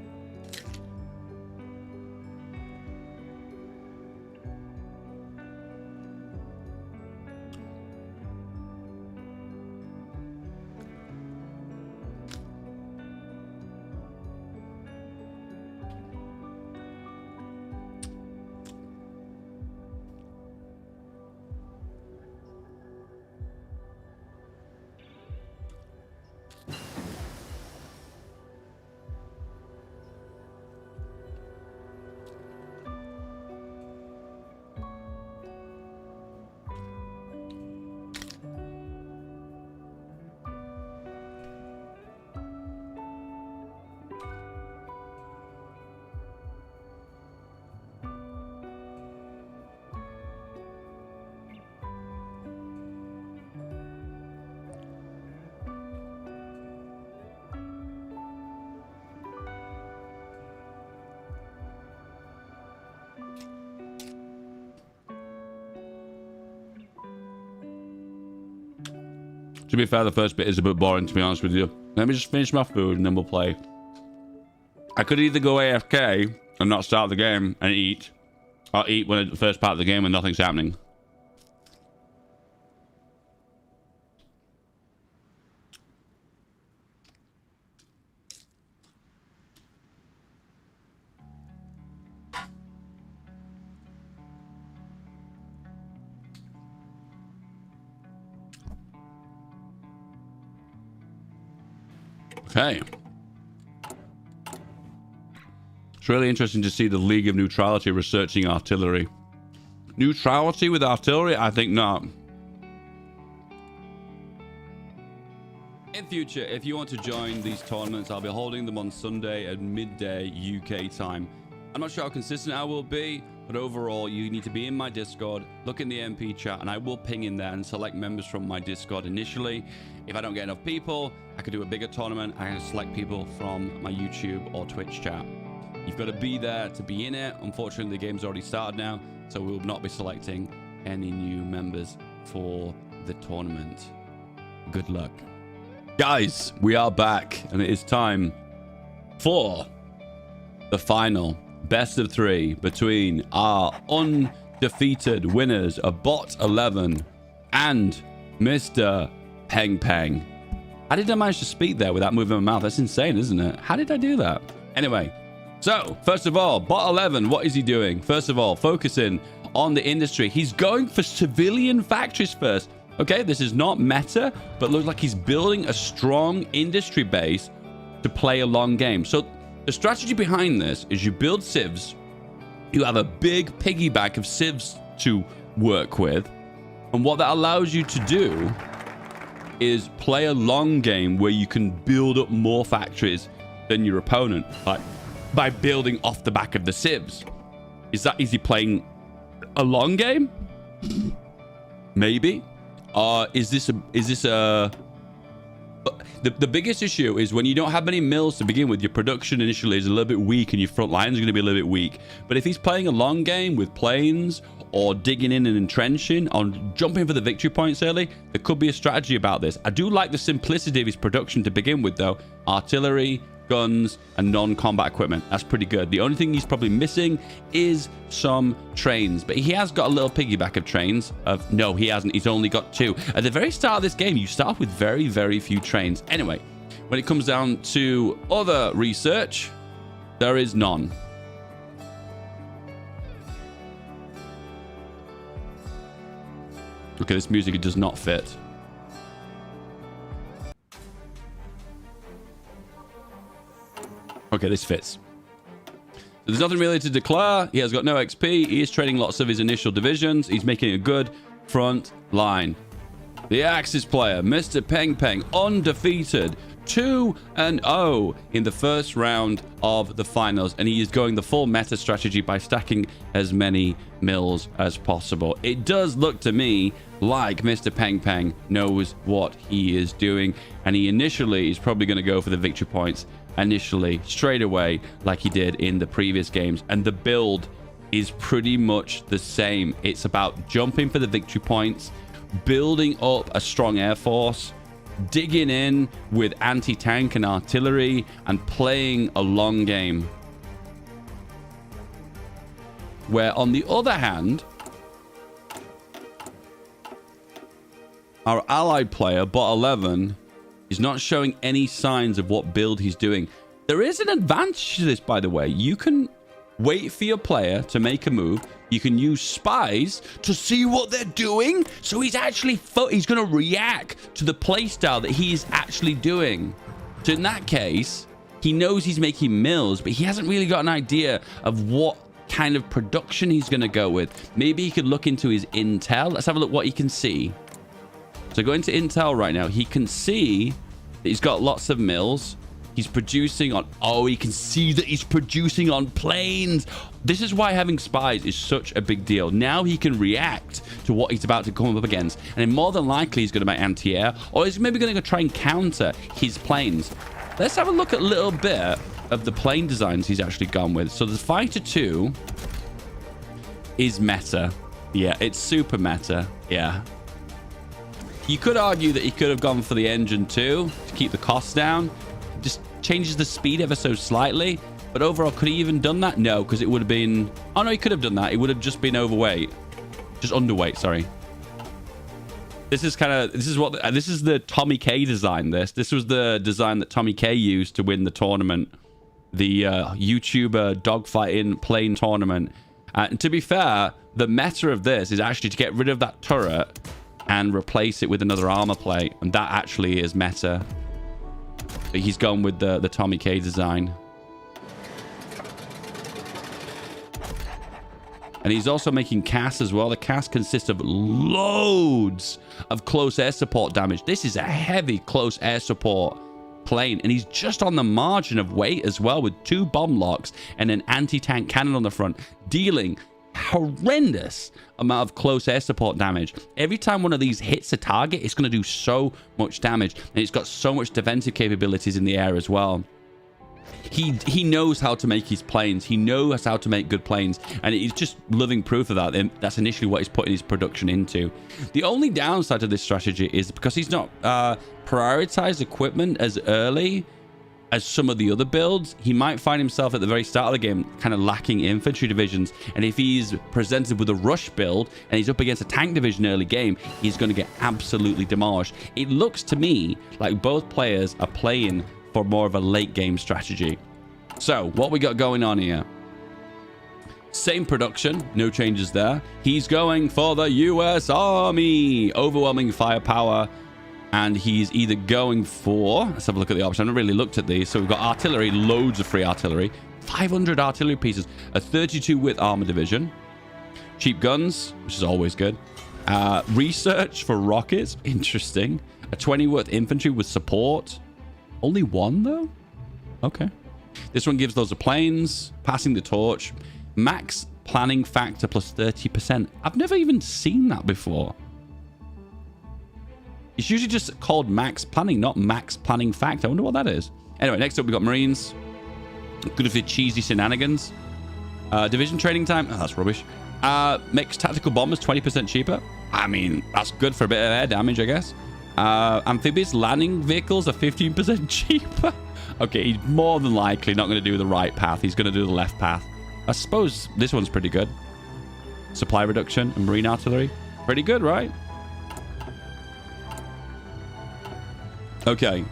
To be fair, the first bit is a bit boring, to be honest with you. Let me just finish my food and then we'll play. I could either go AFK and not start the game and eat, or eat when the first part of the game when nothing's happening. Okay. It's really interesting to see the League of Neutrality researching artillery. Neutrality with artillery? I think not. In future, if you want to join these tournaments, I'll be holding them on Sunday at midday UK time. I'm not sure how consistent I will be, but overall, you need to be in my Discord, look in the MP chat, and I will ping in there and select members from my Discord initially. If I don't get enough people, I could do a bigger tournament. I can select people from my YouTube or Twitch chat. You've got to be there to be in it. Unfortunately, the game's already started now, so we will not be selecting any new members for the tournament. Good luck. Guys, we are back, and it is time for the final best of 3 between our undefeated winners of Bot 11 and Mr. Peng Peng. How did I manage to speak there without moving my mouth? That's insane, isn't it? How did I do that? Anyway, so first of all, Bot 11, what is he doing? First of all, focusing on the industry. He's going for civilian factories first. Okay, this is not meta, but looks like he's building a strong industry base to play a long game. So the strategy behind this is you build civs, you have a big piggyback of civs to work with, and what that allows you to do is play a long game where you can build up more factories than your opponent by building off the back of the civs. Is he playing a long game? Maybe. Is this a the biggest issue is when you don't have many mills to begin with, your production initially is a little bit weak and your front lines are going to be a little bit weak. But if he's playing a long game with planes or digging in and entrenching on jumping for the victory points early, there could be a strategy about this. I do like the simplicity of his production to begin with, though. Artillery, guns, and non-combat equipment. That's pretty good. The only thing he's probably missing is some trains, but he has got a little piggyback of trains. No, he hasn't. He's only got 2. At the very start of this game, you start with very, very few trains. Anyway, when it comes down to other research, there is none. Okay, this music, it does not fit. Okay, this fits. There's nothing really to declare. He has got no XP. He is trading lots of his initial divisions. He's making a good front line. The Axis player, Mr. Peng Peng, undefeated, 2-0 in the first round of the finals. And he is going the full meta strategy by stacking as many mills as possible. It does look to me like Mr. Peng Peng knows what he is doing. And he initially is probably going to go for the victory points initially straight away like he did in the previous games, and the build is pretty much the same. It's about jumping for the victory points, building up a strong air force, digging in with anti-tank and artillery, and playing a long game. Where on the other hand, our allied player, Bot 11, he's not showing any signs of what build he's doing. There is an advantage to this, by the way. You can wait for your player to make a move. You can use spies to see what they're doing. So he's actually he's going to react to the playstyle that he's actually doing. So in that case, he knows he's making mills, but he hasn't really got an idea of what kind of production he's going to go with. Maybe he could look into his intel. Let's have a look what he can see. So going to intel right now, he can see that he's got lots of mills. He's producing on... Oh, he can see that he's producing on planes. This is why having spies is such a big deal. Now he can react to what he's about to come up against. And then more than likely, he's going to make anti-air. Or he's maybe going to try and counter his planes. Let's have a look at a little bit of the plane designs he's actually gone with. So the Fighter 2 is meta. Yeah, it's super meta. Yeah. You could argue that he could have gone for the engine too to keep the costs down. Just changes the speed ever so slightly. But overall, could he even done that? No, because it would have been... Oh, no, he could have done that. It would have just been overweight. Just underweight, sorry. This is kind of... This is the Tommy K design, this was the design that Tommy K used to win the tournament. The YouTuber dogfighting plane tournament. And to be fair, the meta of this is actually to get rid of that turret and replace it with another armor plate. And that actually is meta. But he's gone with the Tommy K design. And he's also making CAS as well. The CAS consists of loads of close air support damage. This is a heavy close air support plane. And he's just on the margin of weight as well, with 2 bomb locks and an anti-tank cannon on the front, dealing horrendous amount of close air support damage. Every time one of these hits a target, it's going to do so much damage. And it's got so much defensive capabilities in the air as well. He knows how to make his planes. He knows how to make good planes, and he's just living proof of that. And that's initially what he's putting his production into. The only downside to this strategy is because he's not prioritized equipment as early as some of the other builds, he might find himself at the very start of the game kind of lacking infantry divisions. And if he's presented with a rush build and he's up against a tank division early game, he's going to get absolutely demolished. It looks to me like both players are playing for more of a late game strategy. So what we got going on here? Same production, no changes there. He's going for the US Army, overwhelming firepower, and he's either going for, let's have a look at the options. I haven't really looked at these. So we've got artillery, loads of free artillery, 500 artillery pieces, a 32 width armor division, cheap guns, which is always good, research for rockets, interesting, a 20 width infantry with support. Only 1 though? Okay. This one gives those of planes, passing the torch, max planning factor plus 30%. I've never even seen that before. It's usually just called max planning, not max planning factor. I wonder what that is. Anyway, next up we've got Marines. Good for cheesy shenanigans. Division training time. Oh, that's rubbish. Makes tactical bombers 20% cheaper. I mean, that's good for a bit of air damage, I guess. Amphibious landing vehicles are 15% cheaper. Okay, he's more than likely not going to do the right path. He's going to do the left path. I suppose this one's pretty good. Supply reduction and marine artillery. Pretty good, right? Okay.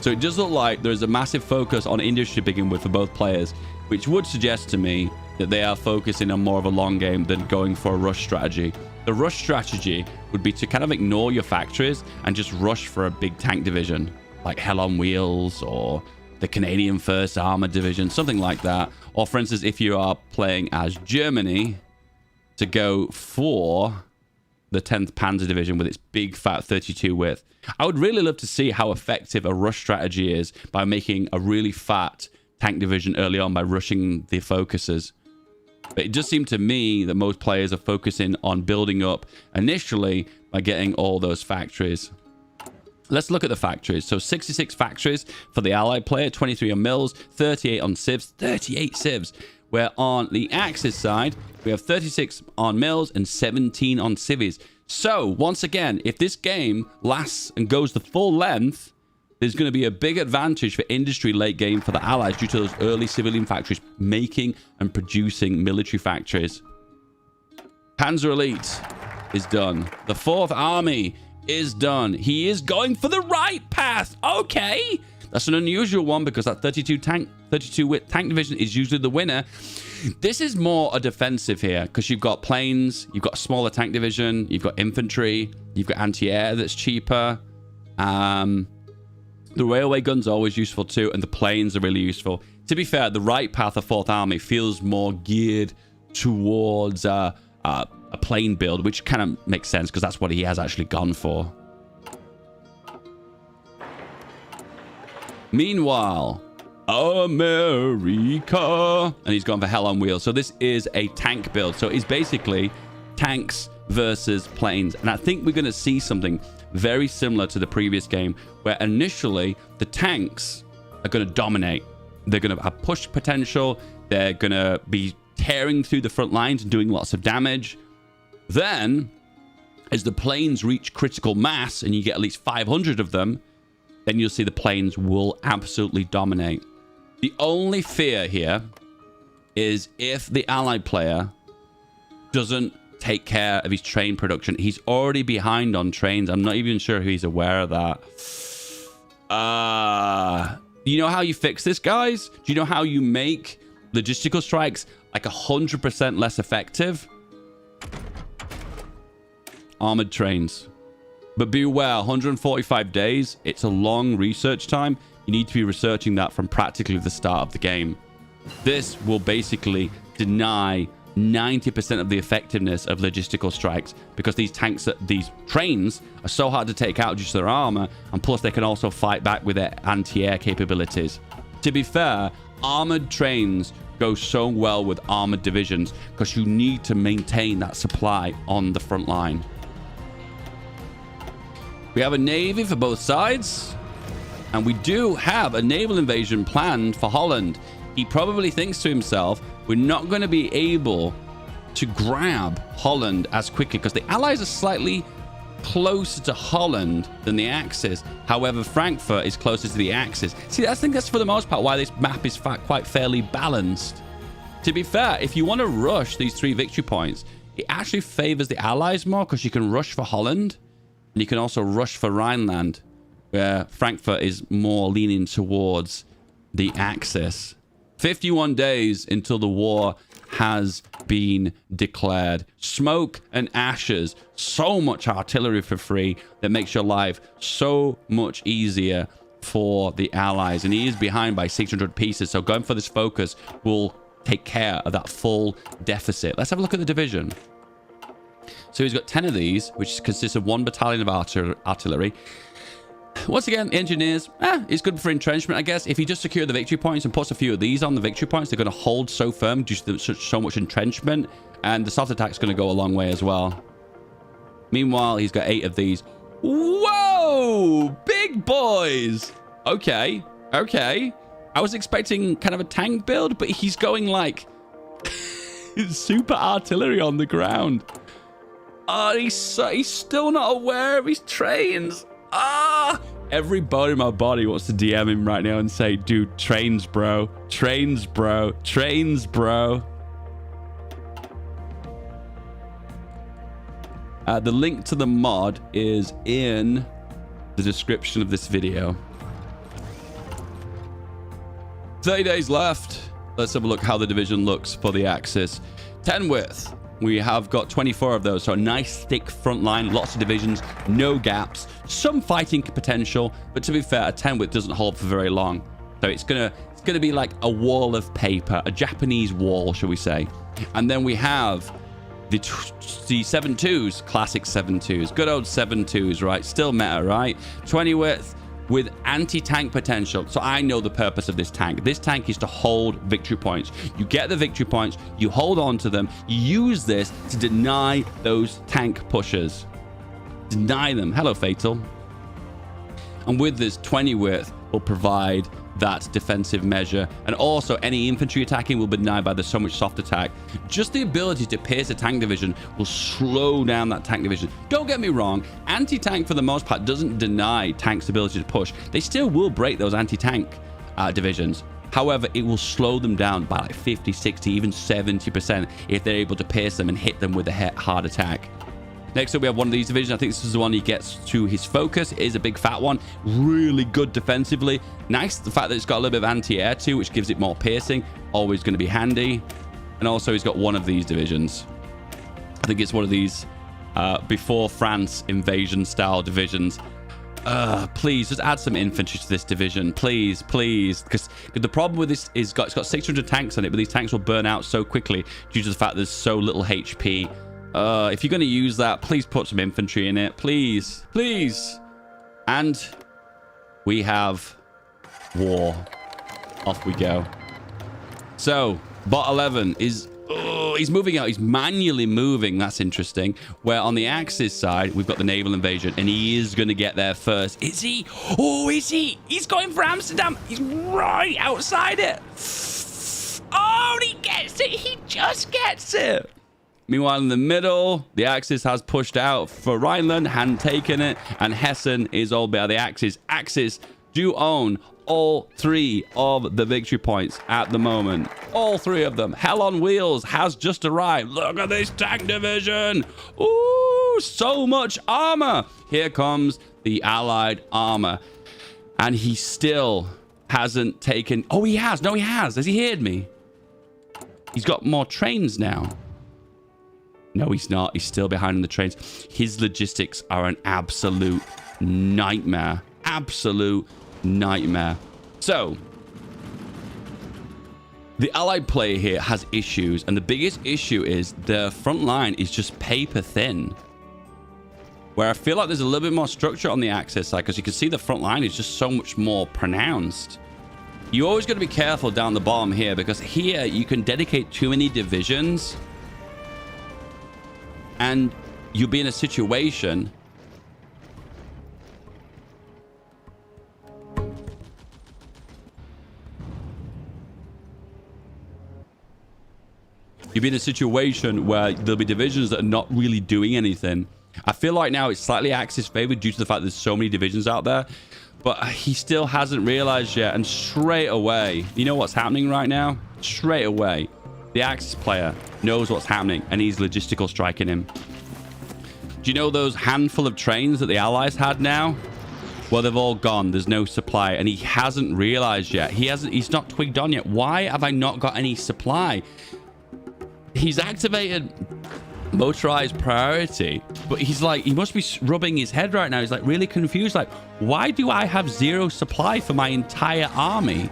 So it does look like there's a massive focus on industry to begin with for both players, which would suggest to me that they are focusing on more of a long game than going for a rush strategy. The rush strategy would be to kind of ignore your factories and just rush for a big tank division, like Hell on Wheels or the Canadian 1st Armored Division, something like that. Or for instance, if you are playing as Germany, to go for the 10th Panzer Division with its big fat 32 width. I would really love to see how effective a rush strategy is by making a really fat tank division early on by rushing the focuses. But it does seem to me that most players are focusing on building up initially by getting all those factories. Let's look at the factories. So 66 factories for the Allied player, 23 on mills, 38 on civs, 38 civs. Where on the Axis side, we have 36 on mills and 17 on civies. So once again, if this game lasts and goes the full length, there's going to be a big advantage for industry late game for the Allies due to those early civilian factories making and producing military factories. Panzer Elite is done. The 4th Army is done. He is going for the right path. Okay. That's an unusual one because that 32 width tank division is usually the winner. This is more a defensive here because you've got planes, you've got a smaller tank division, you've got infantry, you've got anti-air that's cheaper. The railway guns are always useful too, and the planes are really useful. To be fair, the right path of 4th Army feels more geared towards a plane build, which kind of makes sense because that's what he has actually gone for. Meanwhile, America, and he's gone for Hell on Wheels. So this is a tank build. So it's basically tanks versus planes. And I think we're going to see something very similar to the previous game, where initially the tanks are going to dominate. They're going to have push potential. They're going to be tearing through the front lines and doing lots of damage. Then As the planes reach critical mass and you get at least 500 of them, then you'll see the planes will absolutely dominate. The only fear here is if the allied player doesn't take care of his train production. He's already behind on trains. I'm not even sure if he's aware of that. You know how you fix this, guys? Do you know how you make logistical strikes like 100% less effective? Armored trains. But beware, 145 days, it's a long research time. You need to be researching that from practically the start of the game. This will basically deny 90% of the effectiveness of logistical strikes because these trains are so hard to take out due to their armor, and plus they can also fight back with their anti-air capabilities. To be fair, armored trains go so well with armored divisions because you need to maintain that supply on the front line. We have a navy for both sides, and we do have a naval invasion planned for Holland. He probably thinks to himself, we're not going to be able to grab Holland as quickly because the Allies are slightly closer to Holland than the Axis. However, Frankfurt is closer to the Axis. See, I think that's for the most part why this map is quite fairly balanced. To be fair, if you want to rush these 3 victory points, it actually favors the Allies more because you can rush for Holland and you can also rush for Rhineland, where Frankfurt is more leaning towards the Axis. 51 days until the war has been declared. Smoke and ashes. So much artillery for free that makes your life so much easier for the Allies. And he is behind by 600 pieces. So going for this focus will take care of that full deficit. Let's have a look at the division. So he's got 10 of these, which consists of 1 battalion of artillery. Once again, engineers, it's good for entrenchment, I guess. If you just secure the victory points and puts a few of these on the victory points, they're going to hold so firm due to so much entrenchment. And the soft attack's going to go a long way as well. Meanwhile, he's got 8 of these. Whoa! Big boys! Okay. Okay. I was expecting kind of a tank build, but he's going like super artillery on the ground. Oh, he's still not aware of his trains. Every bone in my body wants to DM him right now and say, dude, trains, bro. Trains, bro. Trains, bro. The link to the mod is in the description of this video. 30 days left. Let's have a look how the division looks for the Axis. 10 width. We have got 24 of those, so a nice thick front line, lots of divisions, no gaps, some fighting potential, but to be fair, a 10 width doesn't hold for very long. So it's gonna be like a wall of paper, a Japanese wall, shall we say. And then we have the 7.2s, classic 7.2s, good old 7.2s, right? Still meta, right? 20 width with anti-tank potential. So I know the purpose of this tank. This tank is to hold victory points. You get the victory points, you hold on to them, you use this to deny those tank pushers. Deny them. Hello, Fatal. And with this 20 width will provide that defensive measure, and also any infantry attacking will be denied by the so much soft attack. Just the ability to pierce a tank division will slow down that tank division. Don't get me wrong, anti-tank for the most part doesn't deny tanks' ability to push. They still will break those anti-tank divisions. However, it will slow them down by like 50, 60, even 70% if they're able to pierce them and hit them with a hard attack. Next up, we have one of these divisions. I think this is the one he gets to his focus. It is a big fat one. Really good defensively. Nice, the fact that it's got a little bit of anti-air too, which gives it more piercing. Always going to be handy. And also, he's got one of these divisions. I think it's one of these before France invasion style divisions. Please, just add some infantry to this division. Please, please. Because the problem with this is it's got 600 tanks on it, but these tanks will burn out so quickly due to the fact there's so little HP. If you're going to use that, please put some infantry in it. Please. Please. And we have war. Off we go. So, bot 11 is... Oh, he's moving out. He's manually moving. That's interesting. Where on the Axis side, we've got the naval invasion. And he is going to get there first. Is he? Oh, is he? He's going for Amsterdam. He's right outside it. Oh, he gets it. He just gets it. Meanwhile, in the middle, the Axis has pushed out for Rhineland, and taken it, and Hessen is all by the Axis. Axis do own all 3 of the victory points at the moment. All 3 of them. Hell on Wheels has just arrived. Look at this tank division. Ooh, so much armor. Here comes the Allied armor. And he still hasn't taken... Oh, he has. No, he has. Has he heard me? He's got more trains now. No, he's not. He's still behind in the trains. His logistics are an absolute nightmare. Absolute nightmare. So, the Allied player here has issues. And the biggest issue is the front line is just paper thin. Where I feel like there's a little bit more structure on the Axis side. Because you can see the front line is just so much more pronounced. You always got to be careful down the bottom here. Because here you can dedicate too many divisions. And you'll be in a situation where there'll be divisions that are not really doing anything. I feel like now it's slightly Axis favored due to the fact there's so many divisions out there. But he still hasn't realized yet. And straight away, you know what's happening right now? Straight away, the Axis player knows what's happening, and he's logistical striking him. Do you know those handful of trains that the Allies had now? Well, they've all gone. There's no supply, and he hasn't realized yet. He's not twigged on yet. Why have I not got any supply? He's activated motorized priority, but he's like, he must be rubbing his head right now. He's like really confused. Like, why do I have 0 supply for my entire army?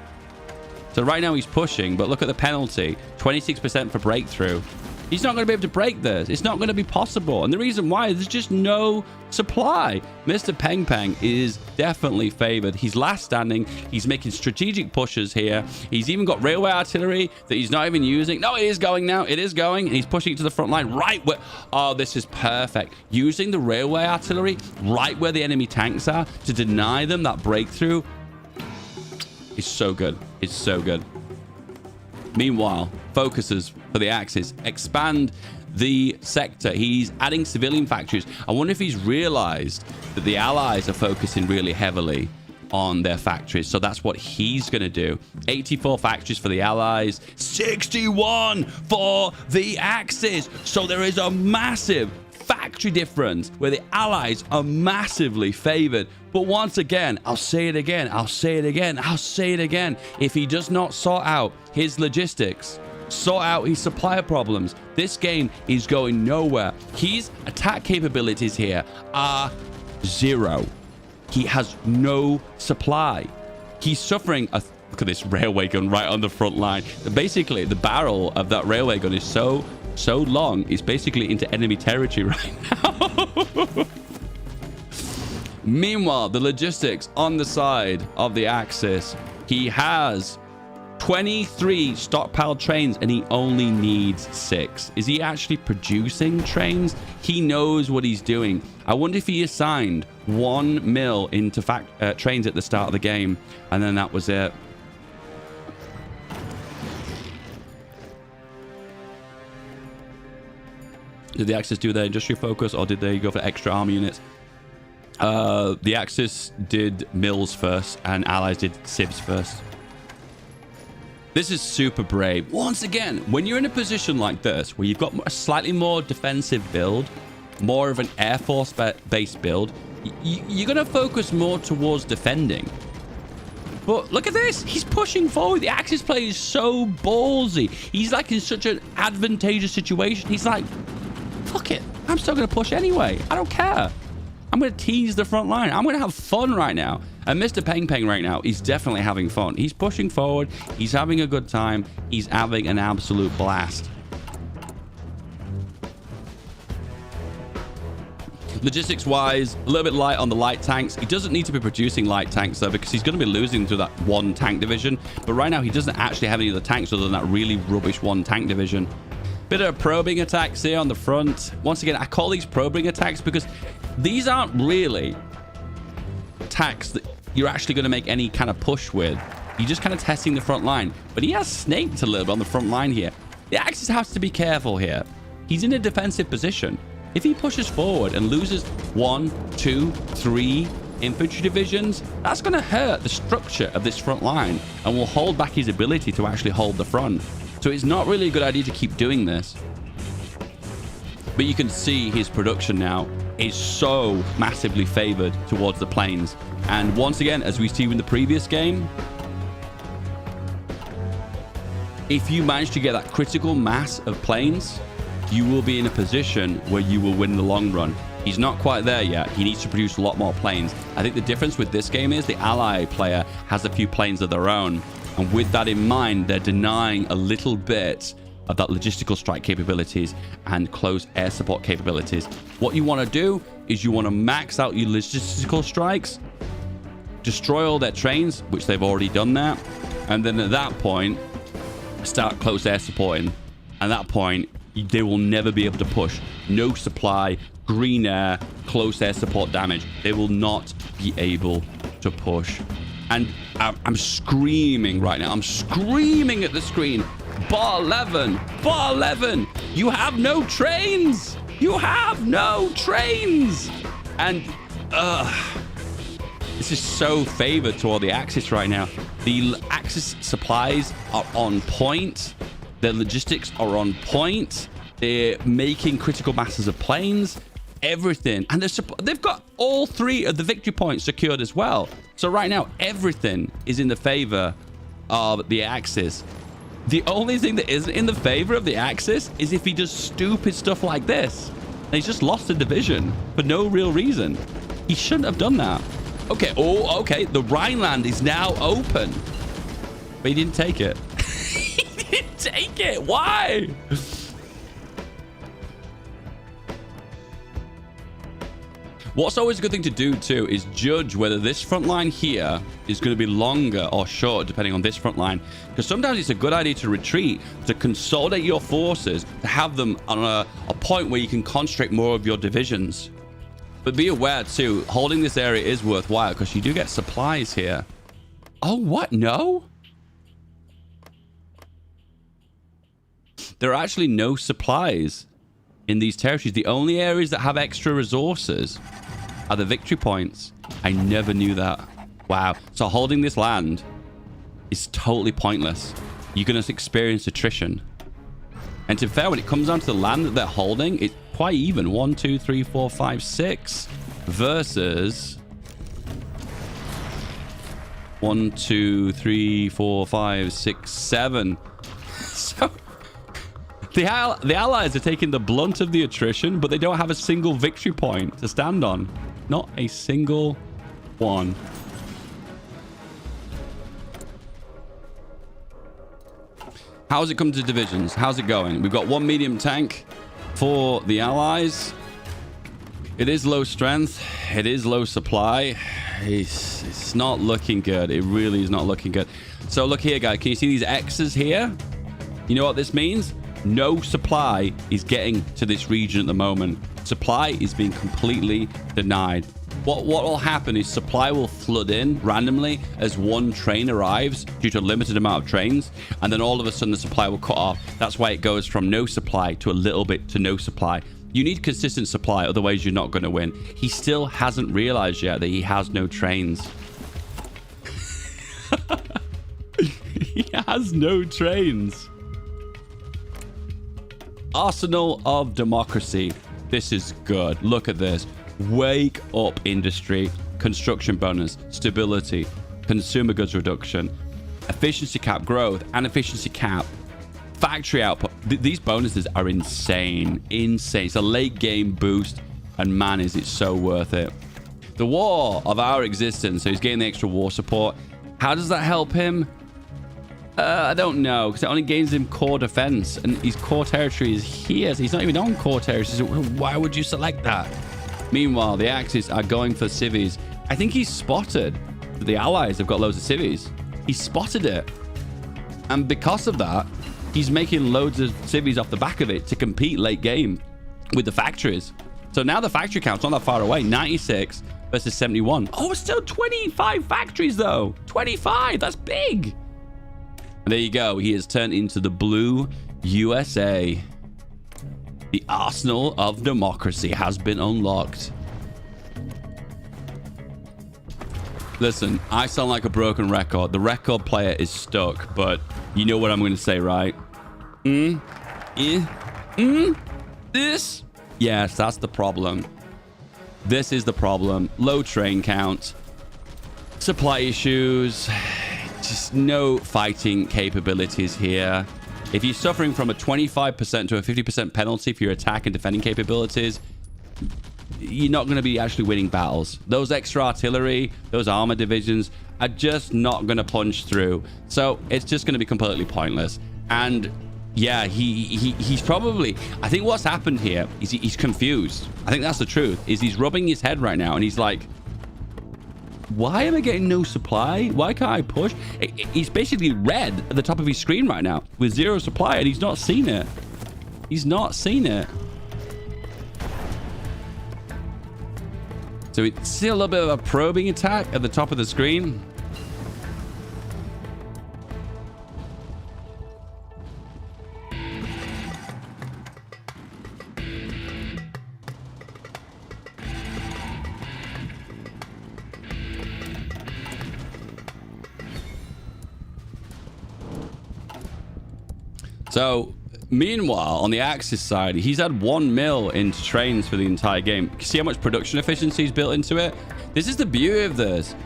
So right now he's pushing, but look at the penalty. 26% for breakthrough. He's not going to be able to break this. It's not going to be possible. And the reason why, there's just no supply. Mr. Peng Peng is definitely favored. He's last standing. He's making strategic pushes here. He's even got railway artillery that he's not even using. No, it is going now. It is going. And he's pushing it to the front line right where... Oh, this is perfect. Using the railway artillery right where the enemy tanks are to deny them that breakthrough. It's so good. It's so good. Meanwhile, focuses for the Axis. Expand the sector. He's adding civilian factories. I wonder if he's realized that the Allies are focusing really heavily on their factories. So that's what he's going to do. 84 factories for the Allies. 61 for the Axis. So there is a massive factory difference where the Allies are massively favored. But once again, I'll say it again, I'll say it again, I'll say it again. If he does not sort out his logistics, sort out his supplier problems, this game is going nowhere. His attack capabilities here are 0. He has no supply. He's suffering a... Look at this railway gun right on the front line. Basically, the barrel of that railway gun is so long, it's basically into enemy territory right now. Meanwhile, the logistics on the side of the Axis, he has 23 stockpiled trains and he only needs 6. Is he actually producing trains? He knows what he's doing. I wonder if he assigned 1 mil into trains at the start of the game, and then that was it. Did the Axis do their industry focus, or did they go for extra army units? The Axis did mills first, and Allies did civs first. This is super brave. Once again, when you're in a position like this, where you've got a slightly more defensive build, more of an Air Force-based build, you're going to focus more towards defending. But look at this. He's pushing forward. The Axis player is so ballsy. He's like in such an advantageous situation. He's like, fuck it. I'm still going to push anyway. I don't care. I'm going to tease the front line. I'm going to have fun right now. And Mr. Peng Peng right now, he's definitely having fun. He's pushing forward. He's having a good time. He's having an absolute blast. Logistics-wise, a little bit light on the light tanks. He doesn't need to be producing light tanks, though, because he's going to be losing to that 1 tank division. But right now, he doesn't actually have any of the tanks other than that really rubbish 1 tank division. Bit of probing attacks here on the front. Once again, I call these probing attacks because these aren't really attacks that you're actually going to make any kind of push with. You're just kind of testing the front line. But he has snaked a little bit on the front line here. The Axis has to be careful here. He's in a defensive position. If he pushes forward and loses 1, 2, 3 infantry divisions, that's going to hurt the structure of this front line and will hold back his ability to actually hold the front. So it's not really a good idea to keep doing this. But you can see his production now is so massively favored towards the plains. And once again, as we see in the previous game, if you manage to get that critical mass of plains, you will be in a position where you will win the long run. He's not quite there yet. He needs to produce a lot more planes. I think the difference with this game is the ally player has a few planes of their own. And with that in mind, they're denying a little bit of that logistical strike capabilities and close air support capabilities. What you want to do is you want to max out your logistical strikes, destroy all their trains, which they've already done that. And then at that point, start close air supporting. At that point, they will never be able to push. No supply, green air, close air support damage. They will not be able to push. And I'm screaming right now. I'm screaming at the screen. Bar 11. Bar 11. You have no trains. You have no trains. And this is so favored to all the Axis right now. The Axis supplies are on point. Their logistics are on point. They're making critical masses of planes, everything. And they've got all 3 of the victory points secured as well. So right now, everything is in the favor of the Axis. The only thing that isn't in the favor of the Axis is if he does stupid stuff like this. And he's just lost a division for no real reason. He shouldn't have done that. Okay, okay. The Rhineland is now open. But he didn't take it. Take it. Why? What's always a good thing to do too is judge whether this front line here is going to be longer or short depending on this front line, because sometimes it's a good idea to retreat, to consolidate your forces, to have them on a point where you can concentrate more of your divisions. But be aware too, holding this area is worthwhile because you do get supplies here. Oh, what? No? There are actually no supplies in these territories. The only areas that have extra resources are the victory points. I never knew that. Wow. So holding this land is totally pointless. You're going to experience attrition. And to be fair, when it comes down to the land that they're holding, it's quite even. 1, 2, 3, 4, 5, 6 versus 1, 2, 3, 4, 5, 6, 7. So the allies are taking the blunt of the attrition, but they don't have a single victory point to stand on. Not a single one. How's it come to divisions? How's it going? We've got 1 medium tank for the allies. It is low strength. It is low supply. It's not looking good. It really is not looking good. So look here, guys. Can you see these X's here? You know what this means? No supply is getting to this region at the moment. Supply is being completely denied. What will happen is supply will flood in randomly as one train arrives due to a limited amount of trains, and then all of a sudden the supply will cut off. That's why it goes from no supply to a little bit to no supply. You need consistent supply, otherwise you're not going to win. He still hasn't realized yet that he has no trains. He has no trains. Arsenal of democracy. This is good. Look at this. Wake up industry, construction bonus, stability, consumer goods reduction, efficiency cap growth, and efficiency cap factory output. These bonuses are insane. Insane. It's a late game boost, and man, is it so worth it. The war of our existence. So he's getting the extra war support. How does that help him? I don't know, because it only gains him core defense, and his core territory is here, so he's not even on core territory. So why would you select that? Meanwhile, the Axis are going for civvies. I think he's spotted that the allies have got loads of civvies. He spotted it, and because of that, he's making loads of civvies off the back of it to compete late game with the factories. So now the factory count's not that far away. 96 versus 71. Oh, it's still 25 factories though. 25. That's big. And there you go. He has turned into the blue USA. The arsenal of democracy has been unlocked. Listen, I sound like a broken record. The record player is stuck, but you know what I'm going to say, right? This? Yes, that's the problem. This is the problem. Low train count. Supply issues. Just no fighting capabilities here. If you're suffering from a 25% to a 50% penalty for your attack and defending capabilities, you're not going to be actually winning battles. Those extra artillery, those armor divisions are just not going to punch through. So it's just going to be completely pointless. And yeah, he's probably, I think what's happened here is he's confused. I think that's the truth, is he's rubbing his head right now and he's like, why am I getting no supply? Why can't I push? He's basically red at the top of his screen right now with 0 supply, and he's not seen it. He's not seen it. So it's still a little bit of a probing attack at the top of the screen. So, meanwhile, on the Axis side, he's had 1 mil into trains for the entire game. See how much production efficiency is built into it? This is the beauty of this.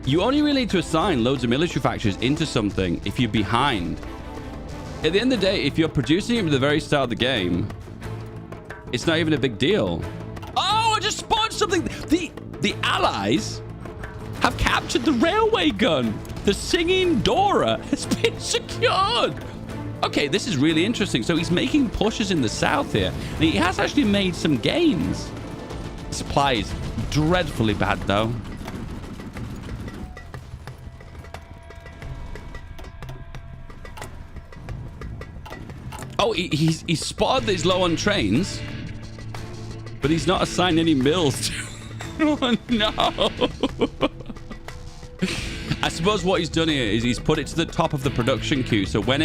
You only really need to assign loads of military factories into something if you're behind. At the end of the day, if you're producing it at the very start of the game, it's not even a big deal. Oh, I just spotted something. The Allies have captured the railway gun. The Singing Dora has been secured. Okay, this is really interesting. So he's making pushes in the south here. And he has actually made some gains. Supply is dreadfully bad, though. Oh, he's spotted that he's low on trains. But he's not assigned any mills to... Oh, no. I suppose what he's done here is he's put it to the top of the production queue. So when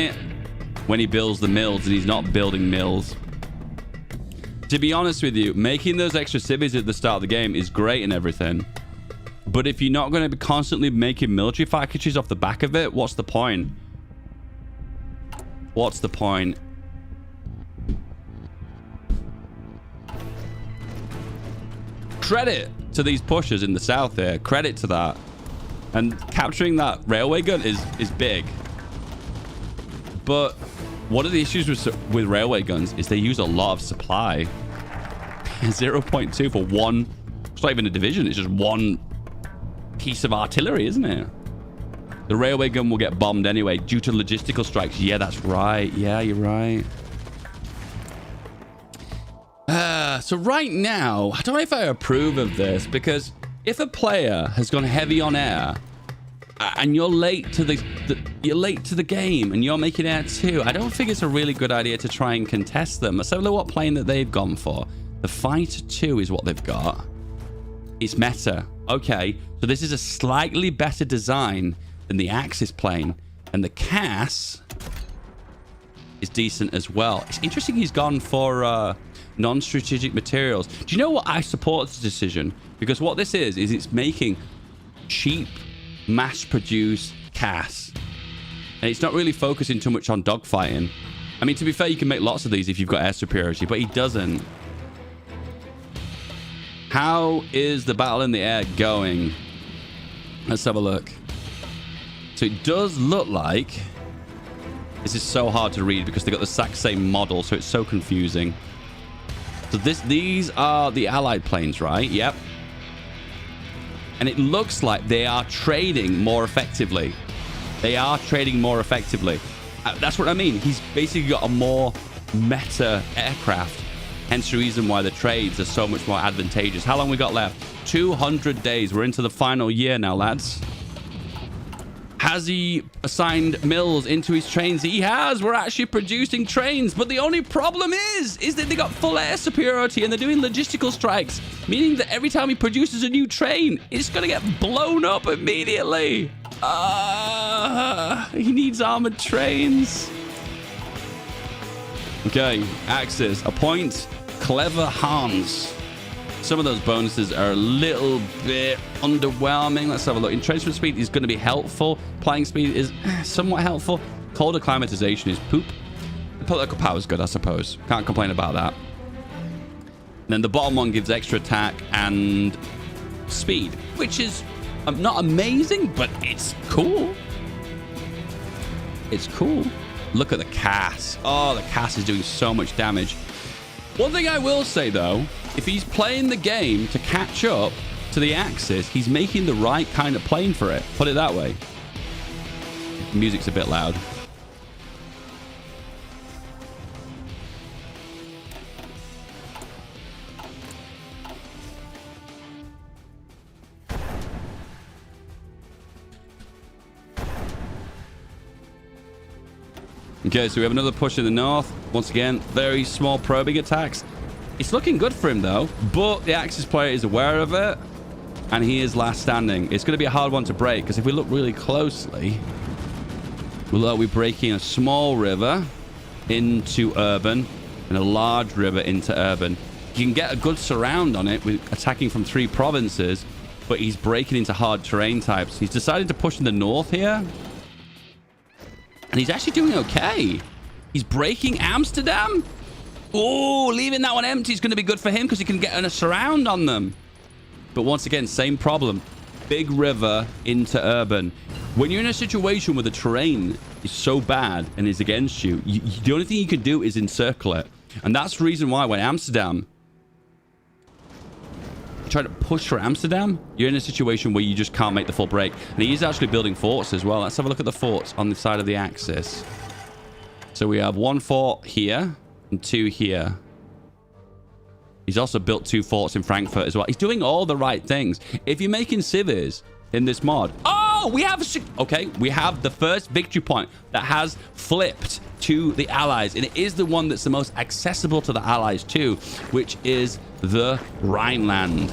he builds the mills and he's not building mills. To be honest with you, making those extra civvies at the start of the game is great and everything. But if you're not going to be constantly making military packages off the back of it, what's the point? What's the point? Credit to these pushers in the south here. Credit to that. And capturing that railway gun is big. But one of the issues with railway guns is they use a lot of supply. 0.2 for one. It's not even a division. It's just one piece of artillery, isn't it? The railway gun will get bombed anyway due to logistical strikes. Yeah, that's right. Yeah, you're right. So right now, I don't know if I approve of this, because if a player has gone heavy on air and you're late to the game and you're making air 2, I don't think it's a really good idea to try and contest them. Let's have a look what plane that they've gone for. The Fighter 2 is what they've got. It's meta. Okay, so this is a slightly better design than the Axis plane, and the CAS is decent as well. It's interesting he's gone for non-strategic materials. Do you know what? I support this decision, because what this is it's making cheap, mass-produced CAS, and it's not really focusing too much on dogfighting. I mean, to be fair, you can make lots of these if you've got air superiority, but he doesn't. How is the battle in the air going? Let's have a look. So it does look like... This is so hard to read because they've got the exact same model, so it's so confusing. So these are the Allied planes, right? Yep. And it looks like they are trading more effectively. They are trading more effectively. That's what I mean. He's basically got a more meta aircraft. Hence the reason why the trades are so much more advantageous. How long we got left? 200 days. We're into the final year now, lads. Has he assigned mills into his trains? He has. We're actually producing trains. But the only problem is that they got full air superiority and they're doing logistical strikes, meaning that every time he produces a new train, it's going to get blown up immediately. He needs armored trains. Okay, Axis. Appoint Clever Hans. Some of those bonuses are a little bit underwhelming. Let's have a look. Entrenchment speed is going to be helpful. Playing speed is somewhat helpful. Cold acclimatization is poop. Political power is good, I suppose. Can't complain about that. And then the bottom one gives extra attack and speed, which is not amazing, but it's cool. It's cool. Look at the Cass. Oh, the Cass is doing so much damage. One thing I will say, though, if he's playing the game to catch up to the Axis, he's making the right kind of plane for it. Put it that way. The music's a bit loud. Okay, so we have another push in the north. Once again, very small probing attacks. It's looking good for him, though. But the Axis player is aware of it. And he is last standing. It's going to be a hard one to break. Because if we look really closely, we'll be breaking a small river into urban. And a large river into urban. You can get a good surround on it with attacking from 3 provinces. But he's breaking into hard terrain types. He's decided to push in the north here. And he's actually doing okay. He's breaking Amsterdam. Oh, leaving that one empty is going to be good for him because he can get a surround on them. But once again, same problem. Big river into urban. When you're in a situation where the terrain is so bad and is against you, the only thing you can do is encircle it. And that's the reason why when Amsterdam... try to push for Amsterdam, you're in a situation where you just can't make the full break. And he is actually building forts as well. Let's have a look at the forts on the side of the Axis. So we have 1 fort here and 2 here. He's also built 2 forts in Frankfurt as well. He's doing all the right things. If you're making civvies in this mod... Oh, we have... Okay, we have the first victory point that has flipped to the Allies. And it is the one that's the most accessible to the Allies too, which is the Rhineland.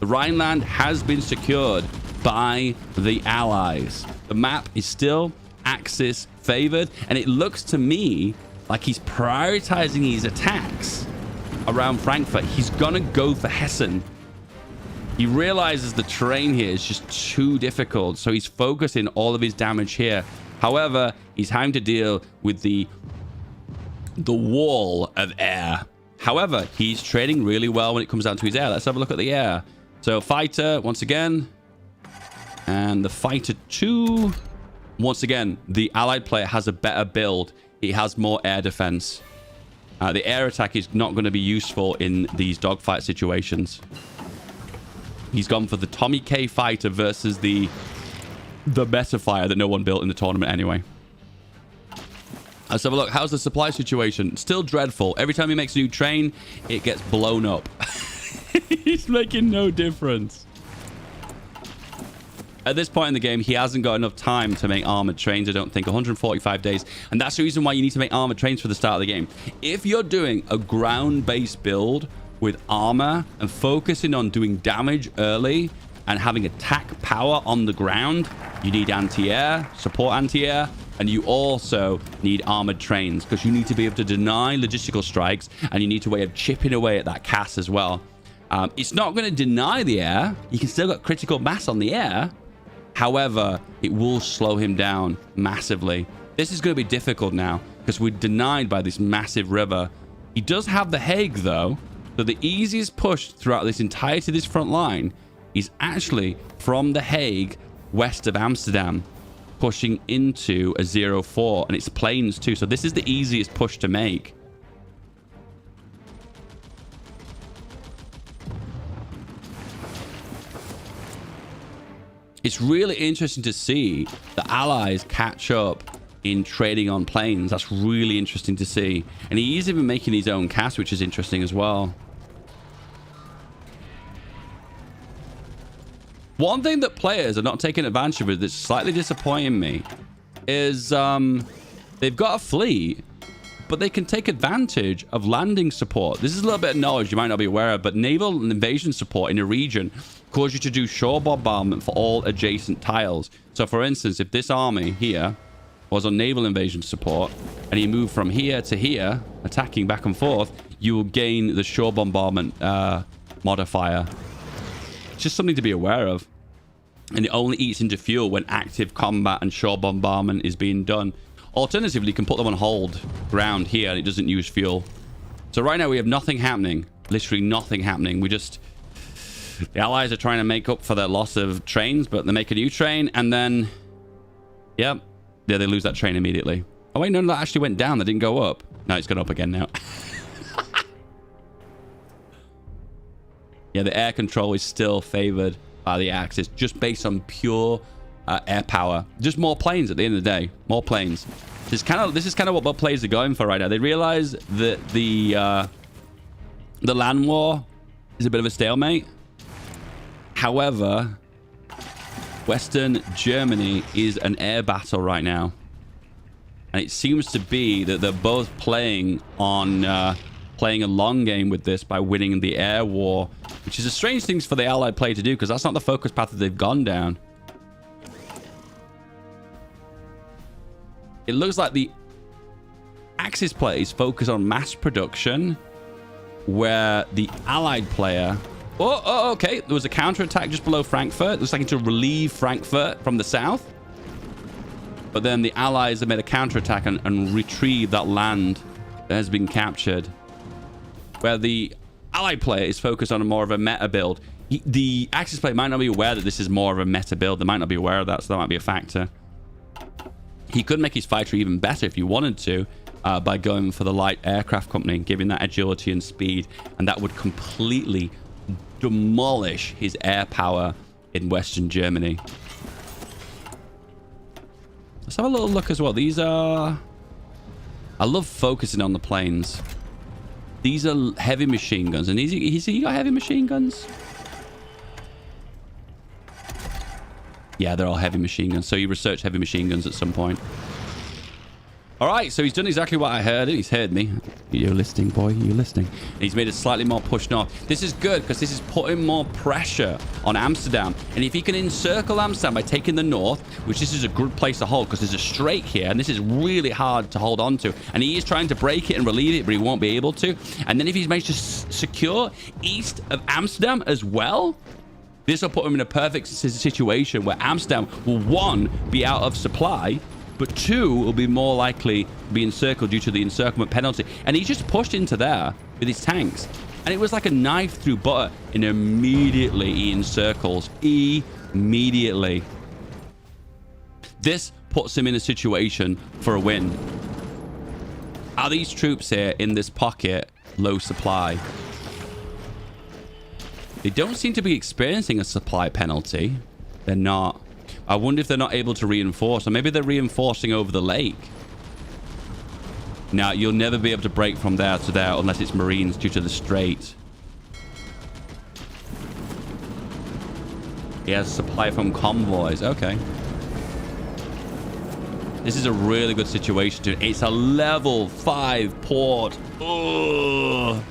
The Rhineland has been secured by the Allies. The map is still Axis favored, and it looks to me like he's prioritizing his attacks around Frankfurt. He's gonna go for Hessen. He realizes the terrain here is just too difficult, so he's focusing all of his damage here. However, he's having to deal with the wall of air. However, he's trading really well when it comes down to his air. Let's have a look at the air. So fighter, once again. And the fighter 2. Once again, the allied player has a better build. He has more air defense. The air attack is not going to be useful in these dogfight situations. He's gone for the Tommy K fighter versus the better fire that no one built in the tournament anyway. Let's have a look. How's the supply situation? Still dreadful. Every time he makes a new train, it gets blown up. He's making no difference. At this point in the game, he hasn't got enough time to make armored trains, I don't think. 145 days. And that's the reason why you need to make armored trains for the start of the game. If you're doing a ground-based build with armor and focusing on doing damage early and having attack power on the ground, you need anti-air, support anti-air, and you also need armored trains because you need to be able to deny logistical strikes, and you need to way of chipping away at that Cass as well. It's not going to deny the air. You can still get critical mass on the air. However, it will slow him down massively. This is going to be difficult now because we're denied by this massive river. He does have the Hague, though. So the easiest push throughout this entirety of this front line is actually from the Hague west of Amsterdam, pushing into a 0-4. And it's plains, too. So this is the easiest push to make. It's really interesting to see the allies catch up in trading on planes. That's really interesting to see. And he's even making his own Cass, which is interesting as well. One thing that players are not taking advantage of that's slightly disappointing me is they've got a fleet, but they can take advantage of landing support. This is a little bit of knowledge you might not be aware of, but naval and invasion support in a region cause you to do shore bombardment for all adjacent tiles. So for instance, if this army here was on naval invasion support, and you move from here to here, attacking back and forth, you will gain the shore bombardment modifier. It's just something to be aware of. And it only eats into fuel when active combat and shore bombardment is being done. Alternatively, you can put them on hold ground here and it doesn't use fuel. So right now we have nothing happening. Literally nothing happening. The allies are trying to make up for their loss of trains, but they make a new train and then... Yep. Yeah, they lose that train immediately. Oh wait, no, that actually went down. That didn't go up. No, it's gone up again now. Yeah, the air control is still favored by the Axis, just based on pure air power. Just more planes at the end of the day. More planes. This is kind of what players are going for right now. They realize that the land war is a bit of a stalemate. However, Western Germany is an air battle right now. And it seems to be that they're both playing on playing a long game with this by winning the air war, which is a strange thing for the Allied player to do because that's not the focus path that they've gone down. It looks like the Axis plays focus on mass production, where the Allied player... Oh, okay. There was a counterattack just below Frankfurt. It looks like to relieve Frankfurt from the south. But then the Allies have made a counterattack and retrieved that land that has been captured. Where the Allied player is focused on more of a meta build. The Axis player might not be aware that this is more of a meta build. They might not be aware of that, so that might be a factor. He could make his fighter even better if he wanted to by going for the light aircraft company, giving that agility and speed, and that would completely demolish his air power in Western Germany. Let's have a little look as well. These are... I love focusing on the planes. These are heavy machine guns, and he got heavy machine guns? Yeah, they're all heavy machine guns. So you research heavy machine guns at some point. All right, so he's done exactly what I heard. He's heard me. You're listening, boy. You're listening. And he's made it slightly more push north. This is good because this is putting more pressure on Amsterdam. And if he can encircle Amsterdam by taking the north, which this is a good place to hold because there's a strait here, and this is really hard to hold on to. And he is trying to break it and relieve it, but he won't be able to. And then if he's managed to secure east of Amsterdam as well, this will put him in a perfect situation where Amsterdam will, one, be out of supply, but two, will be more likely to be encircled due to the encirclement penalty. And he just pushed into there with his tanks. And it was like a knife through butter. And immediately he encircles. Immediately. This puts him in a situation for a win. Are these troops here in this pocket low supply? They don't seem to be experiencing a supply penalty. They're not. I wonder if they're not able to reinforce, or maybe they're reinforcing over the lake. Now, you'll never be able to break from there to there unless it's Marines due to the strait. He has supply from convoys. Okay. This is a really good situation, dude. It's a level 5 port. Ugh.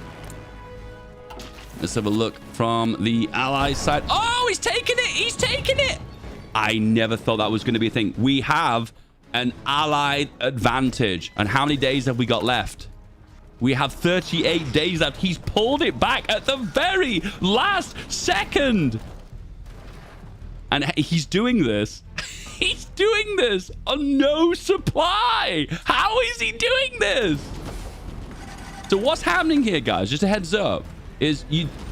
Let's have a look from the Allies side. Oh, he's taking it! He's taking it! I never thought that was going to be a thing. We have an Allied advantage. And how many days have we got left? We have 38 days left. He's pulled it back at the very last second. And he's doing this. He's doing this on no supply. How is he doing this? So what's happening here, guys? Just a heads up.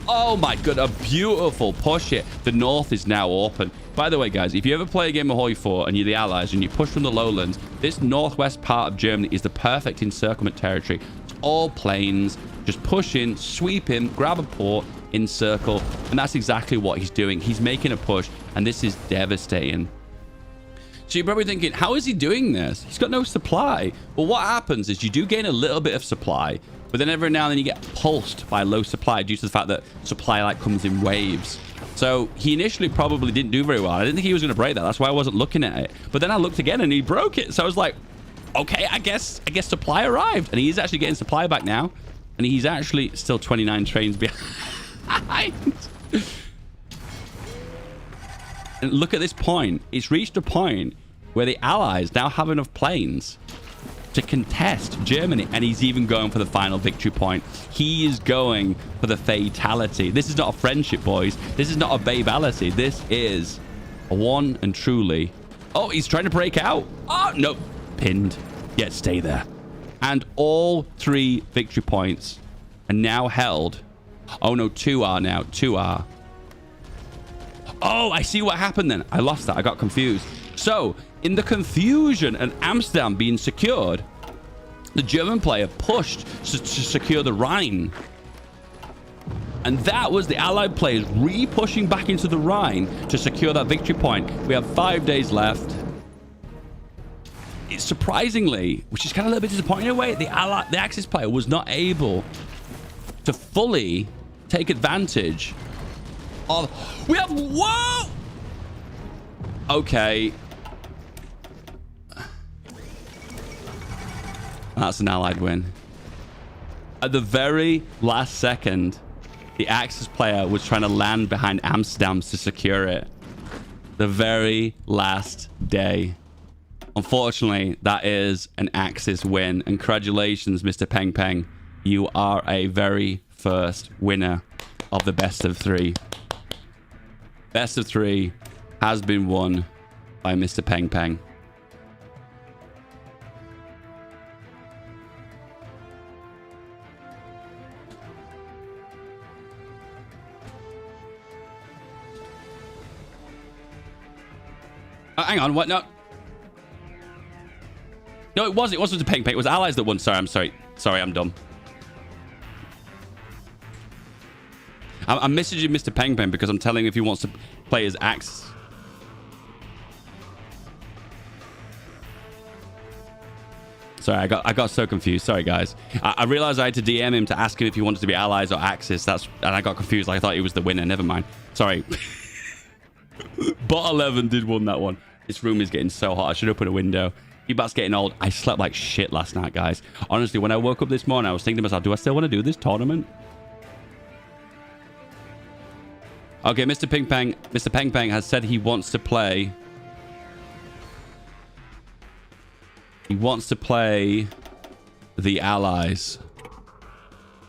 Oh my god, a beautiful push here. The north is now open. By the way, guys, if you ever play a game of Hoi 4 and you're the Allies and you push from the lowlands, this northwest part of Germany is the perfect encirclement territory. It's all plains. Just push in, sweep in, grab a port, encircle, and that's exactly what he's doing. He's making a push, and this is devastating. So you're probably thinking, how is he doing this? He's got no supply. Well, what happens is you do gain a little bit of supply, but then every now and then you get pulsed by low supply due to the fact that supply comes in waves. So he initially probably didn't do very well. I didn't think he was going to break that. That's why I wasn't looking at it. But then I looked again and he broke it. So I was like, okay, I guess supply arrived. And he's actually getting supply back now. And he's actually still 29 trains behind. And look at this point. It's reached a point where the Allies now have enough planes to contest Germany, and he's even going for the final victory point. He is going for the fatality. This is not a friendship, boys. This is not a babality. This is a one and truly... Oh, he's trying to break out. Oh, no. Pinned. Yet stay there. And all 3 victory points are now held. Oh, no, 2 are now. 2 are. Oh, I see what happened then. I lost that. I got confused. So, in the confusion and Amsterdam being secured, the German player pushed to secure the Rhine. And that was the Allied players re-pushing back into the Rhine to secure that victory point. We have 5 days left. It's surprisingly, which is kind of a little bit disappointing in a way, the Axis player was not able to fully take advantage of... We have... Whoa! Okay. That's an Allied win. At the very last second, the Axis player was trying to land behind Amsterdam to secure it. The very last day. Unfortunately, that is an Axis win. And congratulations, Mr. Peng Peng. You are a very first winner of the best of 3. Best of 3 has been won by Mr. Peng Peng. Hang on, what? No. No, it wasn't the Peng Peng. It was Allies that won. Sorry, I'm sorry. Sorry, I'm dumb. I'm messaging Mr. Peng Peng because I'm telling him if he wants to play his Axis. Sorry, I got so confused. Sorry, guys. I realized I had to DM him to ask him if he wanted to be Allies or Axis. And I got confused. I thought he was the winner. Never mind. Sorry. Bot 11 did win that one. This room is getting so hot. I should open a window. Feedback's getting old. I slept like shit last night, guys. Honestly, when I woke up this morning, I was thinking to myself, do I still want to do this tournament? Okay, Mr. Peng Peng has said he wants to play. He wants to play the Allies.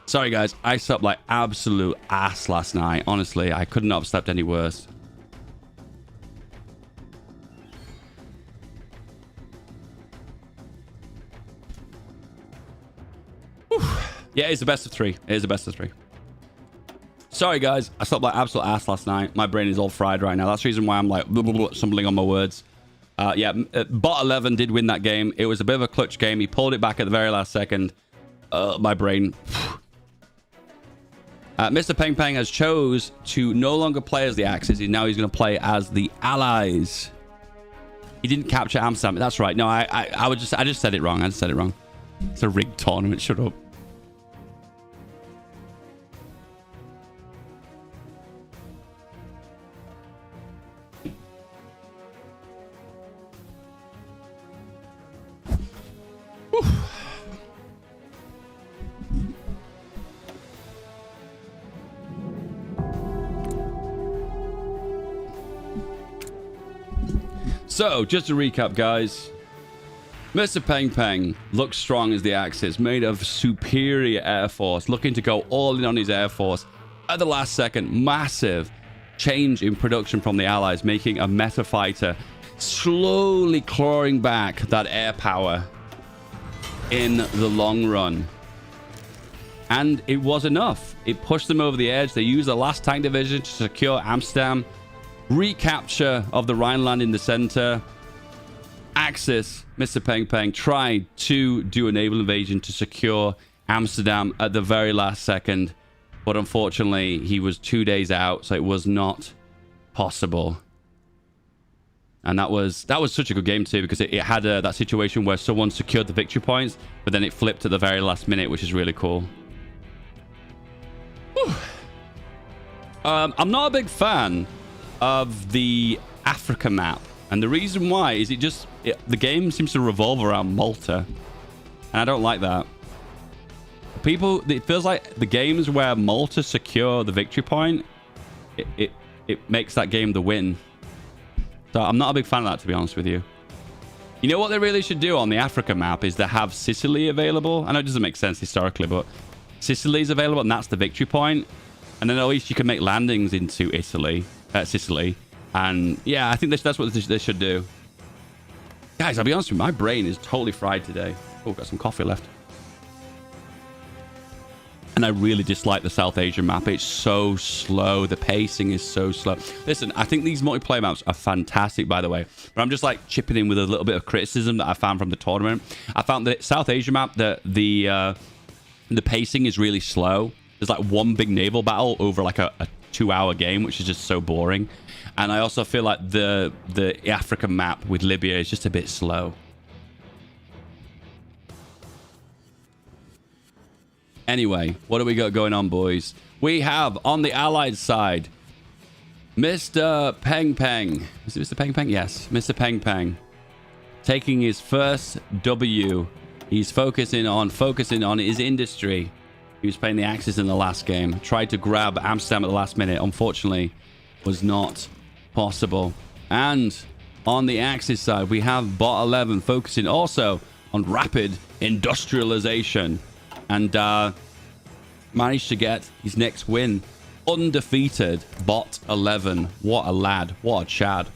Sorry, guys. I slept like absolute ass last night. Honestly, I could not have slept any worse. Yeah, it's the best of 3. It is the best of 3. Sorry, guys. I slept like absolute ass last night. My brain is all fried right now. That's the reason why I'm like stumbling on my words. Yeah, Bot 11 did win that game. It was a bit of a clutch game. He pulled it back at the very last second. My brain. Mr. Peng Peng has chose to no longer play as the Axis. Now he's going to play as the Allies. He didn't capture Amsterdam. That's right. No, I just said it wrong. I just said it wrong. It's a rigged tournament. Shut up. So, just to recap, guys. Mr. Peng Peng looks strong as the Axis, made of superior air force, looking to go all in on his air force. At the last second, massive change in production from the Allies, making a meta fighter slowly clawing back that air power in the long run. And it was enough. It pushed them over the edge. They used the last tank division to secure Amsterdam. Recapture of the Rhineland in the center. Axis, Mr. Peng Peng, tried to do a naval invasion to secure Amsterdam at the very last second. But unfortunately, he was 2 days out, so it was not possible. And that was such a good game too, because it had that situation where someone secured the victory points, but then it flipped at the very last minute, which is really cool. I'm not a big fan of the Africa map, and the reason why is the game seems to revolve around Malta, and I don't like that. It feels like the games where Malta secure the victory point, it makes that game the win. So I'm not a big fan of that, to be honest with you. You know what they really should do on the Africa map is to have Sicily available. I know it doesn't make sense historically, but Sicily's available, and that's the victory point. And then at least you can make landings into Sicily. And yeah, I think that's what they should do. Guys, I'll be honest with you, my brain is totally fried today. Oh, got some coffee left. And I really dislike the South Asian map. It's so slow. The pacing is so slow. Listen, I think these multiplayer maps are fantastic, by the way. But I'm just like chipping in with a little bit of criticism that I found from the tournament. I found the South Asia map, the pacing is really slow. There's like one big naval battle over like a 2-hour game, which is just so boring. And I also feel like the African map with Libya is just a bit slow. Anyway, what do we got going on, boys? We have, on the Allied side, Mr. Peng Peng. Is it Mr. Peng Peng? Yes, Mr. Peng Peng. Taking his first W. He's focusing on his industry. He was playing the Axis in the last game. Tried to grab Amsterdam at the last minute. Unfortunately, was not possible. And on the Axis side, we have Bot 11 focusing also on rapid industrialization. And managed to get his next win. Undefeated Bot 11. What a lad. What a Chad.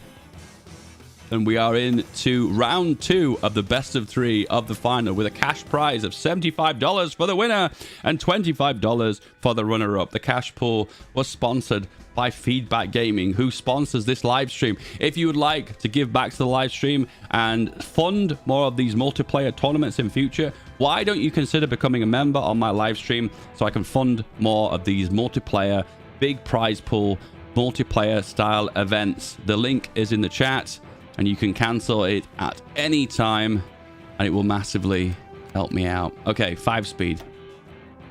And we are into round 2 of the best of 3 of the final with a cash prize of $75 for the winner and $25 for the runner-up. The cash pool was sponsored by FeedBackGaming, who sponsors this live stream. If you would like to give back to the live stream and fund more of these multiplayer tournaments in future, why don't you consider becoming a member on my live stream so I can fund more of these multiplayer, big prize pool, multiplayer style events? The link is in the chat. And you can cancel it at any time, and it will massively help me out. Okay, 5-speed.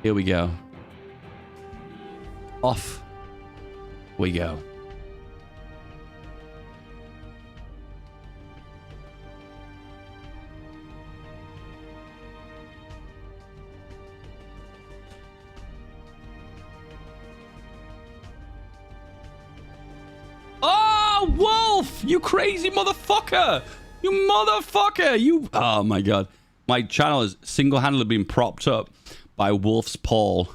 Here we go. Off we go. Oh, Wolf! You crazy motherfucker! You motherfucker! You... Oh, my God. My channel is single-handedly being propped up by Wolf's Paul.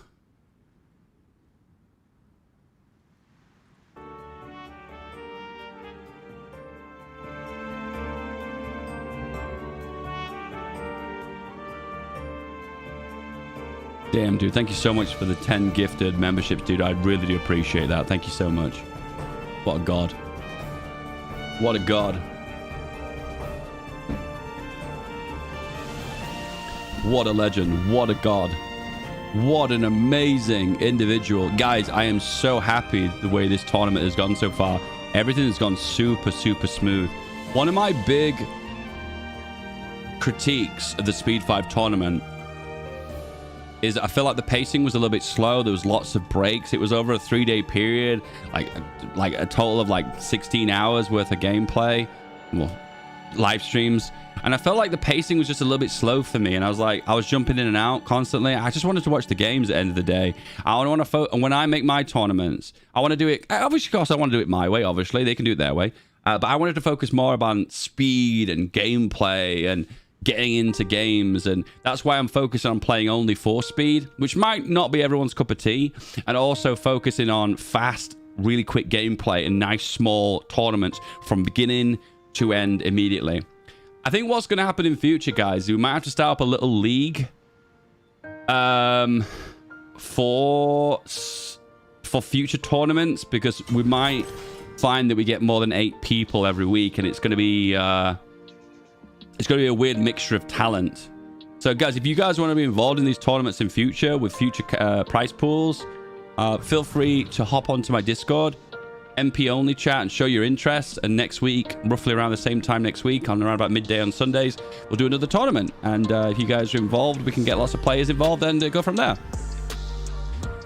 Damn, dude. Thank you so much for the 10 gifted memberships, dude. I really do appreciate that. Thank you so much. What a god. What a god. What a legend. What a god. What an amazing individual. Guys, I am so happy the way this tournament has gone so far. Everything has gone super, super smooth. One of my big critiques of the Speed 5 tournament is I feel like the pacing was a little bit slow. There was lots of breaks. It was over a 3-day period, like a total of like 16 hours worth of gameplay, well, live streams. And I felt like the pacing was just a little bit slow for me. And I was jumping in and out constantly. I just wanted to watch the games at the end of the day. I want to and when I make my tournaments, I want to do it. Obviously, of course, I want to do it my way. Obviously, they can do it their way. But I wanted to focus more on speed and gameplay and getting into games, and that's why I'm focusing on playing only 4-speed, which might not be everyone's cup of tea, and also focusing on fast, really quick gameplay and nice small tournaments from beginning to end immediately. I think what's going to happen in future, guys, we might have to start up a little league for future tournaments, because we might find that we get more than 8 people every week, and it's going to be it's going to be a weird mixture of talent. So, guys, if you guys want to be involved in these tournaments in future with future prize pools, feel free to hop onto my Discord, MP only chat, and show your interest. And next week, roughly around the same time next week, on around about midday on Sundays, we'll do another tournament. And if you guys are involved, we can get lots of players involved and go from there.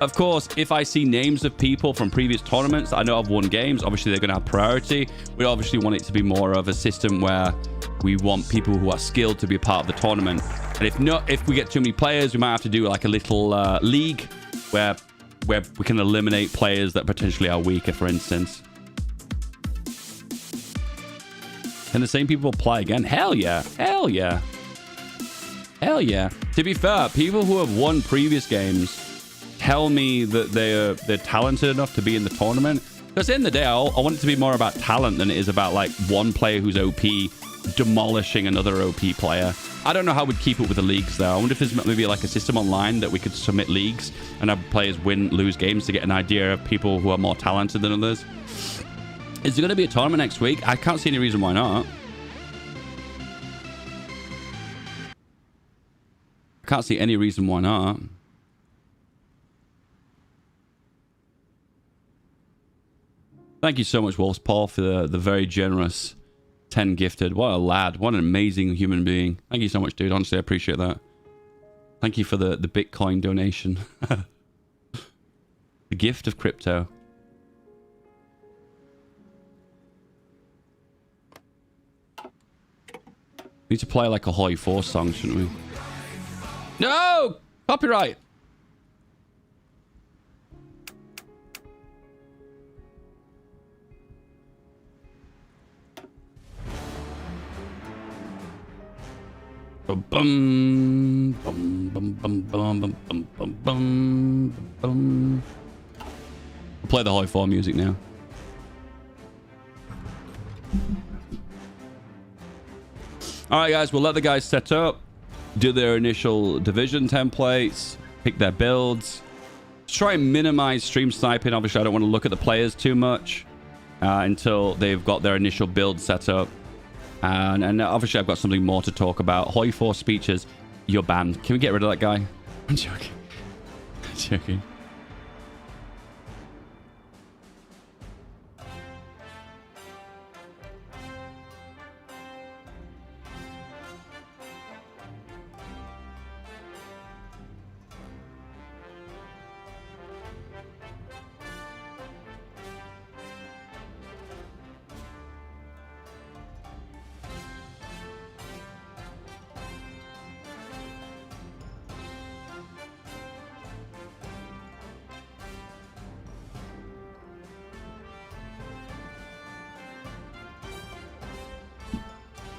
Of course, if I see names of people from previous tournaments that I know have won games, obviously they're going to have priority. We obviously want it to be more of a system where we want people who are skilled to be a part of the tournament. And if not, if we get too many players, we might have to do like a little league where we can eliminate players that potentially are weaker, for instance. Can the same people apply again? Hell yeah. Hell yeah. Hell yeah. To be fair, people who have won previous games tell me that they're talented enough to be in the tournament. Because in the day, I want it to be more about talent than it is about like one player who's OP demolishing another OP player. I don't know how we'd keep up with the leagues though. I wonder if there's maybe like a system online that we could submit leagues and have players win, lose games to get an idea of people who are more talented than others. Is there going to be a tournament next week? I can't see any reason why not. I can't see any reason why not. Thank you so much, Wolf's Paul, for the very generous 10 gifted. What a lad. What an amazing human being. Thank you so much, dude. Honestly, I appreciate that. Thank you for the Bitcoin donation. The gift of crypto. We need to play like a Hoi 4 song, shouldn't we? No! Copyright! Bum bum bum bum bum bum bum bum bum bum. We'll play the Hoi 4 music now. All right, guys, we'll let the guys set up, do their initial division templates, pick their builds. Try and minimize stream sniping. Obviously, I don't want to look at the players too much until they've got their initial build set up. And obviously, I've got something more to talk about. Hoi 4 speeches, you're banned. Can we get rid of that guy? I'm joking. I'm joking.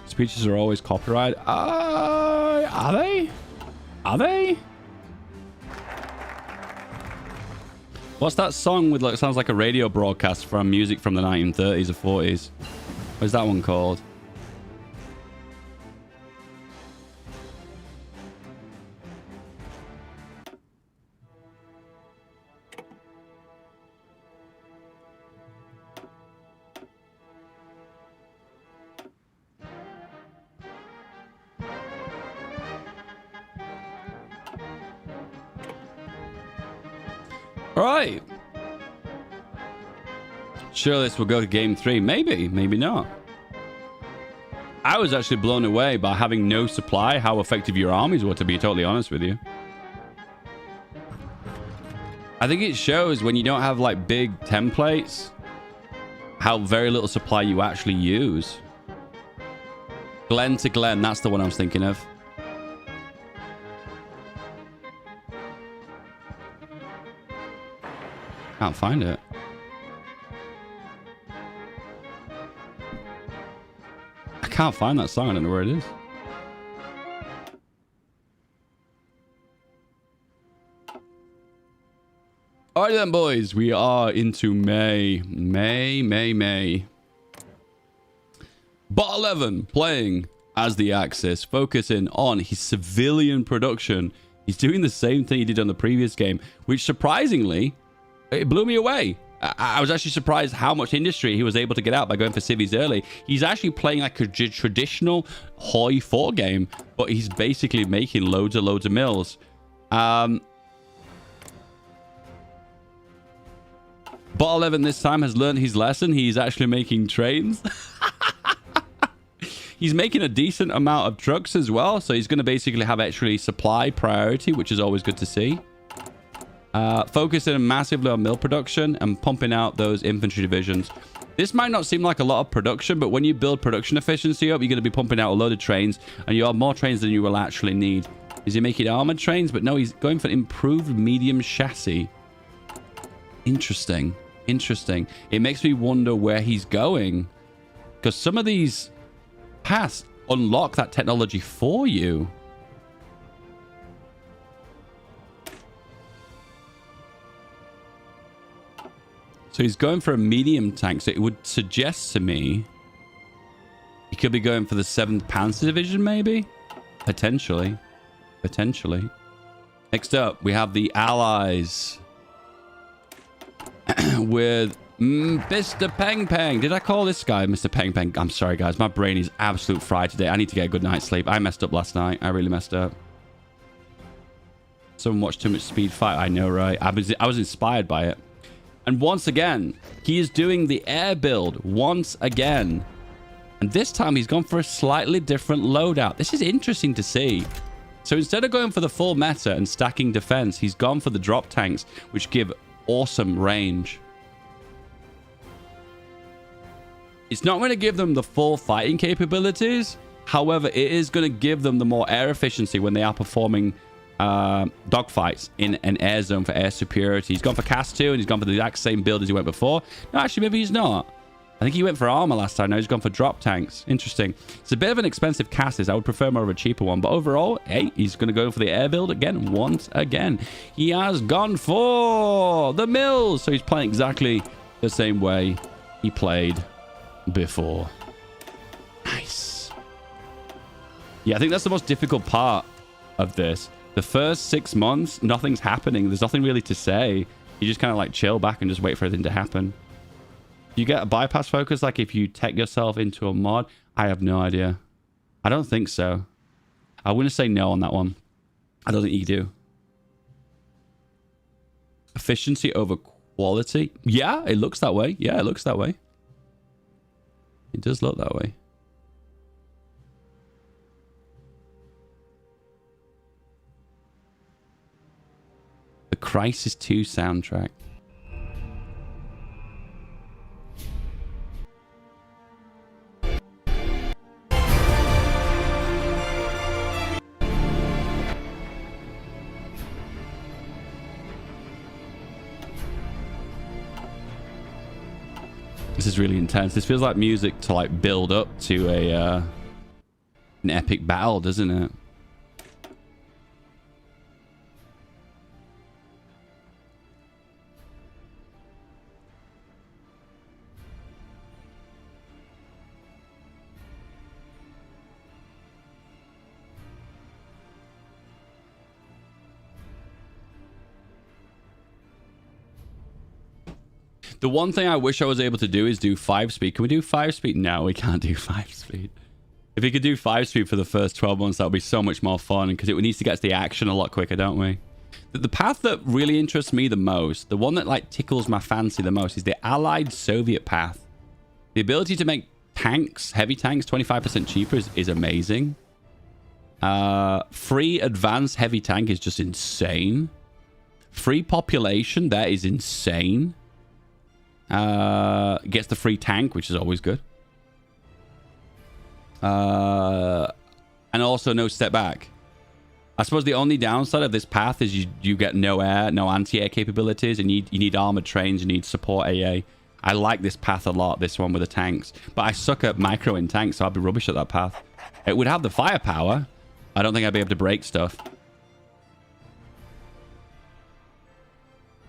Speeches are always copyrighted. Are they? Are they? What's that song with like sounds like a radio broadcast from music from the 1930s or 40s? What's that one called? Right. Sure, this will go to game 3. Maybe, maybe not. I was actually blown away by having no supply, how effective your armies were, to be totally honest with you. I think it shows when you don't have like big templates, how very little supply you actually use. Glen to Glen, that's the one I was thinking of. Can't find it. I can't find that song. I don't know where it is. Alright then, boys. We are into May. May. Bot 11 playing as the Axis, focusing on his civilian production. He's doing the same thing he did on the previous game, which surprisingly... it blew me away. I was actually surprised how much industry he was able to get out by going for civvies early. He's actually playing like a traditional Hoi 4 game, but he's basically making loads of mills. Bot 11 this time has learned his lesson. He's actually making trains. He's making a decent amount of trucks as well, so he's going to basically have actually supply priority, which is always good to see. Focusing massively on mill production and pumping out those infantry divisions. This might not seem like a lot of production, but when you build production efficiency up, you're going to be pumping out a load of trains, and you have more trains than you will actually need. Is he making armored trains? But no, he's going for improved medium chassis. Interesting. Interesting. It makes me wonder where he's going, because some of these paths unlock that technology for you. So he's going for a medium tank. So it would suggest to me he could be going for the 7th Panzer Division, maybe? Potentially. Potentially. Next up, we have the Allies. With Mr. Peng Peng. Did I call this guy Mr. Peng Peng? I'm sorry, guys. My brain is absolute fried today. I need to get a good night's sleep. I messed up last night. I really messed up. Someone watched too much Speed Fight. I know, right? I was inspired by it. And once again, he is doing the air build once again. And this time he's gone for a slightly different loadout. This is interesting to see. So instead of going for the full meta and stacking defense, he's gone for the drop tanks, which give awesome range. It's not going to give them the full fighting capabilities. However, it is going to give them the more air efficiency when they are performing dogfights in an air zone for air superiority. He's gone for cast 2 and he's gone for the exact same build as he went before. No, actually, maybe he's not. I think he went for armor last time. Now he's gone for drop tanks. Interesting. It's a bit of an expensive cast. I would prefer more of a cheaper one. But overall, hey, he's going to go for the air build again, once again. He has gone for the mills. So he's playing exactly the same way he played before. Nice. Yeah, I think that's the most difficult part of this. The first 6 months, nothing's happening. There's nothing really to say. You just kind of like chill back and just wait for everything to happen. You get a bypass focus like if you tech yourself into a mod? I have no idea. I don't think so. I wouldn't say no on that one. I don't think you do. Efficiency over quality? Yeah, it looks that way. Yeah, it looks that way. It does look that way. The Crisis 2 soundtrack. This is really intense. This feels like music to like build up to a an epic battle, doesn't it? The one thing I wish I was able to do is do 5-speed. Can we do 5-speed? No, we can't do 5-speed. If we could do 5-speed for the first 12 months, that would be so much more fun because it needs to get to the action a lot quicker, don't we? The path that really interests me the most, the one that like tickles my fancy the most, is the Allied Soviet path. The ability to make tanks, heavy tanks, 25% cheaper is amazing. Free advanced heavy tank is just insane. Free population, that is insane. Gets the free tank, which is always good. And also no step back. I suppose the only downside of this path is you get no air, no anti-air capabilities, and you need armored trains, you need support AA. I like this path a lot, this one with the tanks. But I suck at micro in tanks, so I'd be rubbish at that path. It would have the firepower. I don't think I'd be able to break stuff.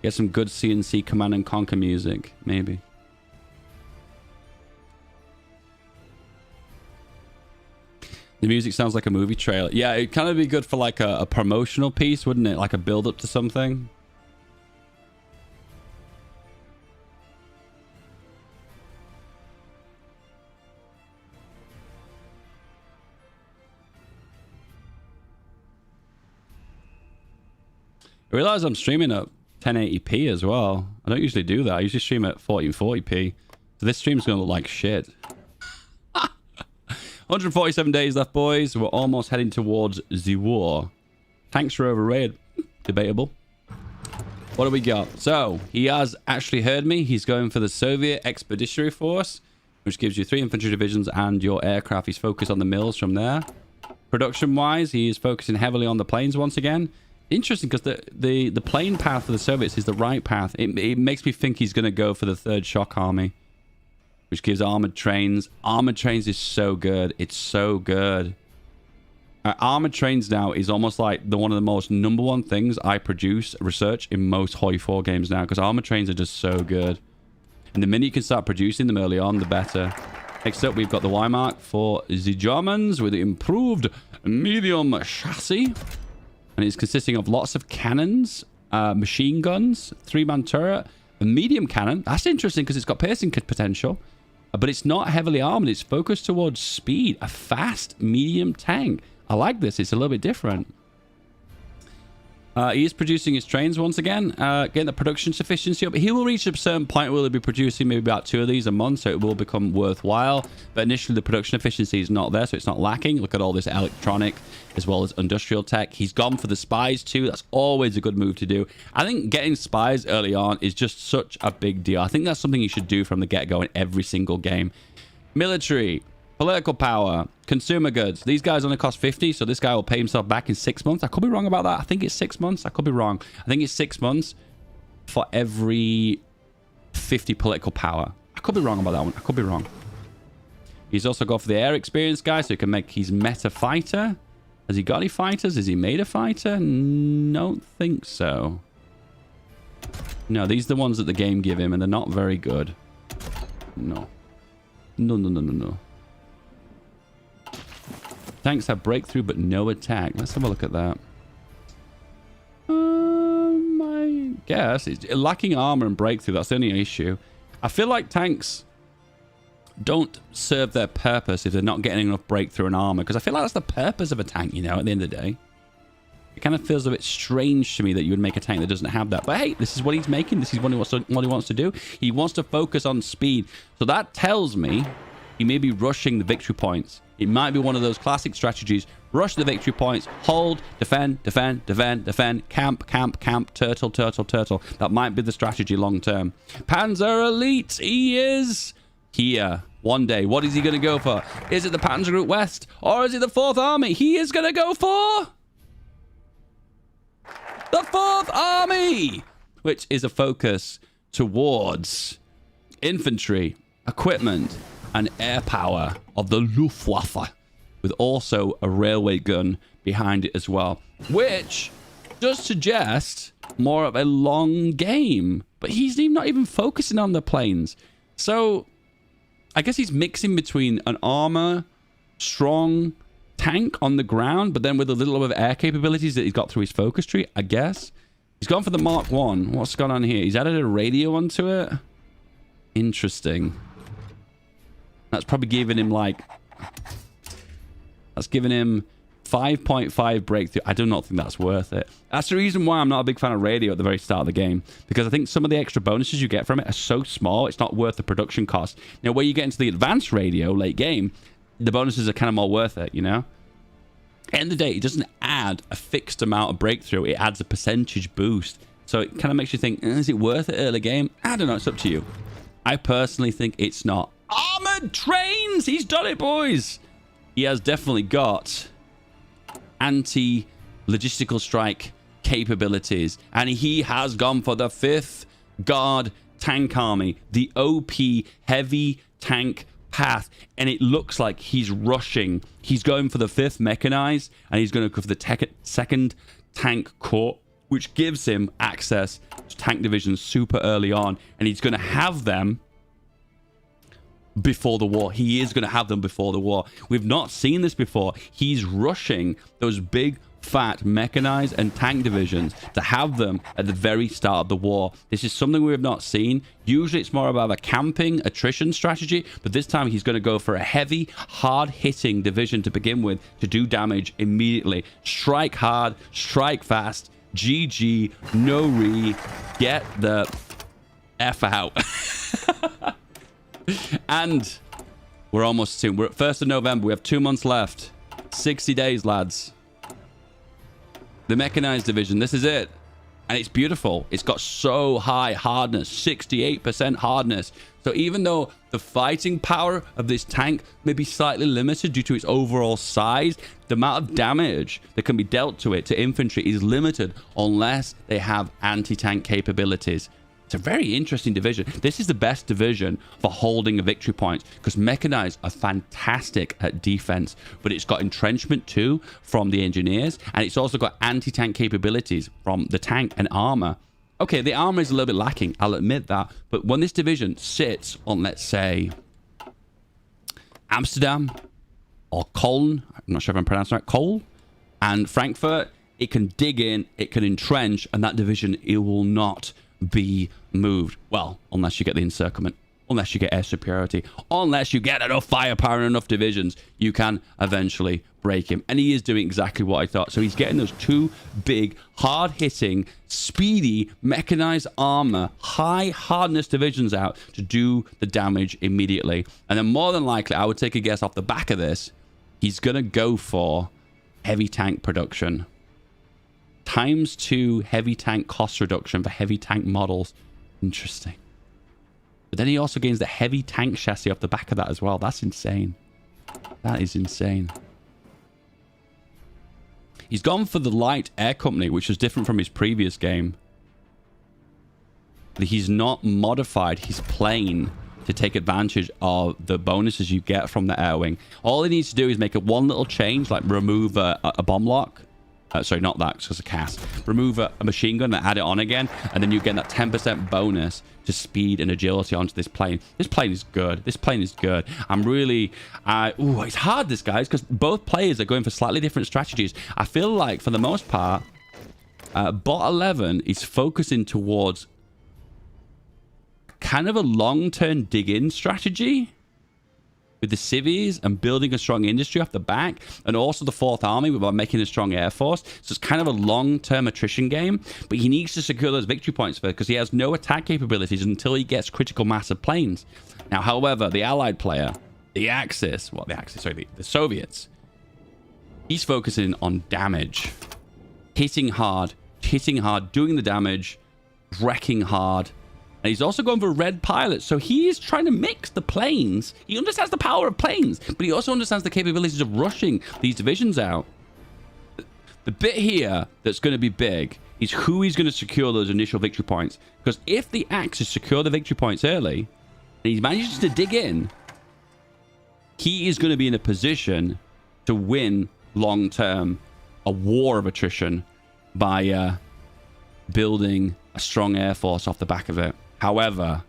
Get some good CNC Command and Conquer music, maybe. The music sounds like a movie trailer. Yeah, it'd kind of be good for like a promotional piece, wouldn't it? Like a build-up to something. I realize I'm streaming at 1080p as well. I don't usually do that. I usually stream at 1440p. So this stream's going to look like shit. 147 days left, boys. We're almost heading towards the war. Tanks are overrated. Debatable. What do we got? So, he has actually heard me. He's going for the Soviet Expeditionary Force, which gives you 3 infantry divisions and your aircraft. He's focused on the mills from there. Production-wise, he is focusing heavily on the planes once again. Interesting, because the plane path for the Soviets is the right path. It makes me think he's going to go for the 3rd Shock Army. which gives armored trains. Armored trains is so good. It's so good. Armored trains now is almost like one of the most #1 things I research in most Hoi 4 games now, because armored trains are just so good. And the minute you can start producing them early on, the better. Next up, we've got the Wehrmacht for the Germans with the improved medium chassis. And it's consisting of lots of cannons, machine guns, 3-man turret, a medium cannon. That's interesting because it's got piercing potential. But it's not heavily armored. It's focused towards speed. A fast medium tank. I like this. It's a little bit different. He is producing his trains once again, getting the production sufficiency up. He will reach a certain point where he'll be producing maybe about 2 of these a month, so it will become worthwhile. But initially, the production efficiency is not there, so it's not lacking. Look at all this electronic as well as industrial tech. He's gone for the spies too. That's always a good move to do. I think getting spies early on is just such a big deal. I think that's something you should do from the get-go in every single game. Military. Political power, consumer goods. These guys only cost 50, so this guy will pay himself back in 6 months. I could be wrong about that. I think it's 6 months. I could be wrong. I think it's 6 months for every 50 political power. I could be wrong about that one. I could be wrong. He's also got for the air experience guy, so he can make his meta fighter. Has he got any fighters? Has he made a fighter? Don't think so. No, these are the ones that the game give him, and they're not very good. No. No. Tanks have breakthrough but no attack. Let's have a look at that. I guess it's lacking armor and breakthrough. That's the only issue. I feel like tanks don't serve their purpose if they're not getting enough breakthrough and armor, because I feel like that's the purpose of a tank, you know, at the end of the day. It kind of feels a bit strange to me that you would make a tank that doesn't have that. But hey, this is what he's making. This is what he wants to do. He wants to focus on speed. So that tells me he may be rushing the victory points. It might be one of those classic strategies. Rush the victory points. Hold, defend, defend, defend, defend. Camp, camp, camp. Turtle, turtle, turtle. That might be the strategy long term. Panzer Elite. He is here. One day. What is he going to go for? Is it the Panzer Group West? Or is it the 4th Army? He is going to go for the 4th Army, which is a focus towards infantry, equipment, and air power of the Luftwaffe, with also a railway gun behind it as well, which does suggest more of a long game. But he's not even focusing on the planes. So I guess he's mixing between an armor, strong tank on the ground, but then with a little bit of air capabilities that he's got through his focus tree, I guess. He's gone for the Mark 1. What's gone on here? He's added a radio onto it. Interesting. That's probably giving him like... That's giving him 5.5 breakthrough. I do not think that's worth it. That's the reason why I'm not a big fan of radio at the very start of the game. Because I think some of the extra bonuses you get from it are so small, it's not worth the production cost. Now, where you get into the advanced radio late game, the bonuses are kind of more worth it, you know? At the end of the day, it doesn't add a fixed amount of breakthrough. It adds a percentage boost. So it kind of makes you think, is it worth it early game? I don't know. It's up to you. I personally think it's not. Armored trains! He's done it, boys! He has definitely got anti-logistical strike capabilities. And he has gone for the 5th Guard Tank Army. The OP heavy tank path. And it looks like he's rushing. He's going for the 5th Mechanized. And he's going to go for the 2nd Tank Corps, which gives him access to tank divisions super early on. And he's going to have them before the war. He is going to have them before the war. We've not seen this before. He's rushing those big, fat, mechanized and tank divisions to have them at the very start of the war. This is something we have not seen. Usually it's more about a camping, attrition strategy, but this time he's going to go for a heavy, hard-hitting division to begin with to do damage immediately. Strike hard, strike fast, GG, no re, get the F out. And we're almost soon. We're at 1st of November. We have 2 months left. 60 days, lads. The mechanized division. This is it. And it's beautiful. It's got so high hardness. 68% hardness. So even though the fighting power of this tank may be slightly limited due to its overall size, the amount of damage that can be dealt to it, to infantry, is limited unless they have anti-tank capabilities. It's a very interesting division. This is the best division for holding a victory point because mechanized are fantastic at defense, but it's got entrenchment too from the engineers, and it's also got anti-tank capabilities from the tank and armor. Okay, the armor is a little bit lacking, I'll admit that, but when this division sits on, let's say, Amsterdam or Köln, I'm not sure if I'm pronouncing it right, Köln and Frankfurt, it can dig in, it can entrench, and that division, it will not be moved. Well, unless you get the encirclement, unless you get air superiority, unless you get enough firepower and enough divisions, you can eventually break him. And he is doing exactly what I thought. So he's getting those two big, hard-hitting, speedy, mechanized armor, high hardness divisions out to do the damage immediately. And then more than likely, I would take a guess off the back of this, he's going to go for heavy tank production. ×2 heavy tank cost reduction for heavy tank models. Interesting. But then he also gains the heavy tank chassis off the back of that as well. That's insane. That is insane. He's gone for the light air company, which was different from his previous game. He's not modified his plane to take advantage of the bonuses you get from the air wing. All he needs to do is make one little change, like remove a bomb lock. Sorry, not that, it's just a cast. Remove a machine gun and add it on again, and then you get that 10% bonus to speed and agility onto this plane. This plane is good. This plane is good. I'm really... ooh, it's hard, this, guys, because both players are going for slightly different strategies. I feel like, for the most part, Bot 11 is focusing towards kind of a long-term dig-in strategy with the civvies and building a strong industry off the back, and also the 4th Army by making a strong air force. So it's kind of a long-term attrition game, but he needs to secure those victory points first because he has no attack capabilities until he gets critical mass of planes. Now, however, the Allied player, the Axis, the Soviets, he's focusing on damage, hitting hard, doing the damage, wrecking hard. And he's also going for red pilots. So he is trying to mix the planes. He understands the power of planes, but he also understands the capabilities of rushing these divisions out. The bit here that's going to be big is who is going to secure those initial victory points. Because if the Axis secure the victory points early, and he manages to dig in, he is going to be in a position to win long-term a war of attrition by building a strong air force off the back of it. However,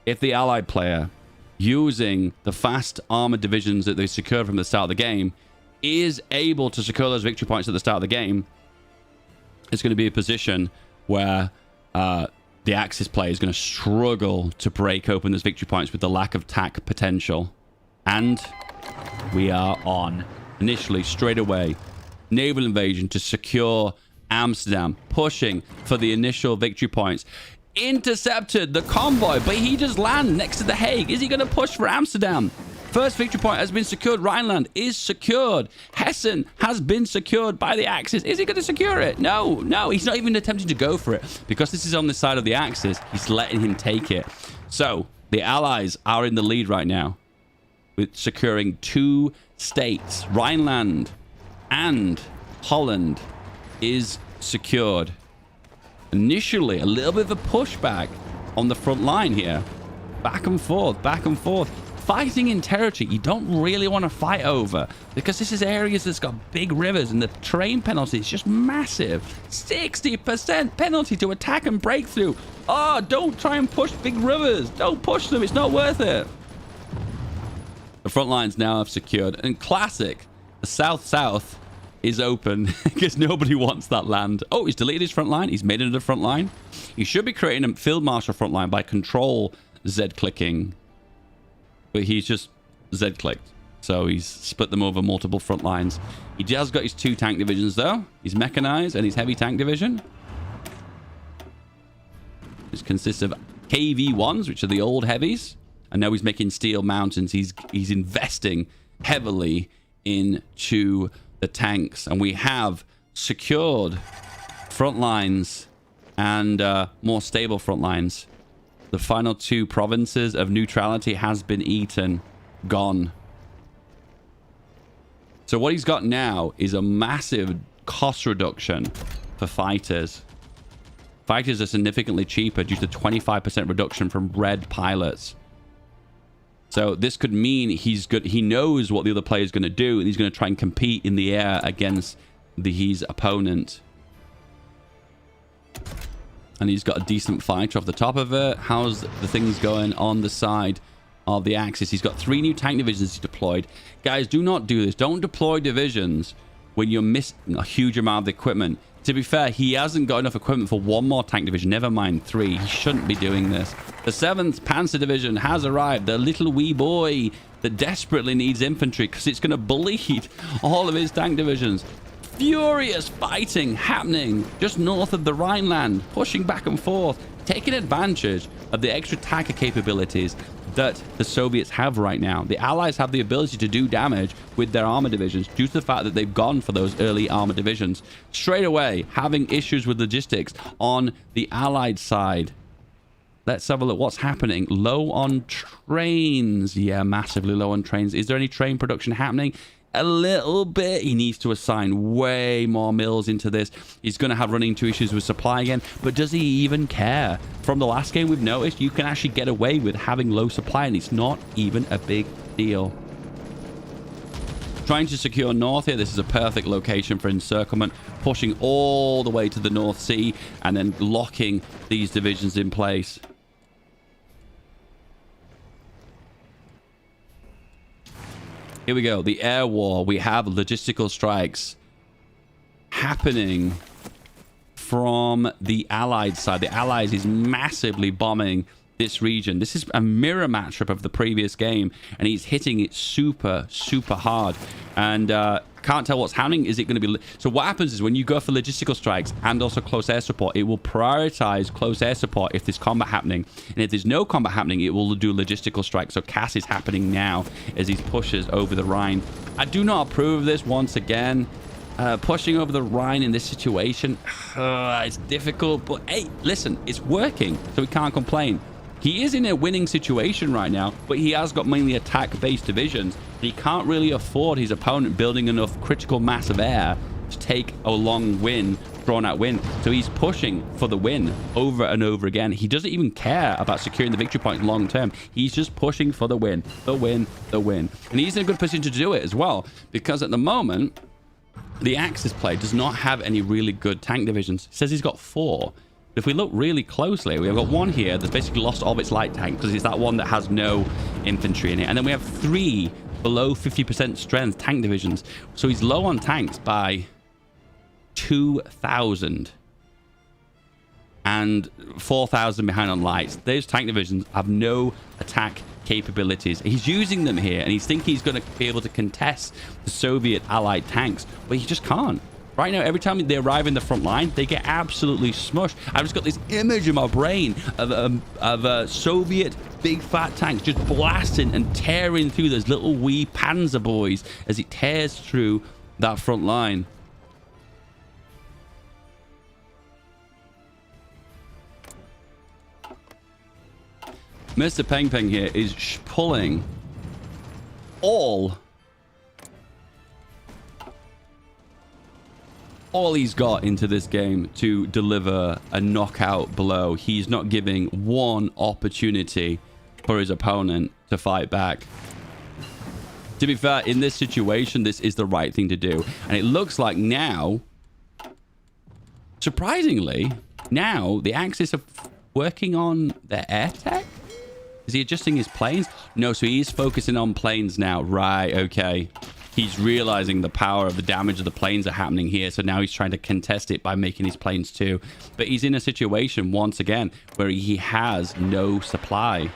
if the Allied player, using the fast armored divisions that they secured from the start of the game, is able to secure those victory points at the start of the game, it's going to be a position where the Axis player is going to struggle to break open those victory points with the lack of tack potential. And we are on. Initially, straight away, naval invasion to secure Amsterdam, pushing for the initial victory points. Intercepted the convoy, but he just landed next to The Hague. Is he going to push for Amsterdam? First victory point has been secured. Rhineland is secured. Hessen has been secured by the Axis. Is he going to secure it? No, he's not even attempting to go for it. Because this is on the side of the Axis, he's letting him take it. So, the Allies are in the lead right now with securing 2 states. Rhineland and Holland is secured. Initially, a little bit of a pushback on the front line here. Back and forth, back and forth. Fighting in territory you don't really want to fight over, because this is areas that's got big rivers and the terrain penalty is just massive. 60% penalty to attack and break through. Oh, don't try and push big rivers. Don't push them. It's not worth it. The front lines now have secured. And classic, the south-south is open because nobody wants that land. Oh, he's deleted his front line. He's made it a front line. He should be creating a field marshal front line by control Z clicking, but he's just Z clicked. So he's split them over multiple front lines. He has got his 2 tank divisions though. He's mechanized and his heavy tank division. This consists of KV-1s, which are the old heavies. And now he's making steel mountains. He's investing heavily into the tanks, and we have secured front lines and more stable front lines. The final 2 provinces of neutrality has been eaten, gone. So what he's got now is a massive cost reduction for fighters. Fighters are significantly cheaper due to 25% reduction from red pilots. So this could mean he's good. He knows what the other player is going to do, and he's going to try and compete in the air against his opponent. And he's got a decent fighter off the top of it. How's the things going on the side of the Axis? He's got 3 new tank divisions he deployed. Guys, do not do this. Don't deploy divisions when you're missing a huge amount of the equipment. To be fair, he hasn't got enough equipment for 1 more tank division, never mind 3. He shouldn't be doing this. The 7th Panzer Division has arrived. The little wee boy that desperately needs infantry because it's going to bleed all of his tank divisions. Furious fighting happening just north of the Rhineland, pushing back and forth, taking advantage of the extra tanker capabilities that the Soviets have right now. The Allies have the ability to do damage with their armor divisions due to the fact that they've gone for those early armor divisions. Straight away, having issues with logistics on the Allied side. Let's have a look. What's happening? Low on trains. Yeah, massively low on trains. Is there any train production happening? A little bit. He needs to assign way more mills into this. He's going to have running into issues with supply again, but does he even care? From the last game, we've noticed you can actually get away with having low supply, and it's not even a big deal. Trying to secure north here. This is a perfect location for encirclement, pushing all the way to the North Sea and then locking these divisions in place. Here we go. The air war. We have logistical strikes happening from the Allied side. The Allies is massively bombing this region. This is a mirror matchup of the previous game, and he's hitting it super, super hard. And can't tell what's happening. Is it going to be... So what happens is when you go for logistical strikes and also close air support, it will prioritize close air support if there's combat happening. And if there's no combat happening, it will do logistical strikes. So Cass is happening now as he pushes over the Rhine. I do not approve of this once again. Pushing over the Rhine in this situation, it's difficult. But hey, listen, it's working. So we can't complain. He is in a winning situation right now, but he has got mainly attack-based divisions. He can't really afford his opponent building enough critical mass of air to take a long win, drawn-out win. So he's pushing for the win over and over again. He doesn't even care about securing the victory point long-term. He's just pushing for the win, the win, the win. And he's in a good position to do it as well, because at the moment, the Axis play does not have any really good tank divisions. It says he's got 4. If we look really closely, we've got 1 here that's basically lost all of its light tank because it's that one that has no infantry in it. And then we have 3 below 50% strength tank divisions. So he's low on tanks by 2,000 and 4,000 behind on lights. Those tank divisions have no attack capabilities. He's using them here, and he's thinking he's going to be able to contest the Soviet allied tanks, but he just can't. Right now, every time they arrive in the front line, they get absolutely smushed. I've just got this image in my brain of Soviet big fat tanks just blasting and tearing through those little wee Panzer boys as it tears through that front line. Mr. Peng Peng here is pulling all he's got into this game to deliver a knockout blow. He's not giving one opportunity for his opponent to fight back. To be fair, in this situation, this is the right thing to do. And it looks like now, surprisingly, now the Axis are working on their air tech. Is he adjusting his planes? No, so he's focusing on planes now. Right, okay. He's realizing the power of the damage of the planes are happening here. So now he's trying to contest it by making his planes too. But he's in a situation, once again, where he has no supply.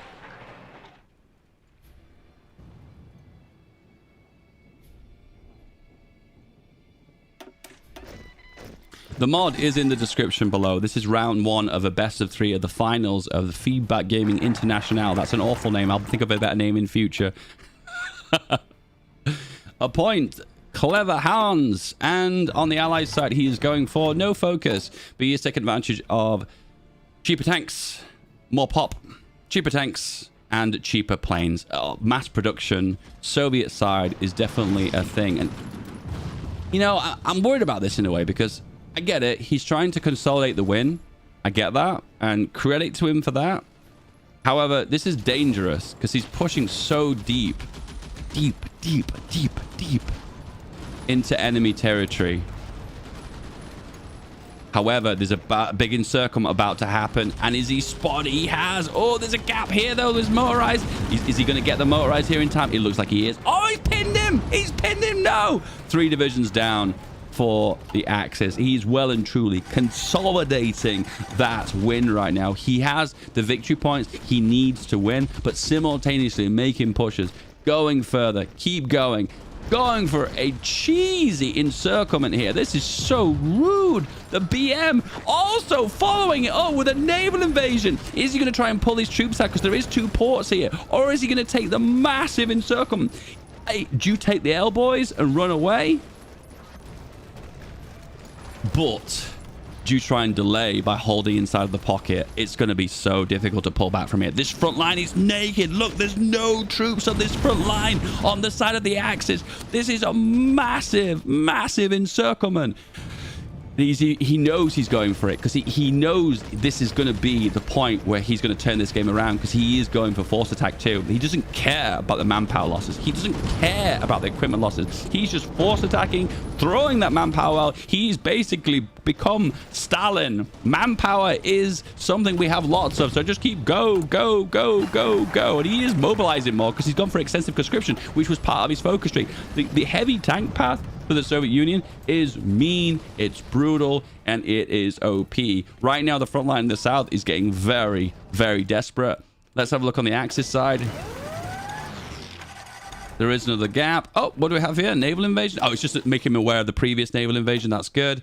The mod is in the description below. This is round 1 of a best of 3 of the finals of the FeedBackGaming International. That's an awful name. I'll think of a better name in future. Appoint Clever Hans. And on the Allied side, he is going for no focus. But he is taking advantage of cheaper tanks, more pop, cheaper tanks, and cheaper planes. Mass production, Soviet side is definitely a thing. And, you know, I'm worried about this in a way because I get it. He's trying to consolidate the win. I get that, and credit to him for that. However, this is dangerous because he's pushing so deep into enemy territory. However, there's a big encirclement about to happen. And is he spotted? He has. Oh, there's a gap here, though. There's motorized. Is he going to get the motorized here in time? It looks like he is. Oh, he's pinned him. He's pinned him. No. 3 divisions down for the Axis. He's well and truly consolidating that win right now. He has the victory points he needs to win, but simultaneously making pushes, going further, keep going. Going for a cheesy encirclement here. This is so rude. The BM also following it up with a naval invasion. Is he going to try and pull his troops out? Because there is 2 ports here. Or is he going to take the massive encirclement? Hey, do you take the L, boys, and run away? But do you try and delay by holding inside of the pocket? It's going to be so difficult to pull back from here. This front line is naked. Look, there's no troops on this front line on the side of the Axis. This is a massive encirclement. He knows he's going for it because he knows this is going to be the point where he's going to turn this game around, because he is going for force attack too. He doesn't care about the manpower losses. He doesn't care about the equipment losses. He's just force attacking, throwing that manpower out. He's basically become Stalin. Manpower is something we have lots of, so just keep go. And he is mobilizing more because he's gone for extensive conscription, which was part of his focus tree. The heavy tank path for the Soviet Union is mean, it's brutal, and it is OP. Right now, the front line in the south is getting very desperate. Let's have a look on the Axis side. There is another gap. Oh, what do we have here? Naval invasion? Oh, it's just making me aware of the previous naval invasion. That's good.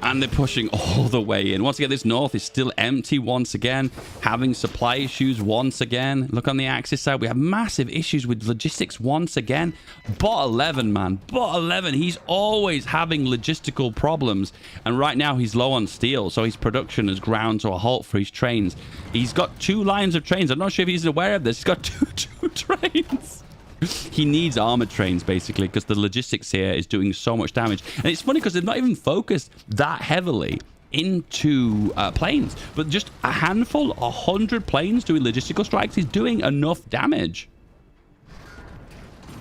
And they're pushing all the way in. Once again, this north is still empty once again, having supply issues once again. Look on the Axis side, we have massive issues with logistics once again. Bot 11, man. Bot 11, he's always having logistical problems. And right now, he's low on steel, so his production has ground to a halt for his trains. He's got 2 lines of trains. I'm not sure if he's aware of this. He's got two trains. He needs armored trains, basically, because the logistics here is doing so much damage. And it's funny because they've not even focused that heavily into planes, but just a handful, 100 planes doing logistical strikes is doing enough damage.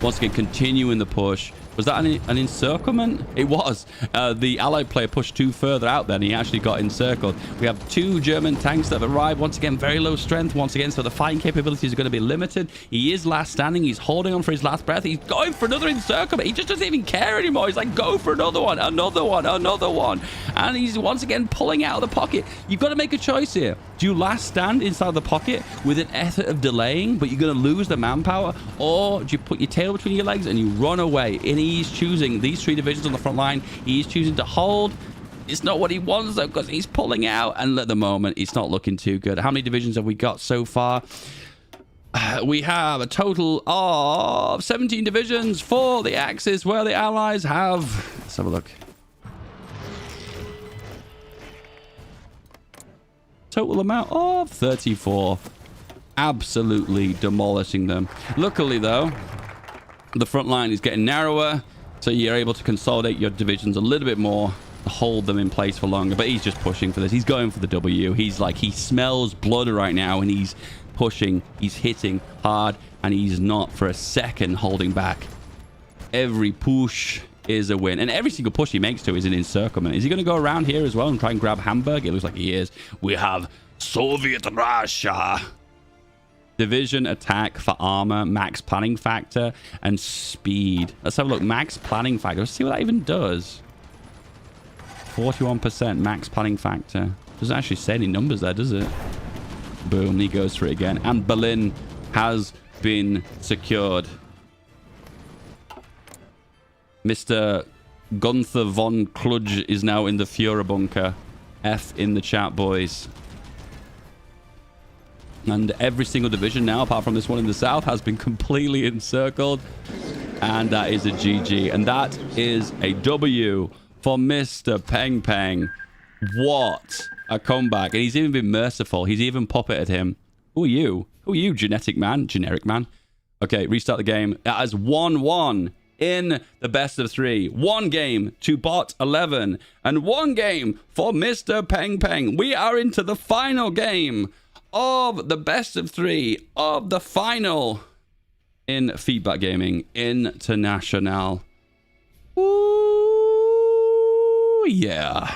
Once again, continuing the push. Was that an encirclement? It was. The Allied player pushed 2 further out then. He actually got encircled. We have 2 German tanks that have arrived. Once again, very low strength. Once again, so the fighting capabilities are going to be limited. He is last standing. He's holding on for his last breath. He's going for another encirclement. He just doesn't even care anymore. He's like, go for another one, another one, another one. And he's once again pulling out of the pocket. You've got to make a choice here. Do you last stand inside the pocket with an effort of delaying, but you're going to lose the manpower? Or do you put your tail between your legs and you run away? And he's choosing these 3 divisions on the front line. He's choosing to hold. It's not what he wants, though, because he's pulling out. And at the moment, it's not looking too good. How many divisions have we got so far? We have a total of 17 divisions for the Axis, where the Allies have... Let's have a look. Total amount of 34. Absolutely demolishing them. Luckily, though, the front line is getting narrower, so you're able to consolidate your divisions a little bit more, hold them in place for longer. But he's just pushing for this. He's going for the W. He's like, he smells blood right now, and he's pushing, he's hitting hard, and he's not for a second holding back. Every push is a win, and every single push he makes to is an encirclement. Is he going to go around here as well and try and grab Hamburg? It looks like he is. We have Soviet Russia. Division attack for armor, max planning factor, and speed. Let's have a look. Max planning factor. Let's see what that even does. 41% max planning factor. Doesn't actually say any numbers there, does it? Boom, he goes for it again. And Berlin has been secured. Mr. Gunther von Kludge is now in the Führer bunker. F in the chat, boys. And every single division now, apart from this one in the south, has been completely encircled. And that is a GG. And that is a W for Mr. Peng Peng. What a comeback. And he's even been merciful. He's even puppeted him. Who are you? Who are you, genetic man? Generic man. Okay, restart the game. That is 1-1 in the best of 3. 1 game to bot 11 and 1 game for Mr. Peng Peng. We are into the final game of the best of 3 of the final in Feedback Gaming International. Ooh, yeah.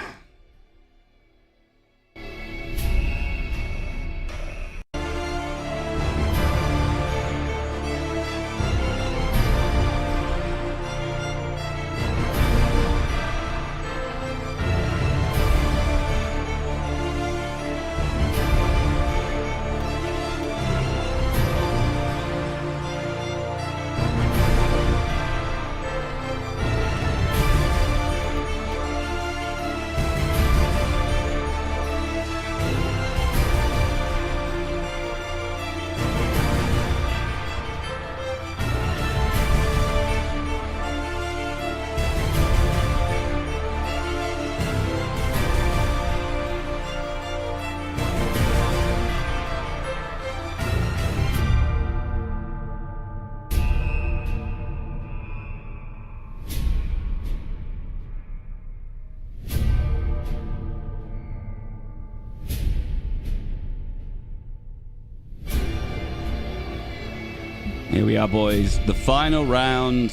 Here we are, boys. The final round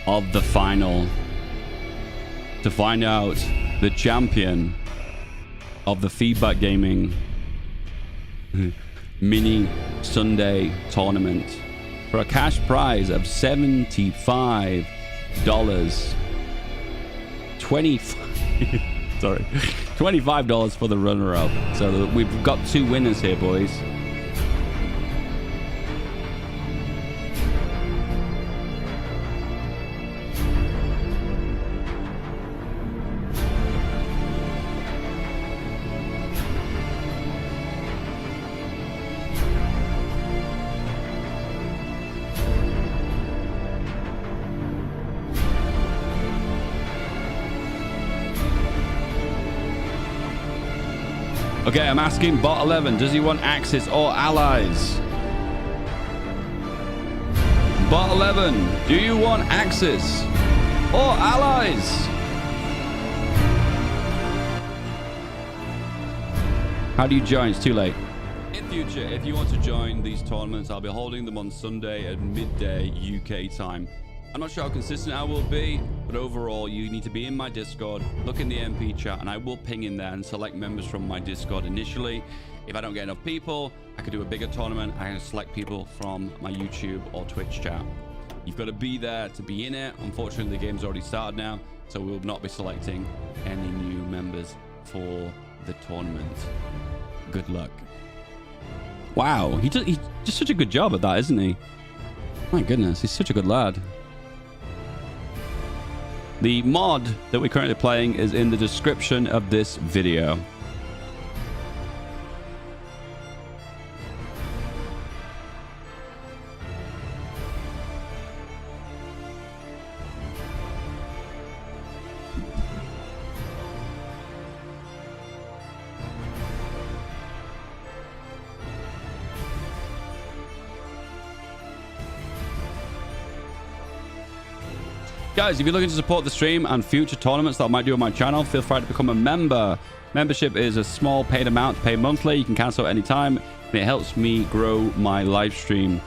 of the final. To find out the champion of the Feedback Gaming mini Sunday tournament for a cash prize of $75. 25 $25 for the runner-up. So we've got 2 winners here, boys. Okay, I'm asking bot 11, does he want Axis or allies? Bot 11, do you want Axis or allies? How do you join? It's too late. In future, if you want to join these tournaments, I'll be holding them on Sunday at midday UK time. I'm not sure how consistent I will be, but overall, you need to be in my Discord, look in the MP chat, and I will ping in there and select members from my Discord initially. If I don't get enough people, I could do a bigger tournament. I can select people from my YouTube or Twitch chat. You've got to be there to be in it. Unfortunately, the game's already started now, so we will not be selecting any new members for the tournament. Good luck. Wow, he does such a good job at that, isn't he? My goodness, he's such a good lad. The mod that we're currently playing is in the description of this video. Guys, if you're looking to support the stream and future tournaments that I might do on my channel, feel free to become a member. Membership is a small paid amount to pay monthly. You can cancel at any time, and it helps me grow my live stream.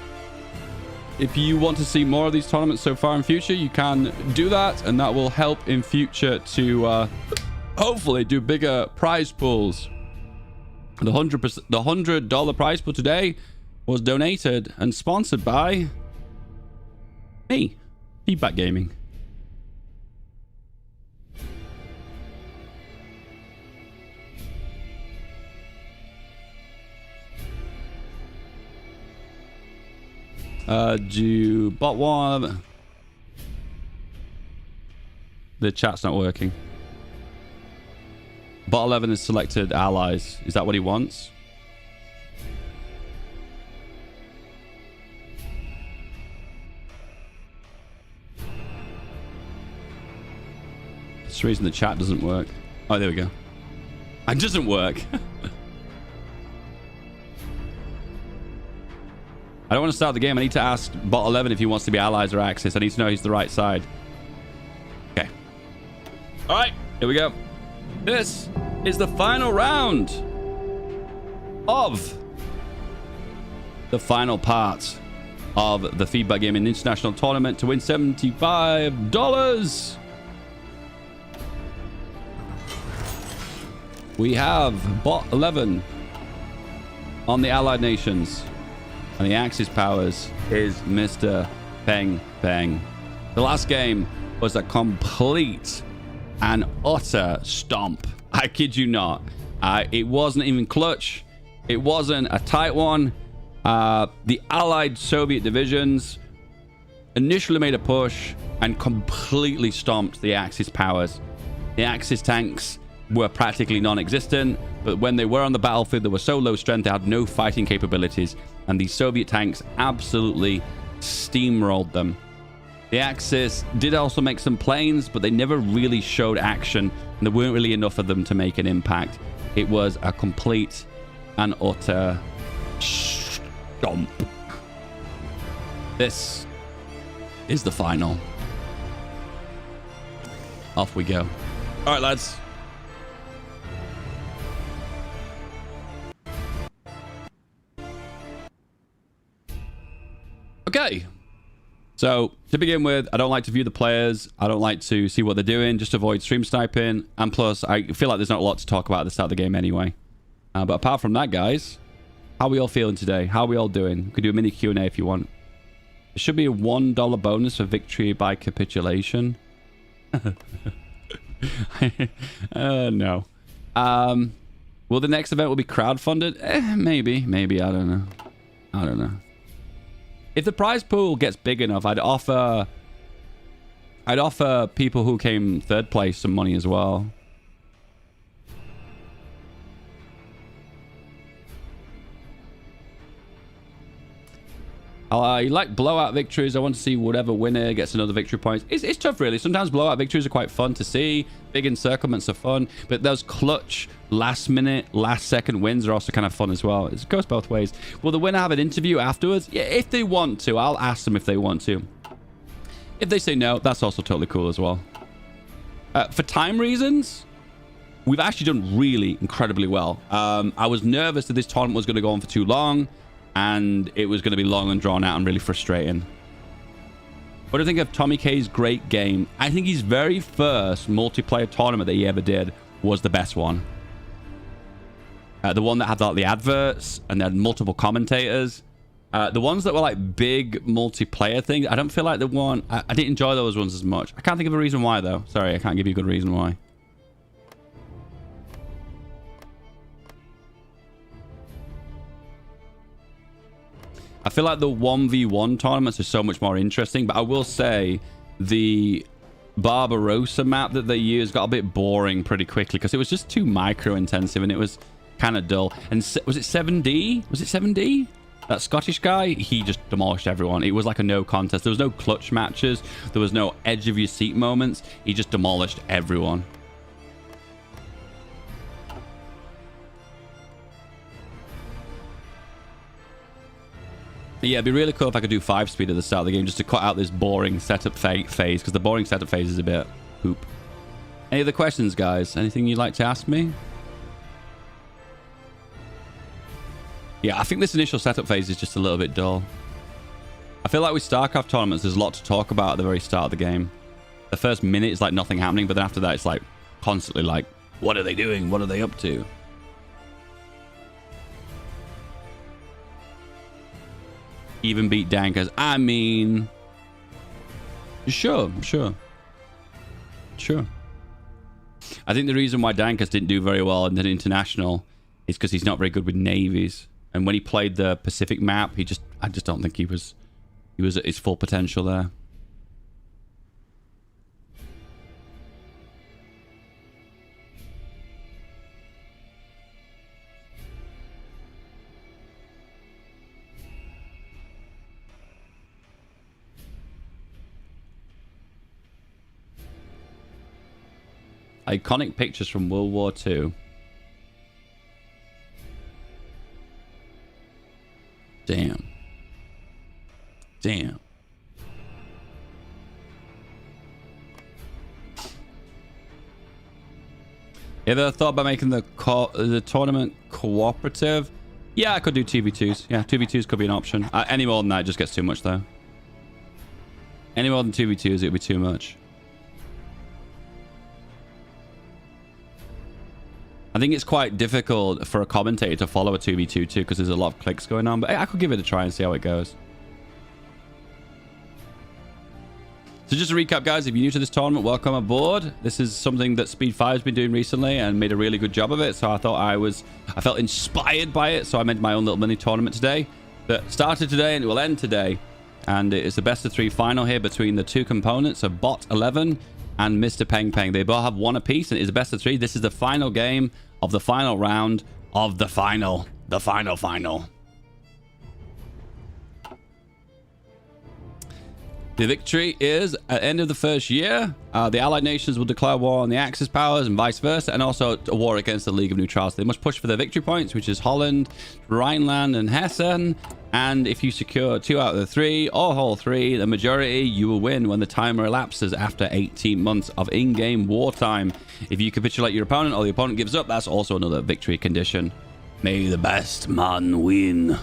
If you want to see more of these tournaments so far in future, you can do that, and that will help in future to hopefully do bigger prize pools. The $100 prize pool today was donated and sponsored by me, Feedback Gaming. Do bot 1. The chat's not working. Bot 11 is selected allies. Is that what he wants? For some reason the chat doesn't work. Oh, there we go. It doesn't work. I don't want to start the game. I need to ask bot 11 if he wants to be allies or Axis. I need to know he's the right side. Okay. All right, here we go. This is the final round of the final part of the Feedback Gaming International Tournament to win $75. We have bot 11 on the Allied Nations, and the Axis powers is Mr. Peng Peng. The last game was a complete and utter stomp. I kid you not. It wasn't even clutch. It wasn't a tight one. The Allied Soviet divisions initially made a push and completely stomped the Axis powers. The Axis tanks were practically non-existent, but when they were on the battlefield, they were so low strength they had no fighting capabilities, and the Soviet tanks absolutely steamrolled them. The Axis did also make some planes, but they never really showed action, and there weren't really enough of them to make an impact. It was a complete and utter stomp. This is the final. Off we go. All right, lads. Okay, so to begin with, I don't like to view the players. I don't like to see what they're doing. Just avoid stream sniping. And plus, I feel like there's not a lot to talk about at the start of the game anyway. But apart from that, guys, how are we all feeling today? How are we all doing? We could do a mini Q&A if you want. There should be a $1 bonus for victory by capitulation. No. Will the next event will be crowdfunded? Maybe. I don't know. If the prize pool gets big enough, I'd offer people who came third place some money as well. You like blowout victories. I want to see whatever winner gets another victory point. It's tough, really. Sometimes blowout victories are quite fun to see. Big encirclements are fun, but those clutch last minute, last second wins are also kind of fun as well. It goes both ways. Will the winner have an interview afterwards? Yeah, if they want to. I'll ask them if they want to. If they say no, that's also totally cool as well. For time reasons, we've actually done really incredibly well. I was nervous that this tournament was going to go on for too long, and it was going to be long and drawn out and really frustrating. What do you think of Tommy K's great game? I think his very first multiplayer tournament that he ever did was the best one. The one that had like the adverts and they had multiple commentators. The ones that were like big multiplayer things, I don't feel like the one... I didn't enjoy those ones as much. I can't think of a reason why, though. Sorry, I can't give you a good reason why. I feel like the 1v1 tournaments are so much more interesting, but I will say the Barbarossa map that they used got a bit boring pretty quickly because it was just too micro-intensive and it was kind of dull. And was it 7D? Was it 7D? That Scottish guy, he just demolished everyone. It was like a no contest. There was no clutch matches. There was no edge of your seat moments. He just demolished everyone. Yeah, it'd be really cool if I could do 5-speed at the start of the game just to cut out this boring setup phase, because the boring setup phase is a bit poop. Any other questions, guys? Anything you'd like to ask me? Yeah, I think this initial setup phase is just a little bit dull. I feel like with StarCraft tournaments, there's a lot to talk about at the very start of the game. The first minute is like nothing happening, but then after that, it's like constantly like, what are they doing? What are they up to? Even beat Dankers. I mean, sure. I think the reason why Dankers didn't do very well in the international is because he's not very good with navies. And when he played the Pacific map, I just don't think he was at his full potential there. Iconic pictures from World War II. Damn. You ever thought about making the tournament cooperative? Yeah, I could do 2v2s. Yeah, 2v2s could be an option. Any more than that just gets too much, though. Any more than 2v2s, it would be too much. I think it's quite difficult for a commentator to follow a 2v2 too, because there's a lot of clicks going on. But I could give it a try and see how it goes. So just to recap, guys, if you're new to this tournament, welcome aboard. This is something that Speed 5 has been doing recently and made a really good job of it. So I thought I felt inspired by it. So I made my own little mini tournament today that started today and it will end today. And it's the best of 3 final here between the 2 components of Bot 11 and Mr. Peng Peng. They both have 1 apiece and it's a best of 3. This is the final game of the final round of the final. The final. The victory is at the end of the first year. The Allied nations will declare war on the Axis powers and vice versa, and also a war against the League of Neutrality. They must push for their victory points, which is Holland, Rhineland, and Hessen. And if you secure 2 out of the 3, or all 3, the majority, you will win when the timer elapses after 18 months of in-game wartime. If you capitulate your opponent or the opponent gives up, that's also another victory condition. May the best man win.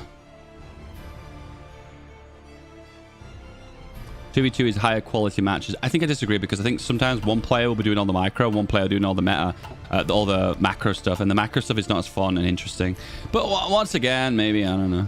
2v2 is higher quality matches. I think I disagree because I think sometimes one player will be doing all the micro, one player doing all the meta, all the macro stuff, and the macro stuff is not as fun and interesting. But once again, maybe, I don't know.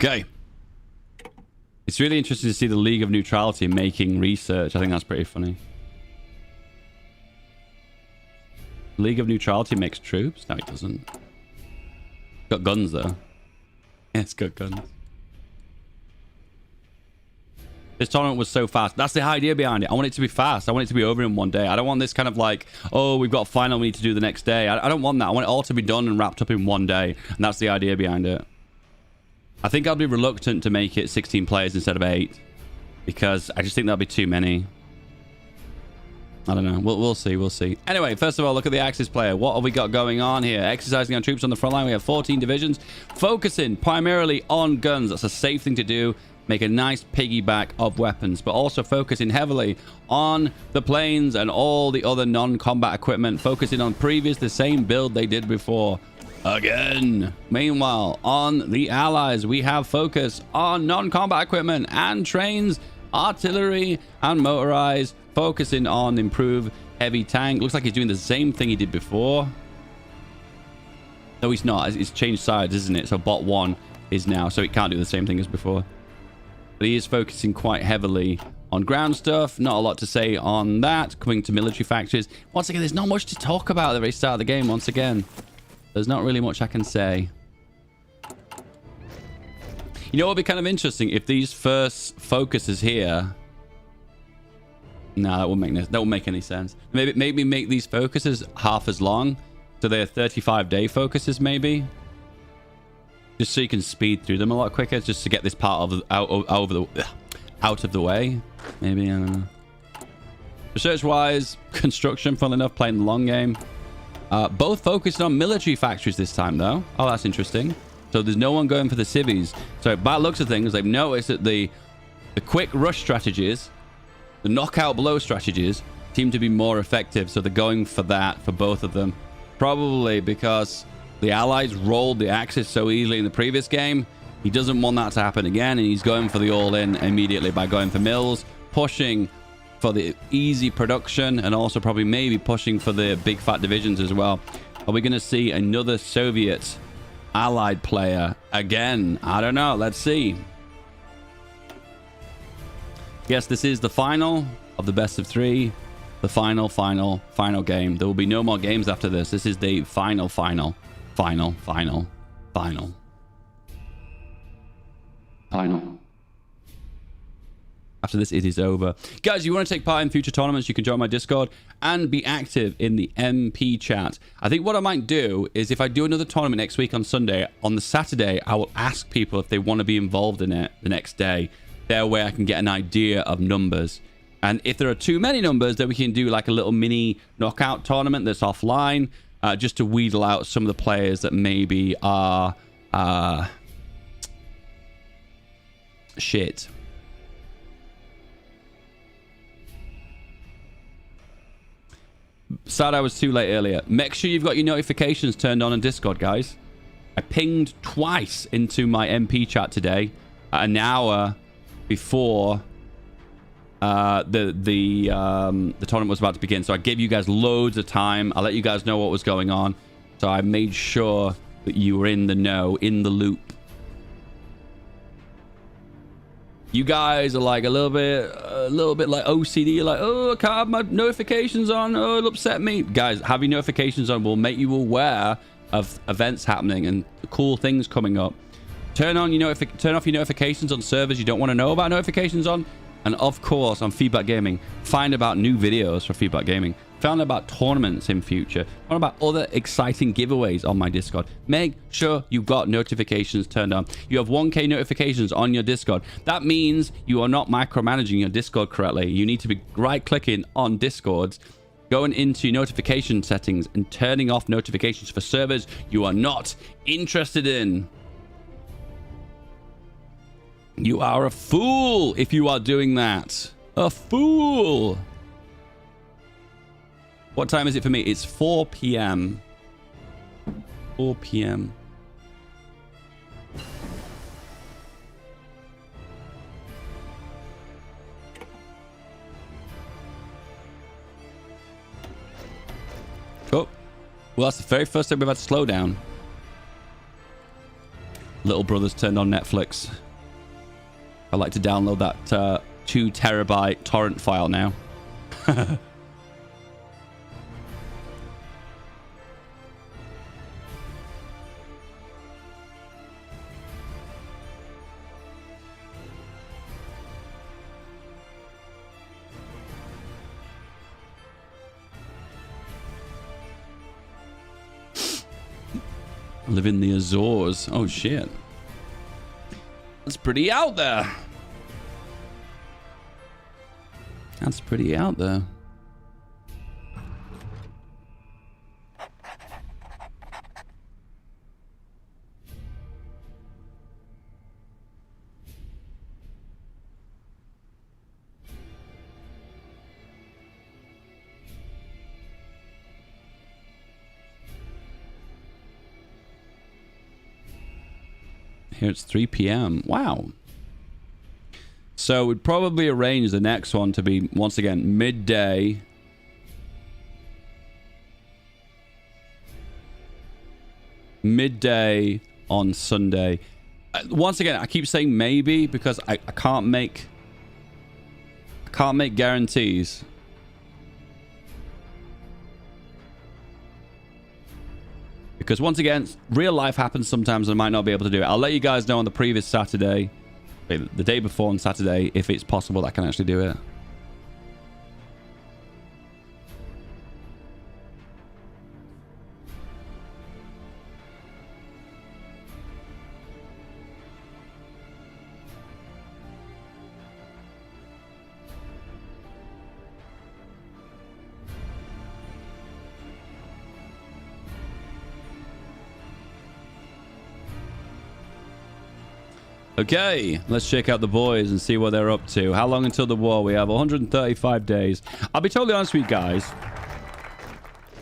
Okay. It's really interesting to see the League of Neutrality making research. I think that's pretty funny. League of Neutrality makes troops? No, it doesn't. Got guns, though. Yeah, it's got guns. This tournament was so fast. That's the idea behind it. I want it to be fast. I want it to be over in one day. I don't want this kind of like, oh, we've got a final we need to do the next day. I don't want that. I want it all to be done and wrapped up in one day. And that's the idea behind it. I think I'll be reluctant to make it 16 players instead of 8 because I just think that'll be too many. I don't know. We'll see. We'll see. Anyway, first of all, look at the Axis player. What have we got going on here? Exercising our troops on the front line. We have 14 divisions focusing primarily on guns. That's a safe thing to do. Make a nice piggyback of weapons, but also focusing heavily on the planes and all the other non-combat equipment, focusing on the same build they did before. Again. Meanwhile, on the Allies, we have focus on non-combat equipment and trains, artillery, and motorized, focusing on improved heavy tank. Looks like he's doing the same thing he did before. No, he's not. It's changed sides, isn't it? So bot 1 is now, so it can't do the same thing as before. But he is focusing quite heavily on ground stuff. Not a lot to say on that. Coming to military factories. Once again, there's not much to talk about at the very start of the game. Once again, there's not really much I can say. You know what would be kind of interesting if these first focuses here. No, that wouldn't make any sense. Maybe make these focuses half as long, so they're 35-day focuses, maybe. Just so you can speed through them a lot quicker, just to get this part out of the way. Maybe, I don't know. Research-wise, construction, funnily enough, playing the long game. Both focused on military factories this time, though. Oh, that's interesting. So there's no one going for the civvies. So by the looks of things, they've noticed that the quick rush strategies, the knockout blow strategies, seem to be more effective. So they're going for that for both of them. Probably because the Allies rolled the Axis so easily in the previous game. He doesn't want that to happen again, and he's going for the all-in immediately by going for mills, pushing for the easy production, and also probably maybe pushing for the big fat divisions as well. Are we going to see another Soviet Allied player again? I don't know. Let's see. Yes, this is the final of the best of 3. The final game. There will be no more games after this. This is the final. Final. After this, it is over. Guys, you want to take part in future tournaments, you can join my Discord and be active in the MP chat. I think what I might do is if I do another tournament next week on Sunday, on the Saturday, I will ask people if they want to be involved in it the next day. That way I can get an idea of numbers. And if there are too many numbers, then we can do like a little mini knockout tournament that's offline, just to wheedle out some of the players that maybe are shit. Sad I was too late earlier. Make sure you've got your notifications turned on Discord, guys. I pinged twice into my MP chat today at an hour before the tournament was about to begin. So I gave you guys loads of time. I let you guys know what was going on. So I made sure that you were in the know, in the loop. You guys are like a little bit like OCD. You're like, oh, I can't have my notifications on. Oh, it'll upset me. Guys, having notifications on will make you aware of events happening and cool things coming up. Turn off your notifications on servers you don't want to know about notifications on. And of course, on Feedback Gaming, find about new videos for Feedback Gaming. Find about tournaments in future. Find about other exciting giveaways on my Discord. Make sure you've got notifications turned on. You have 1K notifications on your Discord. That means you are not micromanaging your Discord correctly. You need to be right-clicking on Discords, going into notification settings and turning off notifications for servers you are not interested in. You are a fool if you are doing that. A fool. What time is it for me? It's 4 p.m. 4 p.m. Oh. Well, that's the very first time we've had to slow down. Little brother's turned on Netflix. I like to download that 2 terabyte torrent file now. Live in the Azores. Oh, shit. That's pretty out there. That's pretty out there. Here it's 3 p.m. Wow. So we'd probably arrange the next one to be, once again, midday. Midday on Sunday. Once again, I keep saying maybe because I can't make guarantees. Because once again, real life happens sometimes and I might not be able to do it. I'll let you guys know on the previous Saturday, the day before on Saturday, if it's possible that I can actually do it. Okay, let's check out the boys and see what they're up to. How long until the war? We have 135 days. I'll be totally honest with you guys.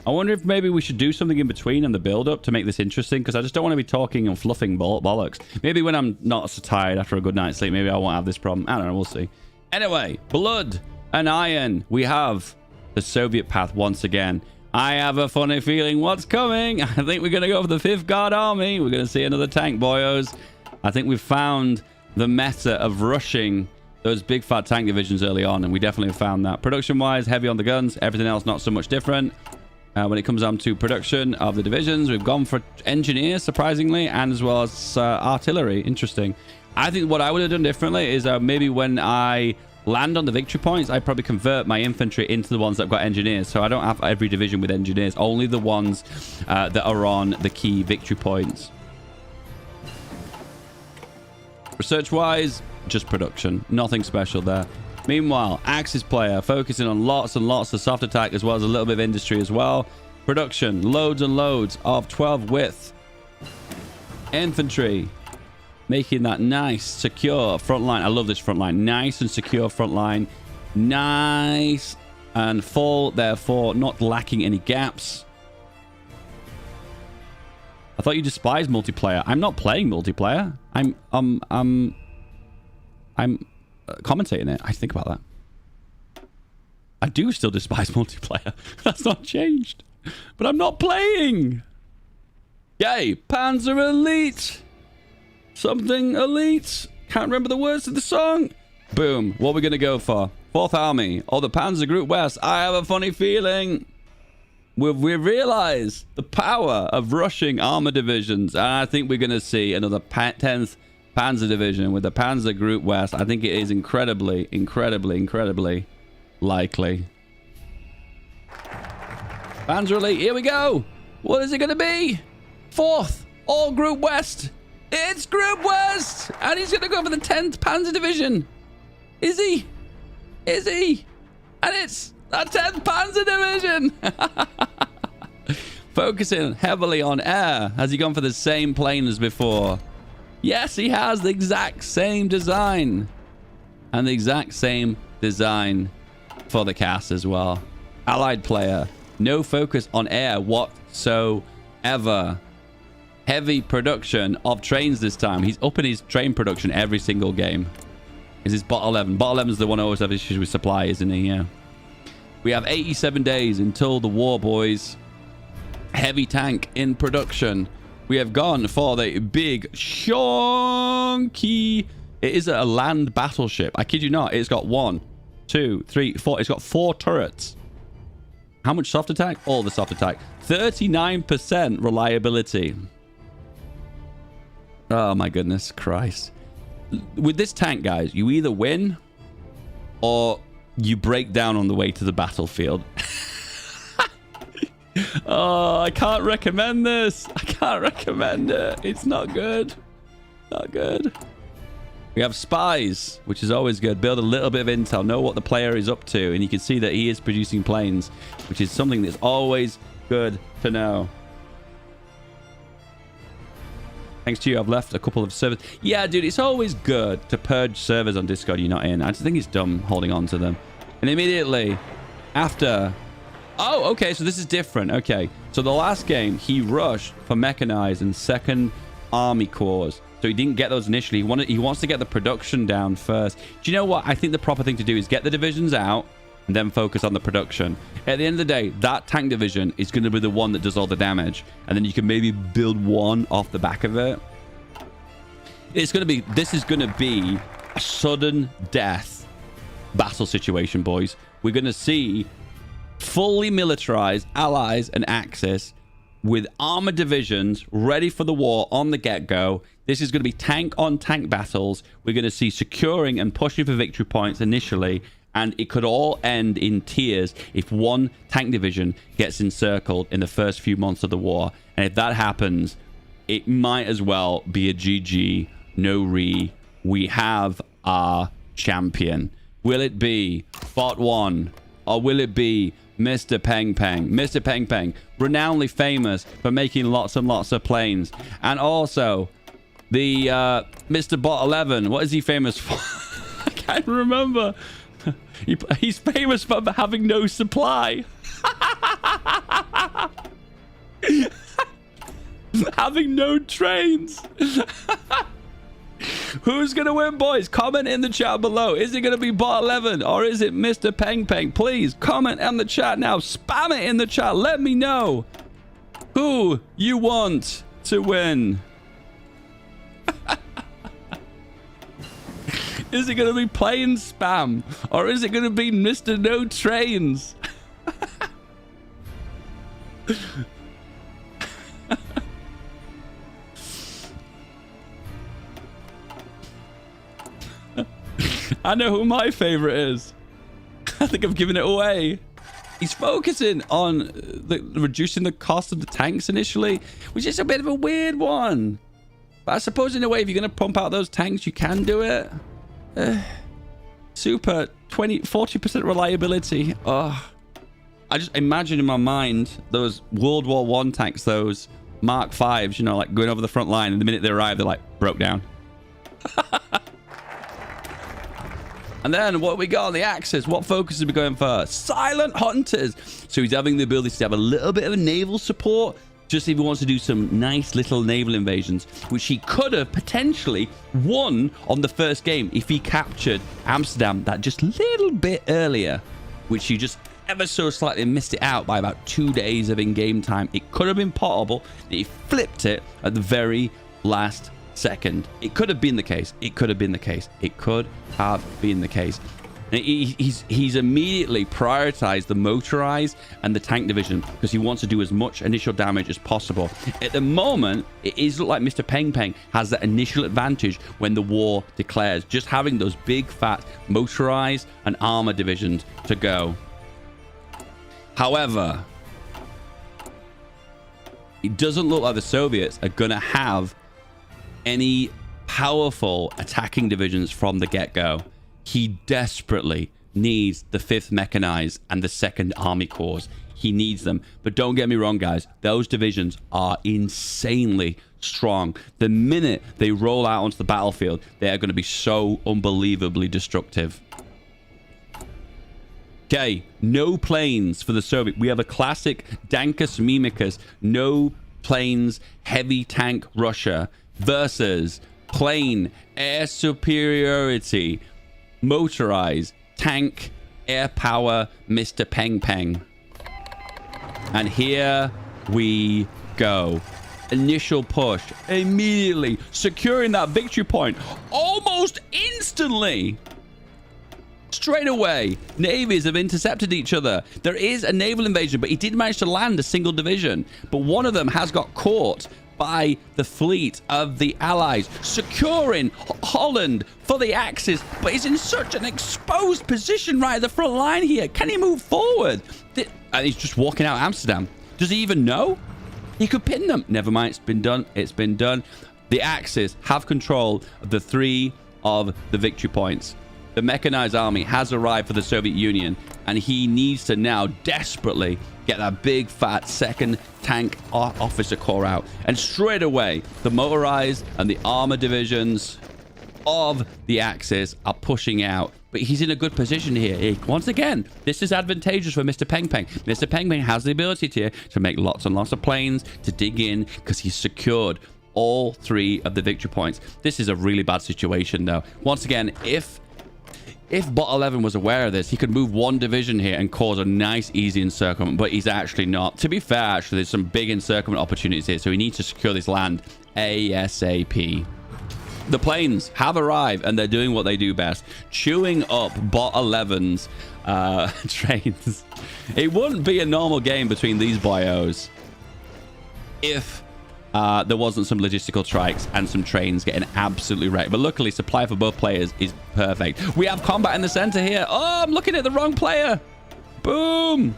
I wonder if maybe we should do something in between and the build-up to make this interesting, because I just don't want to be talking and fluffing bollocks. Maybe when I'm not so tired after a good night's sleep, maybe I won't have this problem. I don't know, we'll see. Anyway, blood and iron. We have the Soviet path once again. I have a funny feeling what's coming. I think we're going to go for the 5th Guard Army. We're going to see another tank, boyos. I think we've found the meta of rushing those big fat tank divisions early on, and we definitely have found that. Production-wise, heavy on the guns. Everything else not so much different. When it comes down to production of the divisions, we've gone for engineers, surprisingly, and as well as artillery. Interesting. I think what I would have done differently is maybe when I land on the victory points, I probably convert my infantry into the ones that have got engineers. So I don't have every division with engineers, only the ones that are on the key victory points. Research-wise, just production. Nothing special there. Meanwhile, Axis player focusing on lots and lots of soft attack as well as a little bit of industry as well. Production, loads and loads of 12 width. Infantry. Making that nice, secure front line. I love this front line. Nice and secure front line. Nice and full, therefore not lacking any gaps. I thought you despised multiplayer. I'm not playing multiplayer. I'm commentating it. I think about that. I do still despise multiplayer. That's not changed. But I'm not playing. Yay, Panzer Elite. Something elite. Can't remember the words of the song. Boom. What are we going to go for? 4th Army or the Panzer Group West? I have a funny feeling we realize the power of rushing armor divisions. And I think we're going to see another 10th Panzer Division with the Panzer Group West. I think it is incredibly likely. Panzer Elite, here we go. What is it going to be? 4th, all Group West. It's Group West! And he's going to go for the 10th Panzer Division. Is he? Is he? And it's the 10th Panzer Division! Focusing heavily on air. Has he gone for the same plane as before? Yes, he has the exact same design. And the exact same design for the cast as well. Allied player. No focus on air whatsoever. Heavy production of trains this time. He's upping his train production every single game. Is his bot 11? Bot 11 is the one who always have issues with supply, isn't he? Yeah. We have 87 days until the war, boys. Heavy tank in production. We have gone for the big shonky. It is a land battleship. I kid you not. It's got 1, 2, 3, 4. It's got 4 turrets. How much soft attack? All the soft attack. 39% reliability. Oh my goodness Christ. With this tank, guys, you either win or you break down on the way to the battlefield. Oh, I can't recommend this. I can't recommend it. It's not good. Not good. We have spies, which is always good. Build a little bit of intel. Know what the player is up to. And you can see that he is producing planes, which is something that's always good to know. Thanks to you, I've left a couple of servers. Yeah, dude, it's always good to purge servers on Discord you're not in. I just think it's dumb holding on to them. And immediately after... Oh, okay, so this is different. Okay, so the last game, he rushed for mechanized and 2nd Army Corps. So he didn't get those initially. He wants to get the production down first. Do you know what? I think the proper thing to do is get the divisions out and then focus on the production. At the end of the day, that tank division is going to be the one that does all the damage. And then you can maybe build one off the back of it. This is going to be a sudden death battle situation, boys. We're going to see fully militarized allies and Axis with armored divisions ready for the war on the get-go. This is going to be tank-on-tank battles. We're going to see securing and pushing for victory points initially, and it could all end in tears if one tank division gets encircled in the first few months of the war. And if that happens, it might as well be a GG, no re. We have our champion. Will it be Bot 1 or will it be Mr. Peng Peng? Mr. Peng Peng, renownedly famous for making lots and lots of planes. And also, the Mr. Bot 11, what is he famous for? I can't remember. He's famous for having no supply. Having no trains. Who's going to win, boys? Comment in the chat below. Is it going to be Bot 11 or is it Mr. Peng Peng? Please comment in the chat now. Spam it in the chat. Let me know who you want to win. Is it going to be plane spam or is it going to be Mr. No Trains? I know who my favorite is. I think I've given it away. He's focusing on reducing the cost of the tanks initially, which is a bit of a weird one. But I suppose in a way, if you're going to pump out those tanks, you can do it. Super 40% reliability. Oh, I just imagine in my mind those World War I tanks, those Mark 5s, you know, like going over the front line, and the minute they arrive, they're like broke down. And then what we got on the axis? What focus are we going for? Silent Hunters. So he's having the ability to have a little bit of a naval support, just if he wants to do some nice little naval invasions, which he could have potentially won on the first game if he captured Amsterdam that just a little bit earlier, which he just ever so slightly missed it out by about 2 days of in-game time. It could have been potable that he flipped it at the very last second. It could have been the case. It could have been the case. It could have been the case. He's immediately prioritized the motorized and the tank division because he wants to do as much initial damage as possible. At the moment, it is look like Mr. Peng Peng has that initial advantage when the war declares, just having those big fat motorized and armor divisions to go. However, it doesn't look like the Soviets are going to have any powerful attacking divisions from the get-go. He desperately needs the 5th Mechanized and the 2nd Army Corps. He needs them. But don't get me wrong, guys. Those divisions are insanely strong. The minute they roll out onto the battlefield, they are going to be so unbelievably destructive. Okay, no planes for the Soviet. We have a classic Dankus Mimicus, no planes, heavy tank Russia versus plane air superiority, motorized tank air power Mr. Peng Peng. And here we go. Initial push, immediately securing that victory point almost instantly. Straight away, navies have intercepted each other. There is a naval invasion, but he did manage to land a single division. But one of them has got caught by the fleet of the Allies, securing Holland for the Axis, but he's in such an exposed position right at the front line here. Can he move forward? And he's just walking out Amsterdam. Does he even know? He could pin them. Never mind, it's been done. It's been done. The Axis have control of the 3 of the victory points. The mechanized army has arrived for the Soviet Union, and he needs to now desperately get that big fat 2nd tank officer corps out. And straight away, the motorized and the armor divisions of the Axis are pushing out. But he's in a good position here. Once again, this is advantageous for Mr. Peng Peng. Mr. Peng Peng has the ability to make lots and lots of planes, to dig in, because he's secured all 3 of the victory points. This is a really bad situation, though. Once again, if Bot 11 was aware of this, he could move 1 division here and cause a nice, easy encirclement, but he's actually not. To be fair, actually, there's some big encirclement opportunities here, so he needs to secure this land ASAP. The planes have arrived, and they're doing what they do best, chewing up Bot 11's trains. It wouldn't be a normal game between these boyos if there wasn't some logistical strikes and some trains getting absolutely wrecked. But luckily, supply for both players is perfect. We have combat in the center here. Oh, I'm looking at the wrong player. Boom.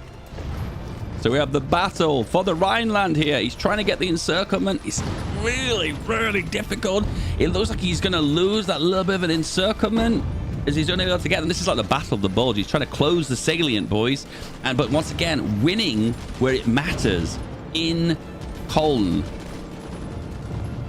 So we have the battle for the Rhineland here. He's trying to get the encirclement. It's really, really difficult. It looks like he's going to lose that little bit of an encirclement as he's only able to get them. This is like the Battle of the Bulge. He's trying to close the salient, boys. But once again, winning where it matters in Cologne.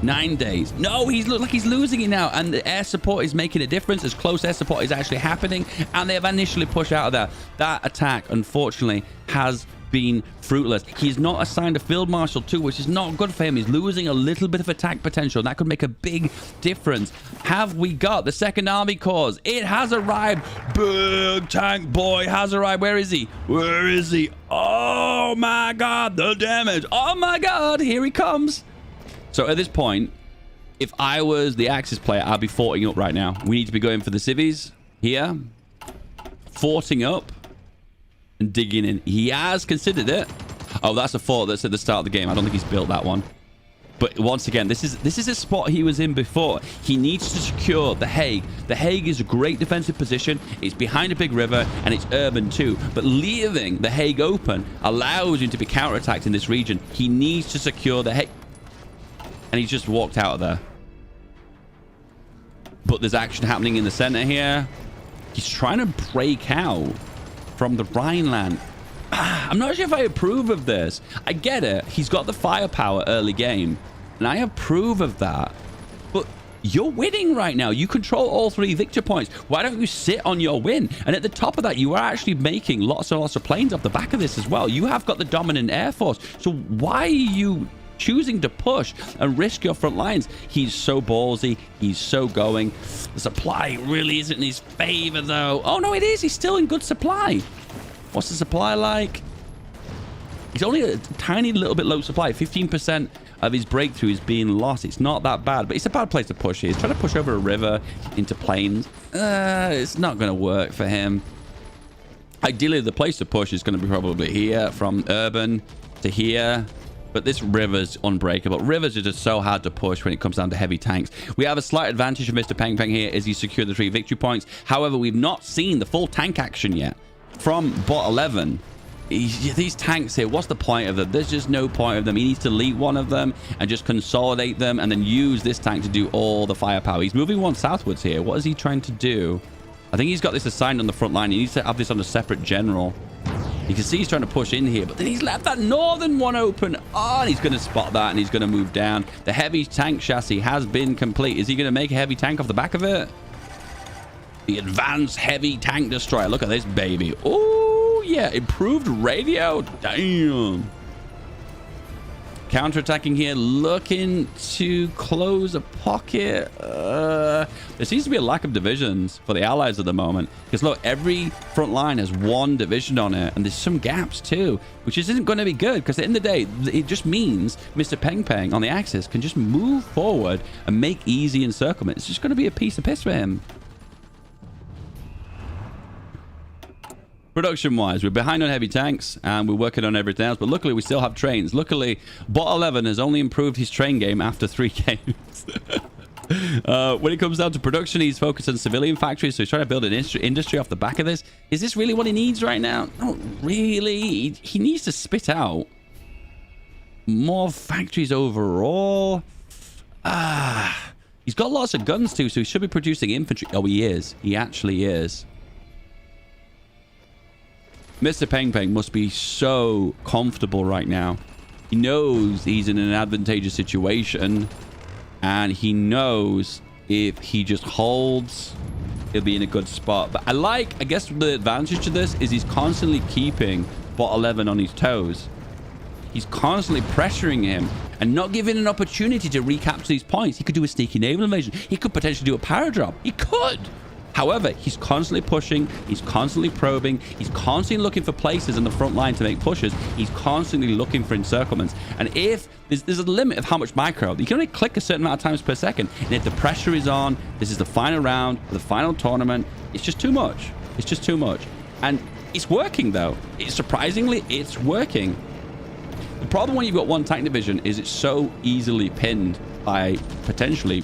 9 days. No, he's looked like he's losing it now, and the air support is making a difference as close air support is actually happening, and they have initially pushed out of that. That attack, unfortunately, has been fruitless. He's not assigned a field marshal too, which is not good for him. He's losing a little bit of attack potential. That could make a big difference. Have we got the 2nd Army Corps? It has arrived. Big tank boy has arrived. Where is he? Where is he? Oh my god, the damage. Oh my god, here he comes. So at this point, if I was the Axis player, I'd be forting up right now. We need to be going for the civvies here. Forting up and digging in. He has considered it. Oh, that's a fort that's at the start of the game. I don't think he's built that one. But once again, this is a spot he was in before. He needs to secure the Hague. The Hague is a great defensive position. It's behind a big river, and it's urban too. But leaving the Hague open allows him to be counterattacked in this region. He needs to secure the Hague. And he's just walked out of there. But there's action happening in the center here. He's trying to break out from the Rhineland. I'm not sure if I approve of this. I get it. He's got the firepower early game, and I approve of that. But you're winning right now. You control all 3 victory points. Why don't you sit on your win? And at the top of that, you are actually making lots and lots of planes off the back of this as well. You have got the dominant air force. So why are you choosing to push and risk your front lines? He's so ballsy. He's so going. The supply really isn't in his favor, though. Oh, no, it is. He's still in good supply. What's the supply like? He's only a tiny little bit low supply. 15% of his breakthrough is being lost. It's not that bad, but it's a bad place to push. He's trying to push over a river into plains. It's not going to work for him. Ideally, the place to push is going to be probably here, from urban to here. But this river's unbreakable. Rivers are just so hard to push when it comes down to heavy tanks. We have a slight advantage of Mr. Peng Peng here as he secured the 3 victory points. However, we've not seen the full tank action yet from bot 11. These tanks here, what's the point of them? There's just no point of them. He needs to lead one of them and just consolidate them and then use this tank to do all the firepower. He's moving one southwards here. What is he trying to do? I think he's got this assigned on the front line. He needs to have this on a separate general. You can see he's trying to push in here, but then he's left that northern one open. Oh, and he's going to spot that, and he's going to move down. The heavy tank chassis has been complete. Is he going to make a heavy tank off the back of it? The advanced heavy tank destroyer. Look at this baby. Oh, yeah. Improved radio. Damn. Counterattacking here, looking to close a pocket. There seems to be a lack of divisions for the allies at the moment. Because look, every front line has 1 division on it. And there's some gaps too, which isn't going to be good. Because at the end of the day, it just means Mr. Peng Peng on the axis can just move forward and make easy encirclement. It's just going to be a piece of piss for him. Production-wise, we're behind on heavy tanks, and we're working on everything else, but luckily we still have trains. Luckily, bot 11 has only improved his train game after 3 games. When it comes down to production, he's focused on civilian factories, so he's trying to build an industry off the back of this. Is this really what he needs right now? Not really. He needs to spit out more factories overall. He's got lots of guns too, so he should be producing infantry. Oh, he is. He actually is. Mr. Peng Peng must be so comfortable right now. He knows he's in an advantageous situation, and he knows if he just holds, he'll be in a good spot. But I guess the advantage to this is he's constantly keeping bot 11 on his toes. He's constantly pressuring him and not giving an opportunity to recapture these points. He could do a sneaky naval invasion. He could potentially do a paradrop. He could. However, he's constantly pushing, he's constantly probing, he's constantly looking for places in the front line to make pushes, he's constantly looking for encirclements. And if there's a limit of how much micro, you can only click a certain amount of times per second. And if the pressure is on, this is the final round, the final tournament, it's just too much. It's just too much. And it's working though. Surprisingly, it's working. The problem when you've got 1 tank division is it's so easily pinned by potentially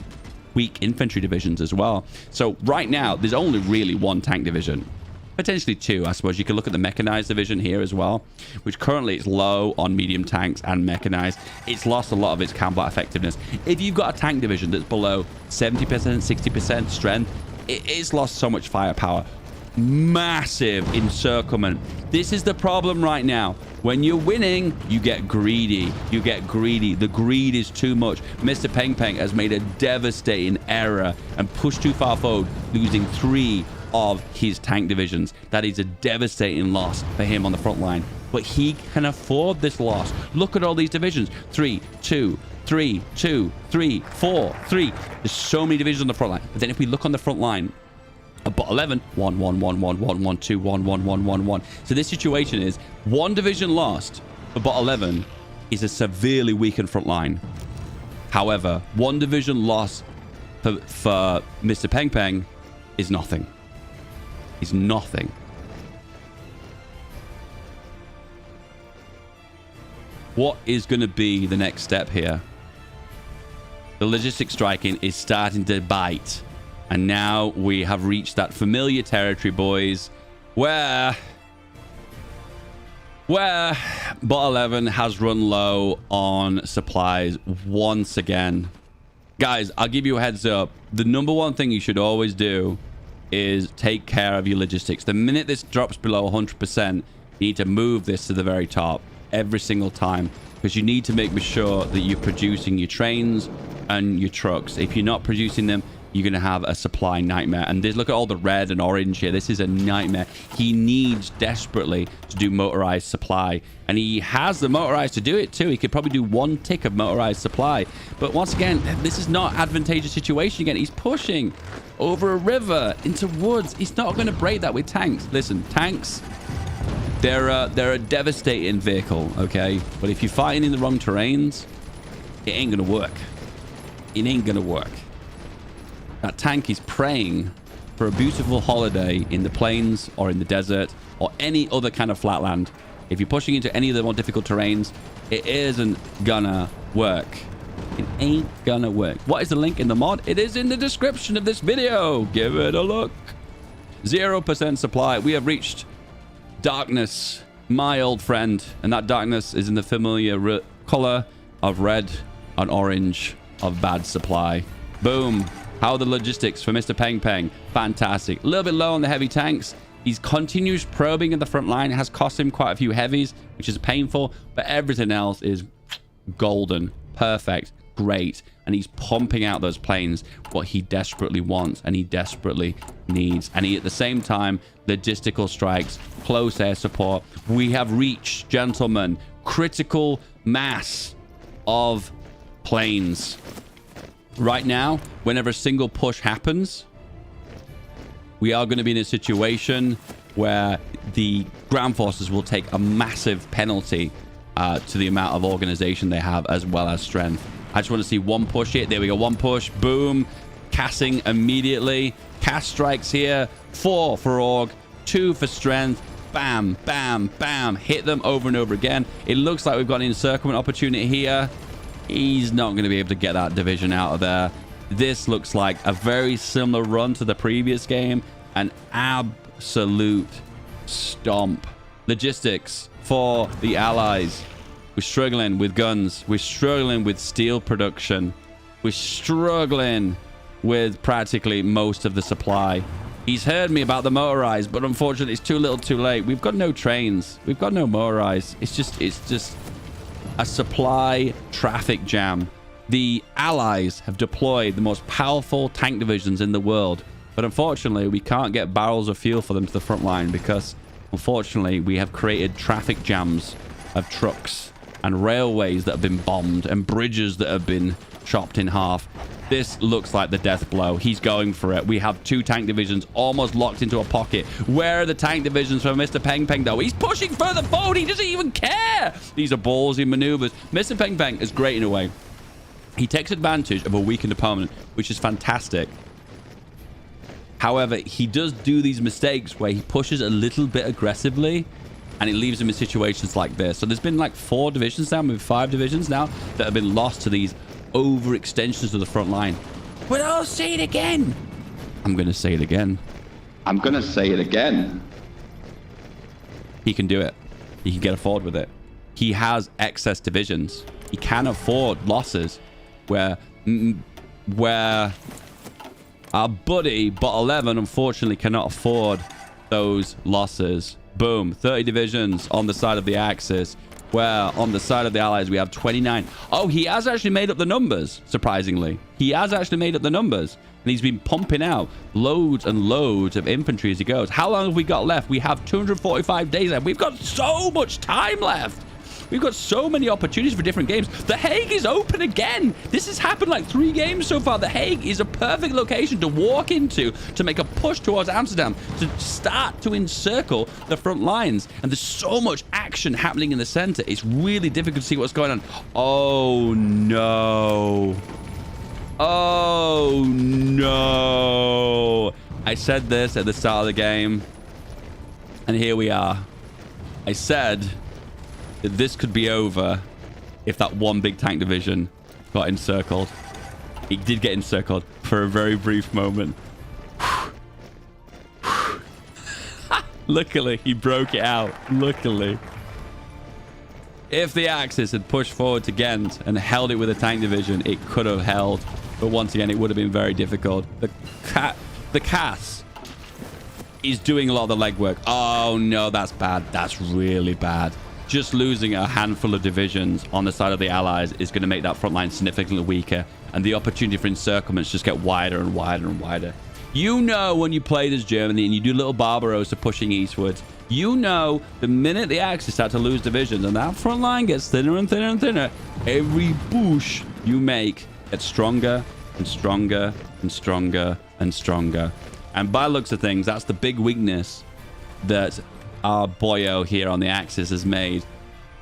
weak infantry divisions as well. So right now, there's only really 1 tank division. Potentially 2, I suppose. You can look at the mechanized division here as well, which currently is low on medium tanks and mechanized. It's lost a lot of its combat effectiveness. If you've got a tank division that's below 70%, 60% strength, it's lost so much firepower. Massive encirclement. This is the problem right now. When you're winning, you get greedy. You get greedy. The greed is too much. Mr. Peng Peng has made a devastating error and pushed too far forward, losing 3 of his tank divisions. That is a devastating loss for him on the front line. But he can afford this loss. Look at all these divisions. 3, 2, 3, 2, 3, 4, 3. There's so many divisions on the front line. But then if we look on the front line, bot 11, 1, 1, 1, 1, 1, 1, 2, 1, 1, 1, 1, 1. So this situation is 1 division lost for bot 11 is a severely weakened front line. However, 1 division loss for Mr. Peng Peng is nothing. Is nothing. What is going to be the next step here? The logistic striking is starting to bite. And now we have reached that familiar territory, boys, where Bot 11 has run low on supplies once again. Guys, I'll give you a heads up. The number one thing you should always do is take care of your logistics. The minute this drops below 100%, you need to move this to the very top every single time, because you need to make sure that you're producing your trains and your trucks. If you're not producing them, you're going to have a supply nightmare. And look at all the red and orange here. This is a nightmare. He needs desperately to do motorized supply. And he has the motorized to do it too. He could probably do one tick of motorized supply. But once again, this is not advantageous situation again. He's pushing over a river into woods. He's not going to break that with tanks. Listen, tanks, they're a devastating vehicle, okay? But if you're fighting in the wrong terrains, it ain't going to work. It ain't going to work. That tank is praying for a beautiful holiday in the plains or in the desert or any other kind of flatland. If you're pushing into any of the more difficult terrains, it isn't gonna work. It ain't gonna work. What is the link in the mod? It is in the description of this video. Give it a look. 0% supply. We have reached darkness, my old friend. And that darkness is in the familiar color of red and orange of bad supply. Boom. How are the logistics for Mr. Peng Peng? Fantastic. A little bit low on the heavy tanks. He's continues probing in the front line. It has cost him quite a few heavies, which is painful. But everything else is golden. Perfect. Great. And he's pumping out those planes, what he desperately wants and he desperately needs. And he, at the same time, logistical strikes, close air support. We have reached, gentlemen, critical mass of planes. Right now, whenever a single push happens, we are going to be in a situation where the ground forces will take a massive penalty to the amount of organization they have as well as strength. I just want to see one push here. There we go. One push. Boom. Cassing immediately. Cass strikes here. 4 for org. 2 for strength. Bam, bam, bam. Hit them over and over again. It looks like we've got an encirclement opportunity here. He's not going to be able to get that division out of there. This looks like a very similar run to the previous game. An absolute stomp. Logistics for the allies. We're struggling with guns. We're struggling with steel production. We're struggling with practically most of the supply. He's heard me about the motorized, but unfortunately it's too little too late. We've got no trains. We've got no motorized. It's just a supply traffic jam. The allies have deployed the most powerful tank divisions in the world, but unfortunately we can't get barrels of fuel for them to the front line because unfortunately we have created traffic jams of trucks and railways that have been bombed and bridges that have been chopped in half. This looks like the death blow. He's going for it. We have 2 tank divisions almost locked into a pocket. Where are the tank divisions from Mr. Peng Peng, though? He's pushing further forward. He doesn't even care. These are ballsy maneuvers. Mr. Peng Peng is great in a way. He takes advantage of a weakened opponent, which is fantastic. However, he does do these mistakes where he pushes a little bit aggressively and it leaves him in situations like this. So there's been like 4 divisions now, maybe 5 divisions now that have been lost to these overextensions of the front line. But I'll say it again. I'm going to say it again. I'm going to say it again. He can do it. He can get forward with it. He has excess divisions. He can afford losses where our buddy, Bot 11, unfortunately cannot afford those losses. Boom. 30 divisions on the side of the Axis. Where on the side of the allies we have 29. Oh, he has actually made up the numbers, surprisingly. He has actually made up the numbers. And he's been pumping out loads and loads of infantry as he goes. How long have we got left? We have 245 days left. We've got so much time left. We've got so many opportunities for different games. The Hague is open again. This has happened like 3 games so far. The Hague is a perfect location to walk into, to make a push towards Amsterdam, to start to encircle the front lines. And there's so much action happening in the center. It's really difficult to see what's going on. Oh, no. Oh, no. I said this at the start of the game. And here we are. I said that this could be over if that one big tank division got encircled. He did get encircled for a very brief moment. Luckily, he broke it out. Luckily. If the Axis had pushed forward to Ghent and held it with a tank division, it could have held. But once again, it would have been very difficult. The Cass is doing a lot of the legwork. Oh, no, that's bad. That's really bad. Just losing a handful of divisions on the side of the Allies is going to make that front line significantly weaker. And the opportunity for encirclements just get wider and wider and wider. You know, when you played as Germany and you do little Barbarossa pushing eastwards, you know the minute the Axis start to lose divisions and that front line gets thinner and thinner and thinner, every push you make gets stronger and stronger and stronger and stronger. And by the looks of things, that's the big weakness that our boyo here on the Axis has made.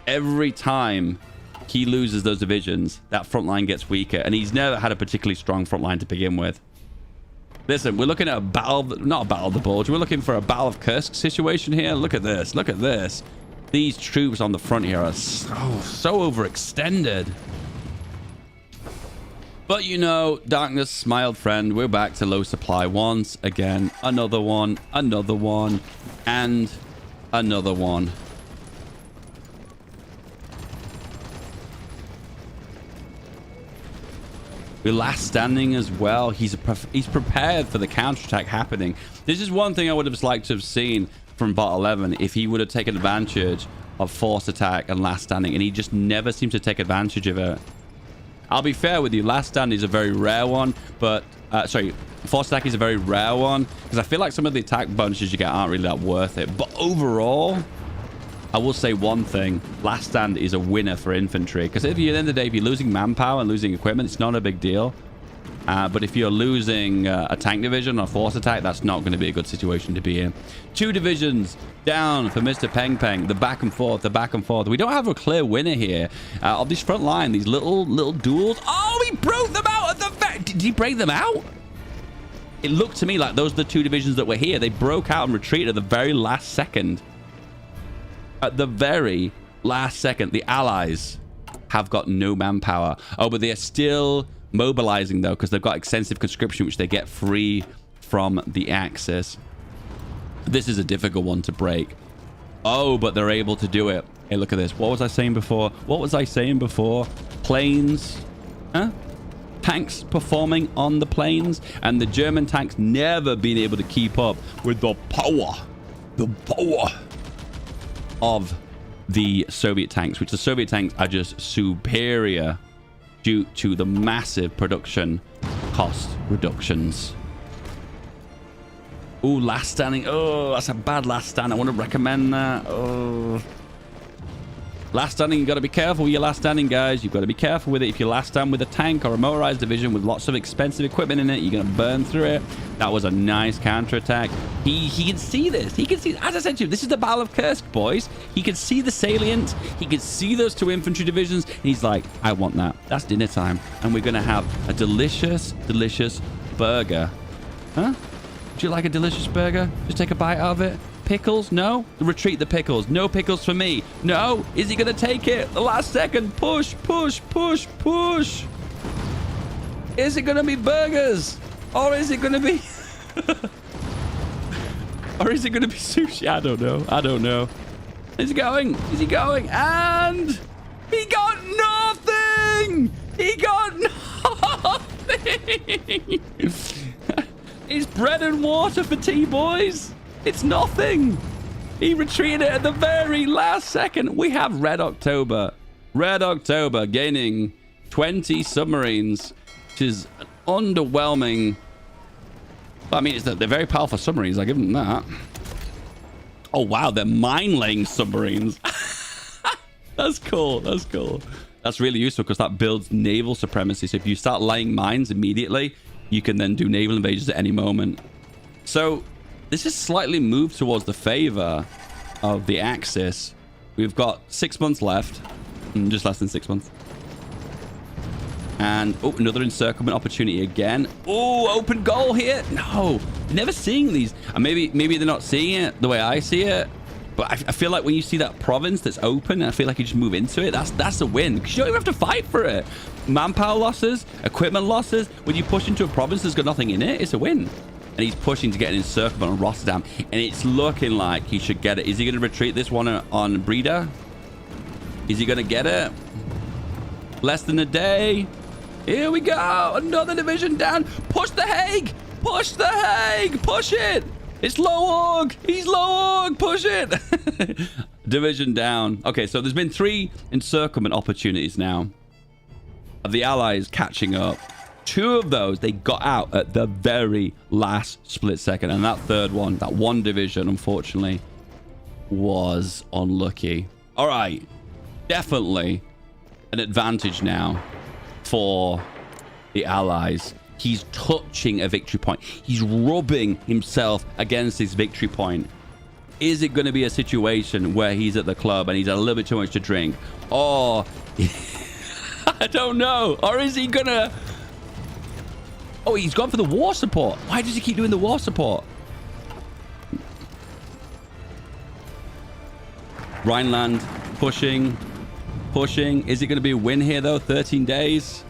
Every time he loses those divisions, that front line gets weaker. And he's never had a particularly strong front line to begin with. Listen, we're looking at a battle, not a battle of the Bulge. We're looking for a battle of Kursk situation here. Look at this. Look at this. These troops on the front here are so overextended. But you know, darkness smiled, friend. We're back to low supply once again. Another one, and another one. We're last standing as well. He's prepared for the counterattack happening. This is one thing I would have liked to have seen from bot 11 if he would have taken advantage of force attack and last standing, and he just never seems to take advantage of it. I'll be fair with you, last stand is a very rare one, but sorry, force attack is a very rare one because I feel like some of the attack bonuses you get aren't really that worth it. But overall, I will say one thing: last stand is a winner for infantry, because at the end of the day, if you're losing manpower and losing equipment, it's not a big deal. But if you're losing a tank division or force attack, that's not going to be a good situation to be in. 2 divisions down for Mr. Peng Peng. The back and forth, the back and forth. We don't have a clear winner here of this front line. These little duels. Oh, he broke them out at the did he break them out? It looked to me like those are the 2 divisions that were here. They broke out and retreated at the very last second. At the very last second, the Allies have got no manpower. Oh, but they are still mobilizing though, because they've got extensive conscription, which they get free from the Axis. This is a difficult one to break. Oh, but they're able to do it. Hey, look at this. What was I saying before? Planes, huh? Tanks performing on the planes, and the German tanks never been able to keep up with the power of the Soviet tanks, which the Soviet tanks are just superior due to the massive production cost reductions. Oh, last standing. Oh, that's a bad last stand. I want to recommend that. Oh. Last standing, you got to be careful with your last standing, guys. You've got to be careful with it. If you last stand with a tank or a motorized division with lots of expensive equipment in it, you're going to burn through it. That was a nice counterattack. He can see this. He can see, as I said to you, this is the Battle of Kursk, boys. He can see the salient. He can see those 2 infantry divisions. And he's like, I want that. That's dinner time. And we're going to have a delicious, delicious burger. Huh? Would you like a delicious burger? Just take a bite out of it. Pickles? No? Retreat the pickles. No pickles for me. No? Is he going to take it? The last second. Push, push, push, push. Is it going to be burgers? Or is it going to be... or is it going to be sushi? I don't know. I don't know. Is he going? Is he going? And... he got nothing! He got nothing! It's bread and water for tea, boys. It's nothing. He retreated at the very last second. We have Red October. Red October gaining 20 submarines, which is an underwhelming... I mean, they're very powerful submarines. I give them that. Oh, wow. They're mine-laying submarines. That's cool. That's cool. That's really useful because that builds naval supremacy. So if you start laying mines immediately, you can then do naval invasions at any moment. So... this is slightly moved towards the favor of the Axis. We've got 6 months left. Just less than 6 months. And, oh, another encirclement opportunity again. Oh, open goal here. No, never seeing these. And maybe they're not seeing it the way I see it. But I feel like when you see that province that's open, I feel like you just move into it. That's a win. Because you don't even have to fight for it. manpower losses, equipment losses. When you push into a province that's got nothing in it, it's a win. And he's pushing to get an encirclement on Rotterdam. And it's looking like he should get it. Is he going to retreat this one on Breda? Is he going to get it? Less than a day. Here we go. Another division down. Push the Hague. Push the Hague. Push it. It's low org. He's low org. Push it. Division down. Okay, so there's been 3 encirclement opportunities now of the Allies catching up. 2 of those they got out at the very last split second, and that third one, that one division, unfortunately, was unlucky. All right, definitely an advantage now for the Allies. He's touching a victory point. He's rubbing himself against his victory point. Is it going to be a situation where he's at the club and he's had a little bit too much to drink? Or I don't know. Or is he going to... Oh, he's gone for the war support. Why does he keep doing the war support? Rhineland pushing. Is it going to be a win here, though? 13 days.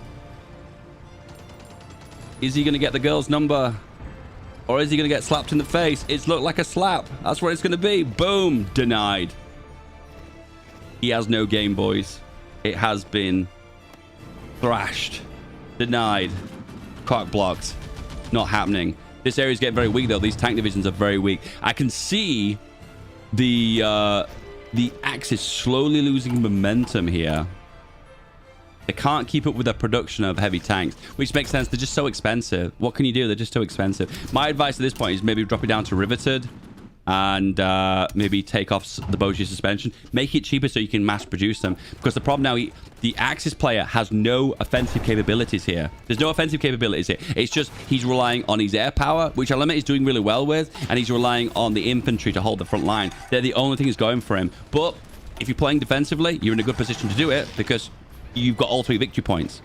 Is he going to get the girl's number? Or is he going to get slapped in the face? It's looked like a slap. That's what it's going to be. Boom. Denied. He has no game, boys. It has been thrashed. Denied. Cock blocked. Not happening. This area is getting very weak, though. These tank divisions are very weak. I can see the Axis slowly losing momentum here. They can't keep up with their production of heavy tanks, which makes sense. They're just so expensive. What can you do? They're just so expensive. My advice at this point is maybe drop it down to riveted and maybe take off the bogey suspension. Make it cheaper so you can mass produce them. Because the problem now, the Axis player has no offensive capabilities here. There's no offensive capabilities here. It's just he's relying on his air power, which Element is doing really well with, and he's relying on the infantry to hold the front line. They're the only thing that's going for him. But if you're playing defensively, you're in a good position to do it because you've got all 3 victory points.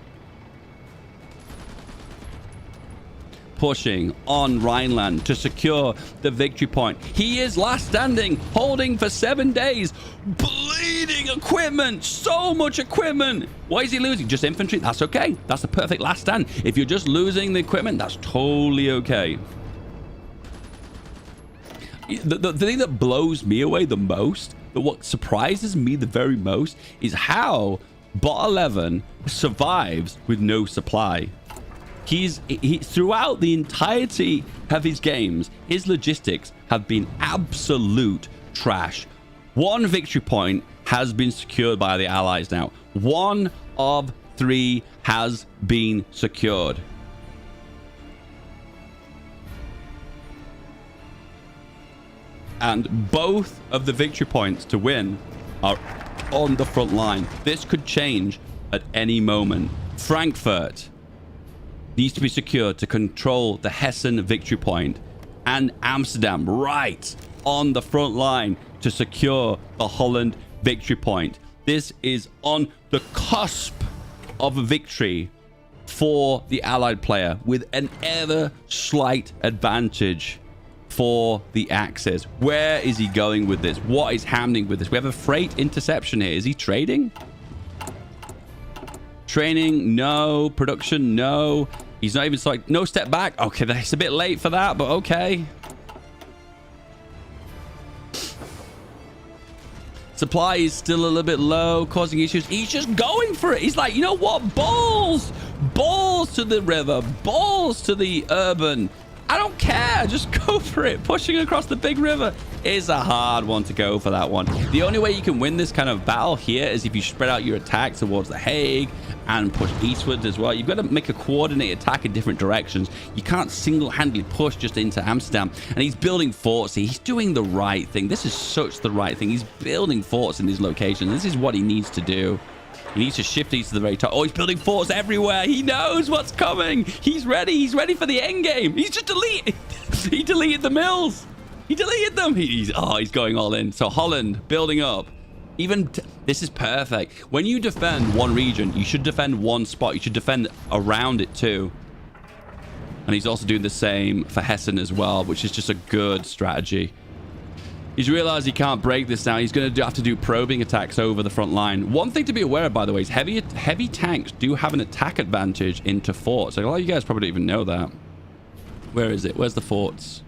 Pushing on Rhineland to secure the victory point. He is last standing, holding for 7 days. Bleeding equipment. So much equipment. Why is he losing? Just infantry? That's okay. That's the perfect last stand. If you're just losing the equipment, that's totally okay. The thing that blows me away the most, what surprises me the very most, is how Bot 11 survives with no supply. He throughout the entirety of his games, his logistics have been absolute trash. 1 victory point has been secured by the Allies now. 1 of 3 has been secured. And both of the victory points to win are on the front line. This could change at any moment. Frankfurt needs to be secured to control the Hessen victory point, and Amsterdam right on the front line to secure the Holland victory point. This is on the cusp of a victory for the Allied player with an ever slight advantage for the Axis. Where is he going with this? What is happening with this? We have a freight interception here. Is he trading? Training? No. Production? No. He's not even like no step back. Okay, that's a bit late for that, but okay. Supply is still a little bit low, causing issues. He's just going for it. He's like, you know what? Balls! Balls to the river. Balls to the urban. I don't care. Just go for it. Pushing across the big river is a hard one to go for that one. The only way you can win this kind of battle here is if you spread out your attack towards the Hague and push eastwards as well. You've got to make a coordinated attack in different directions. You can't single-handedly push just into Amsterdam. And he's building forts. He's doing the right thing. This is such the right thing. He's building forts in these locations. This is what he needs to do. He needs to shift these to the very top. Oh, he's building forts everywhere. He knows what's coming. He's ready. He's ready for the end game. He's just deleted. He deleted the mills. He deleted them. He's going all in. So Holland building up. This is perfect. When you defend one region, you should defend one spot. You should defend around it too. And he's also doing the same for Hessen as well, which is just a good strategy. He's realized he can't break this now. He's going to have to do probing attacks over the front line. One thing to be aware of, by the way, is heavy tanks do have an attack advantage into forts. So a lot of you guys probably don't even know that. Where is it? Where's the forts?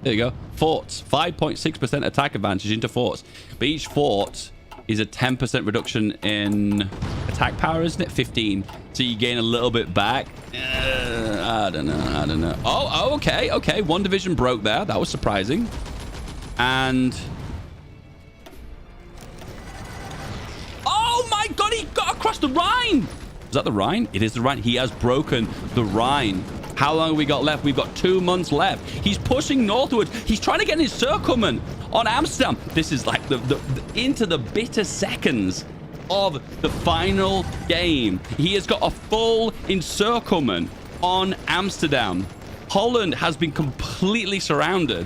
There you go. Forts. 5.6% attack advantage into forts. But each fort is a 10% reduction in attack power, isn't it? 15. So you gain a little bit back. I don't know. Oh, okay. Okay. One division broke there. That was surprising. And... oh my god, he got across the Rhine! Is that the Rhine? It is the Rhine. He has broken the Rhine. How long have we got left? We've got 2 months left. He's pushing northward. He's trying to get his encirclement on Amsterdam. This is like the into the bitter seconds of the final game. He has got a full encirclement on Amsterdam. Holland has been completely surrounded.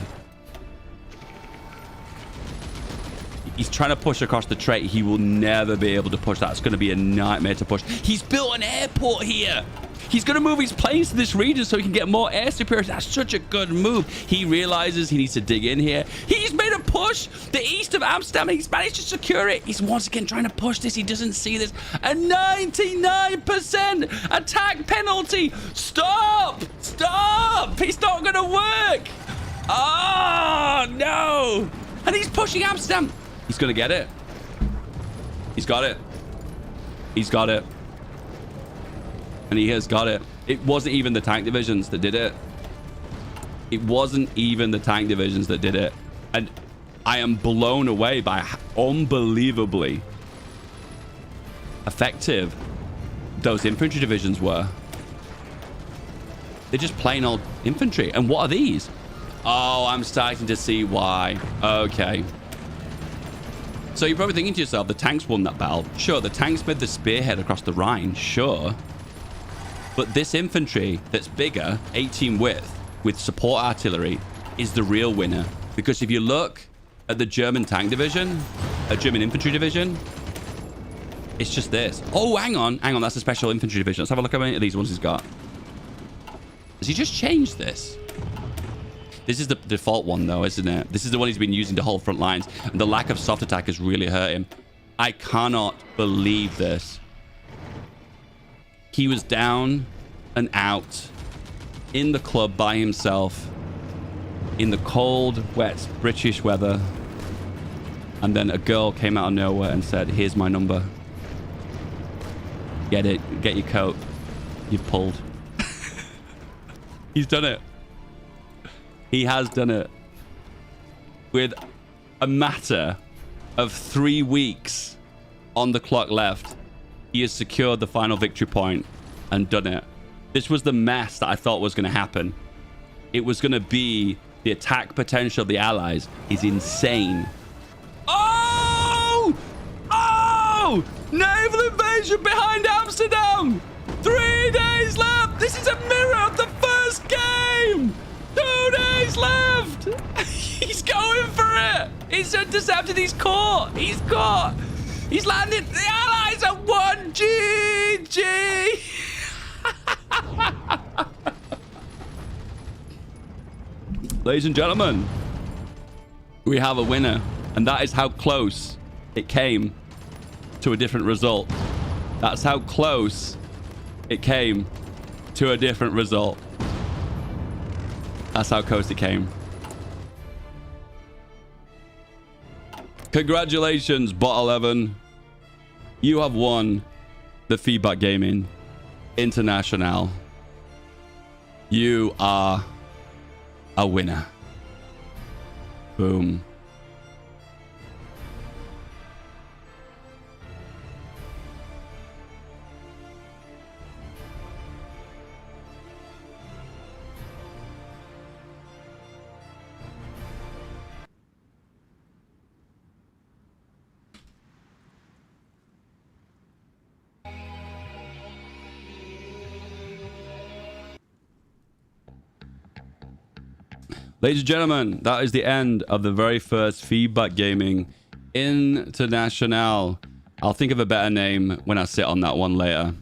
He's trying to push across the Strait. He will never be able to push that. It's going to be a nightmare to push. He's built an airport here. He's going to move his planes to this region so he can get more air superiority. That's such a good move. He realizes he needs to dig in here. He's made a push the east of Amsterdam. He's managed to secure it. He's once again trying to push this. He doesn't see this. A 99% attack penalty. Stop. Stop. It's not going to work. Oh, no. And he's pushing Amsterdam. He's going to get it. He's got it. He's got it. And he has got it. It wasn't even the tank divisions that did it. It wasn't even the tank divisions that did it. And I am blown away by how unbelievably effective those infantry divisions were. They're just plain old infantry. And what are these? Oh, I'm starting to see why. Okay. So you're probably thinking to yourself, the tanks won that battle. Sure, the tanks made the spearhead across the Rhine. Sure. But this infantry that's bigger, 18 width, with support artillery, is the real winner. Because if you look at the German tank division, a German infantry division, it's just this. Oh, hang on. Hang on. That's a special infantry division. Let's have a look at how many of these ones he's got. Has he just changed this? This is the default one, though, isn't it? This is the one he's been using to hold front lines. And the lack of soft attack has really hurt him. I cannot believe this. He was down and out in the club by himself in the cold, wet British weather. And then a girl came out of nowhere and said, here's my number. Get it. Get your coat. You've pulled. He's done it. He has done it. With a matter of 3 weeks on the clock left, he has secured the final victory point and done it. This was the mess that I thought was going to happen. It was going to be the attack potential of the Allies is insane. Oh! Oh! Naval invasion behind Amsterdam! 3 days left! This is a mirror of the first game! 2 days left! He's going for it! He's intercepted his core! He's caught! He's landed! The Allies have won! GG! Ladies and gentlemen, we have a winner. And that is how close it came to a different result. That's how close it came to a different result. That's how close it came. Congratulations, Bot 11. You have won the FeedBackGaming International. You are a winner. Boom. Ladies and gentlemen, that is the end of the very first FeedBackGaming International. I'll think of a better name when I sit on that one later.